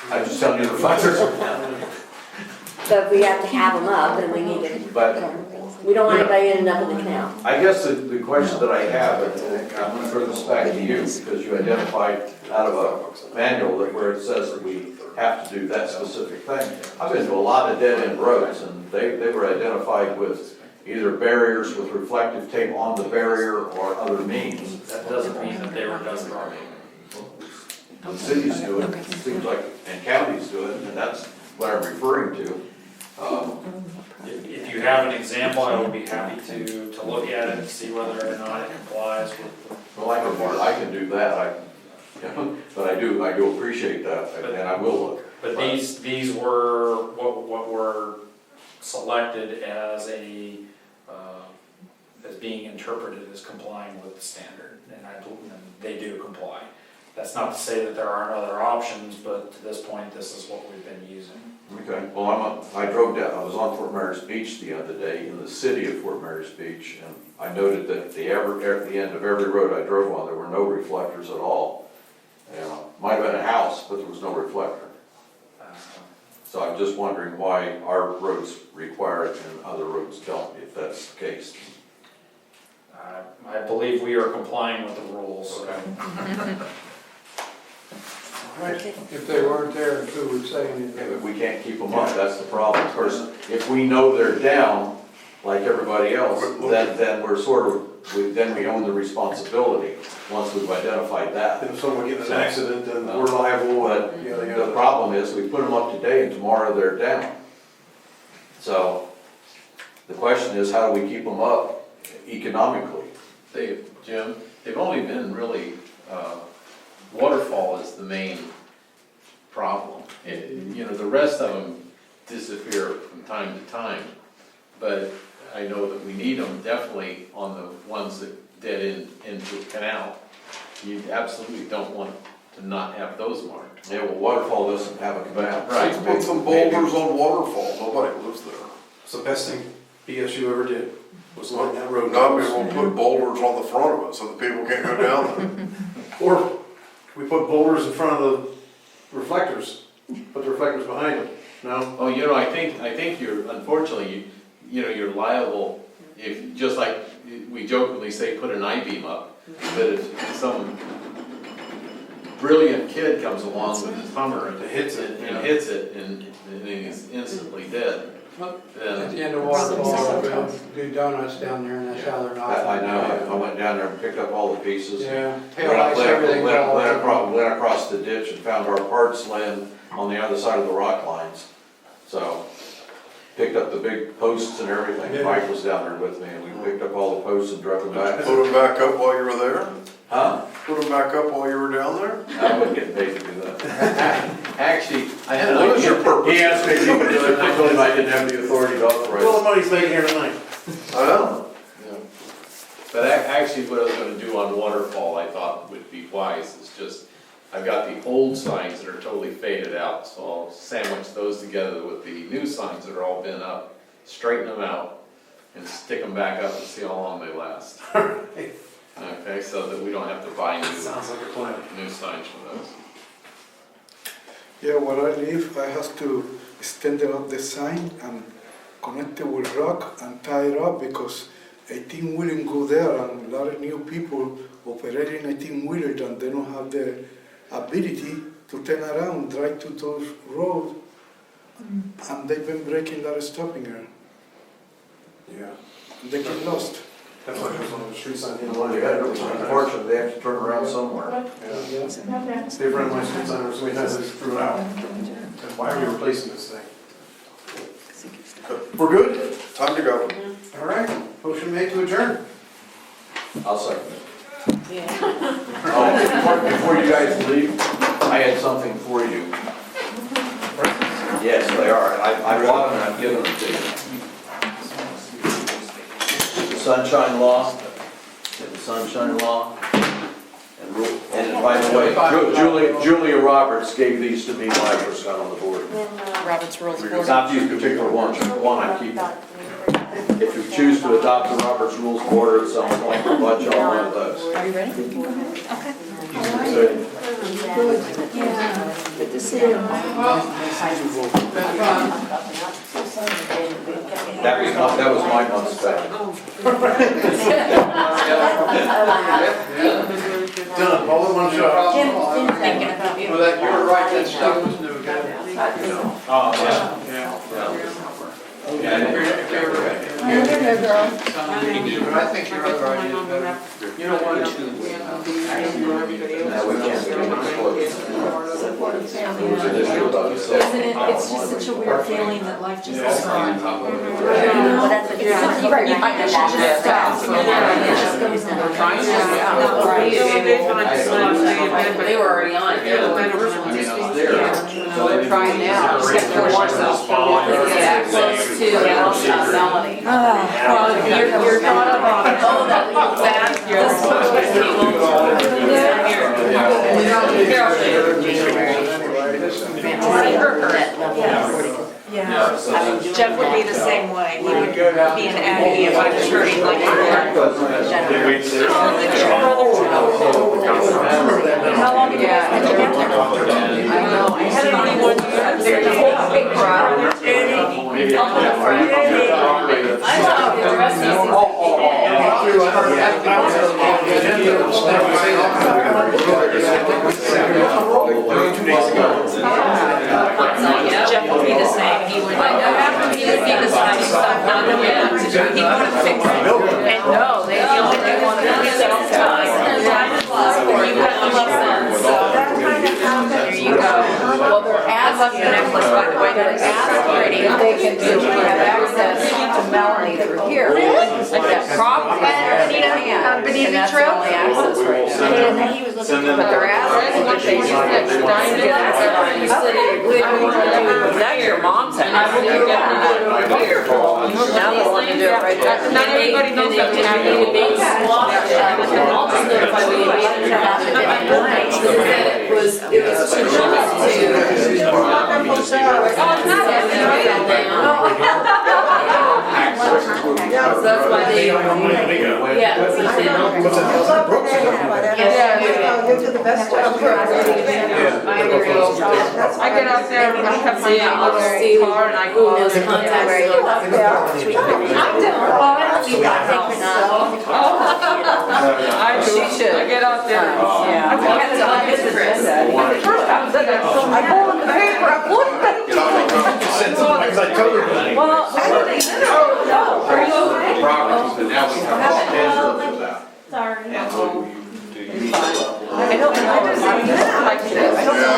I'm just telling you the reflectors are down. So if we have to have them up, then we need to, But we don't want anybody ending up in the canal. I guess the question that I have, and I'm going to throw this back to you, because you identified out of a manual that where it says that we have to do that specific thing. I've been to a lot of dead-end roads, and they were identified with either barriers with reflective tape on the barrier or other means. That doesn't mean that they were done wrong. The cities do it, it seems like, and counties do it, and that's what I'm referring to. If you have an example, I would be happy to look at it and see whether or not it complies with. Well, I can do that, but I do appreciate that, and I will look. But these were, what were selected as as being interpreted as complying with the standard, and they do comply. That's not to say that there aren't other options, but to this point, this is what we've been using. Okay, well, I drove down, I was on Fort Myers Beach the other day, in the city of Fort Myers Beach, and I noted that at the end of every road I drove on, there were no reflectors at all. Might have been a house, but there was no reflector. So I'm just wondering why our roads require it and other roads don't, if that's the case. I believe we are complying with the rules. If they weren't there, who would say anything? If we can't keep them up, that's the problem. Of course, if we know they're down, like everybody else, then we're sort of, then we own the responsibility, once we've identified that. If someone gets in an accident, then we're liable, But yeah, the problem is, we put them up today and tomorrow they're down. So, the question is, how do we keep them up economically? Jim, they've only been really, waterfall is the main problem. The rest of them disappear from time to time, but I know that we need them definitely on the ones that dead end into the canal. You absolutely don't want to not have those marked. Yeah, well, Waterfall doesn't have a canal. Right. Let's put some boulders on Waterfall, nobody lives there. It's the best thing BSU ever did, was line that road. Now we'll put boulders on the front of it so that people can't go down there. Or we put boulders in front of the reflectors, put the reflectors behind them, no? Oh, I think you're, unfortunately, you're liable if, just like we jokingly say, put an I-beam up, but if some brilliant kid comes along with his Hummer and hits it and he's instantly dead, At the then, end of Waterfall, they'll do donuts down there, and that's how they're not. I know, I went down there and picked up all the pieces. Yeah, taillights, everything. Went across the ditch and found our parts laying on the other side of the rock lines. So, picked up the big posts and everything. Yeah. Mike was down there with me, and we picked up all the posts and drove them back. Put them back up while you were there? Huh? Put them back up while you were down there? I wouldn't get paid to do that. actually, I had an What is idea. your purpose? He asked me if he could do it, and I told him I didn't have the authority to authorize Well, it. the money's making here tonight. I know. But actually, what I was gonna do on Waterfall, I thought would be wise, is just, I've got the old signs that are totally faded out, so I'll sandwich those together with the new signs that are all been up, straighten them out, and stick them back up and see how long they last. Okay, so that we don't have to buy Sounds like a plan. new signs for those. Yeah, where I live, I have to stand up the sign and connect it with rock and tie it up because 18-wheeler go there and a lot of new people operating 18-wheelers and they don't have the ability to turn around, drive to those roads, and they've been breaking a lot of stopping here. Yeah. And they get lost. That's why there's one of the street signs in Well, you had, unfortunately, they have to turn around somewhere. Yeah. They've run my street sign so many times, they just threw it out. And why are we replacing this thing? We're good? Time to go. All right, motion made to adjourn. I'll second it. Oh, before you guys leave, I had something for you. Yes, they are. I bought them and I've given them to you. The Sunshine Law, the Sunshine Law. And by the way, Julia Roberts gave these to me when I first got on the board. Robert's Rules of Order. Not these particular ones, the one I'm keeping. If you choose to adopt the Roberts Rules of Order at some point, I'll let you on one of those. Are you ready? Okay. Good. Yeah. Good to see you. That was my month's pay. Done, all in one shot. Jim's thinking about you. Well, that, you were right, that stuff was no good. Oh, yeah. Girl. But I think your other idea is better. You don't want to. Now we can't do it. Isn't it, it's just such a weird feeling that life just goes on. Well, that's what you're saying. Right, you might just stop. It just goes down. They were already on it. So they're trying now, just have to watch those, get access to Melanie. Well, you're thought about it. Oh, that little back, Yeah, Jeff would be the same way. He would be an aggie if I was hurting like How long did you guys been together? I know, I had it only 1 year, there's a whole big crowd. I love the dress Jeff would be the same. He would be the same stuff. He wouldn't fix it. And no, they only do one of these sometimes. You got the love sense. There you go. Well, they're asking, by the way, they're asking if they can do, have access to Melanie through here. Like that property. On Benita And that's the Trail? only access right now. He was looking But they're asking if they can get access. That's your mom's house. I will get to do it over here. Now they want to do it right there. Not everybody knows that we have to be squashed. It was too much so that's why they, yeah. You do the best job. I agree. I get out there and I have my little car and I go out there. I do. She should. I get out there. Yeah. First time that I pulled in the paper, I looked at it. Well, Properties, but now we have all measures of that. Sorry. And so you I don't like this. I don't know.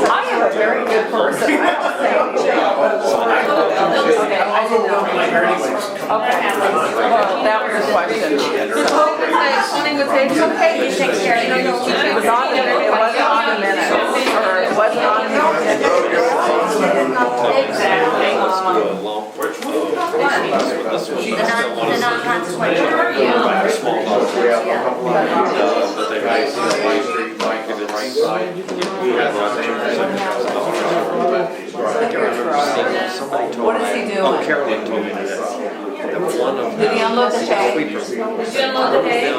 I am a very good person. I don't say anything. Okay, I didn't know. Okay, well, that was a question. It's okay, you take care of it. It was on the, it wasn't on the minutes, or it wasn't on the minutes. Exactly. The non-consequential. Small dogs, we have a couple of, but they guys see the Main Street bike on the right side. We have the same What is he doing? Oh, Carolyn told me that. One of Did he unload the hay? Did you unload the hay?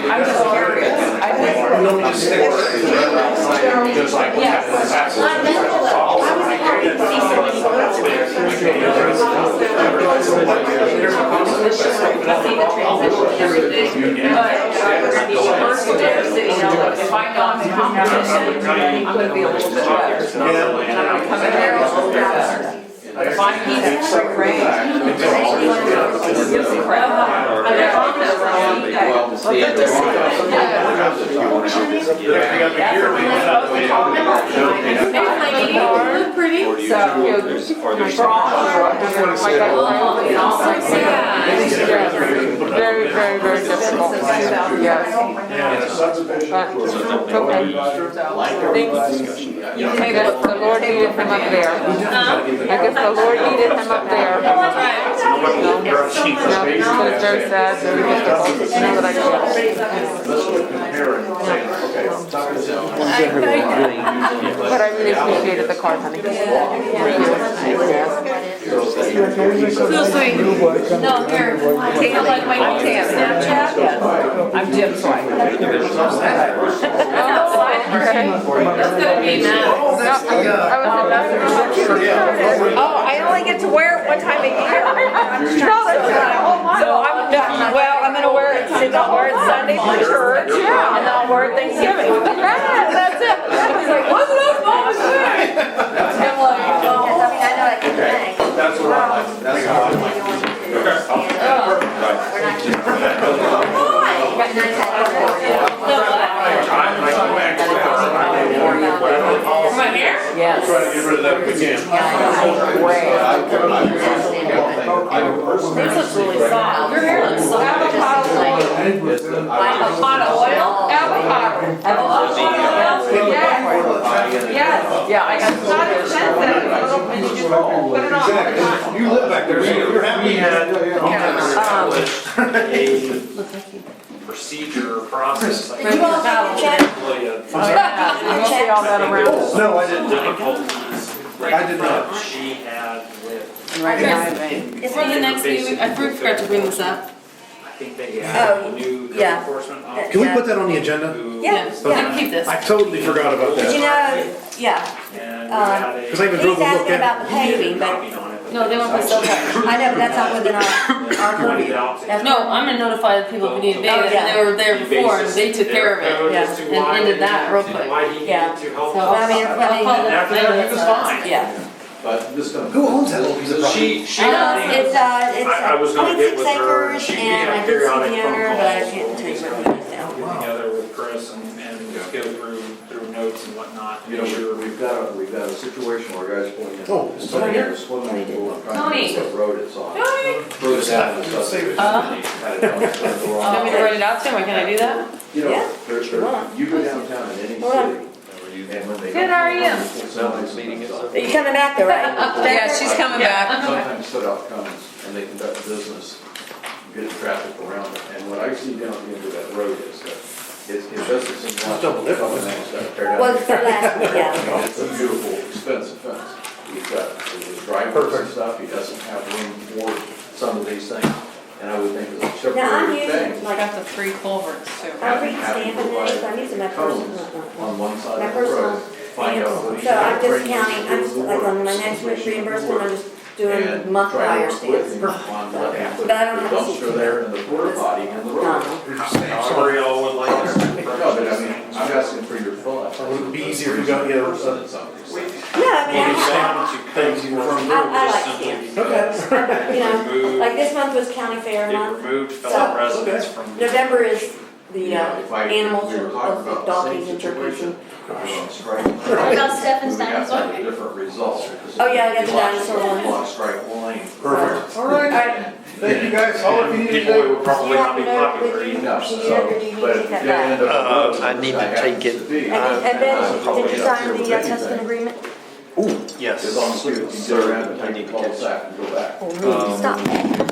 I Just like what happened in If I got the competition, I'm gonna be a little bit better. And I'm gonna come in there a little bit better. But if I need a free range, it's crap. Well, the Look pretty. So, very, very, very difficult. Yes. Hey, the Lord needed him up there. I guess the Lord needed him up there. No, it's very sad, very difficult. You know what I But I really appreciated the card, honey. Feel sweet. No, here. Take a look at my Snapchat. I'm Jim Swine. That's gonna be mad. Oh, I only get to wear it one time a year. So I'm done. Well, I'm gonna wear it, I'll wear it Sunday for church, and then I'll wear it Thanksgiving. That's it. He's like, what's that Mama's thing? I'm like, oh. I know I can thank. That's what I like, that's how I like it. Come on here? Yes. Try to get rid of that if we can. This looks really soft. Your hair looks soft. Avocado oil. Avocado oil? Avocado. Yes. Yes. Yeah, I got some. It's not expensive. And you just put it on. You live back there, so you're happy. We had established a procedure, process. Did you all take a check? You see all that around? No, I didn't. Difficulties. I did not. That she had with. It's For the next meeting, I forgot to bring this up. I think they had Oh, a new code yeah. enforcement officer. Can we put that on the agenda? who Yeah, was yeah. Keep this. I totally forgot about But you that. know, yeah, And we had a. Because I even drove he's a look asking at about the paving, but, Copied on it, but No, they won't put it's still actually- I know, but that's not within our purview. That's No, I'm gonna notify the people who need to pay it, Yeah. and they were there before, and they took care of it. Yeah. And ended that real quick. Why he Yeah. needed to help. So But I mean, I'll call And after that, he was fine. Yeah. But this don't. Who owns that little piece of property? She. It's, I was gonna get 26 with her. acres, She and I had did see periodic the phone owner, but I calls. can't tell you what it is now. Get together with Chris and just go through notes and whatnot. You know, we've got a situation where guys pulling in. Oh, it's Tony here? Swimming pool and trying to Tony. fix what road it's on. Tony. Further down the subdivision, they had it on the wrong- Want me to write it out to him, or can I do that? You know, Yeah, there's, you go downtown in any Hold on. city, and when they. Good, how are you? Somebody's meeting is. Are you coming back though, right? Yeah, she's coming back. Sometimes set-up comes and they conduct business, get traffic around it. And what I see down the end of that road is that it doesn't seem like. Double dip on something that's gotta tear down. Well, it's the last, yeah. It's a beautiful, expensive fence. He's got his driveways and stuff, he doesn't have room for some of these things. And I would think it's a Now, I'm temporary using, thing. like, Got the 3 culverts too. I'm re-stamping these, I'm using my personal, On one side my of the road. personal stamps. So I'm just counting, I'm just, like, on my next reimbursement, I'm just doing month prior stamps. On the But I don't have a dumpster there and the porta potty and the road. Sorry, y'all would like us to. No, but I mean, I'm asking for your thoughts. Or would it be easier if you got, you know, Some of these things. Yeah, I mean, things you were from. I like stamps. Okay. You know, like this month was county fair They month. removed So, fellow residents from. November is the If I- animals we were talking of about the donkeys same and turkeys situation, and. strike. What about Stephen's We have to dinosaur? have a different result. because Oh, yeah, I got the if you dinosaur one. block strike line. Perfect. All right. Thank you guys, all if you need People anything. would probably not be popular either. No, Do you so, need it or do you need but to if take you that did end up. I need to take it. And then, did you sign the Tuscan agreement? Ooh, yes. It's on the street, you go around and take a cul-de-sac and go back. Stop.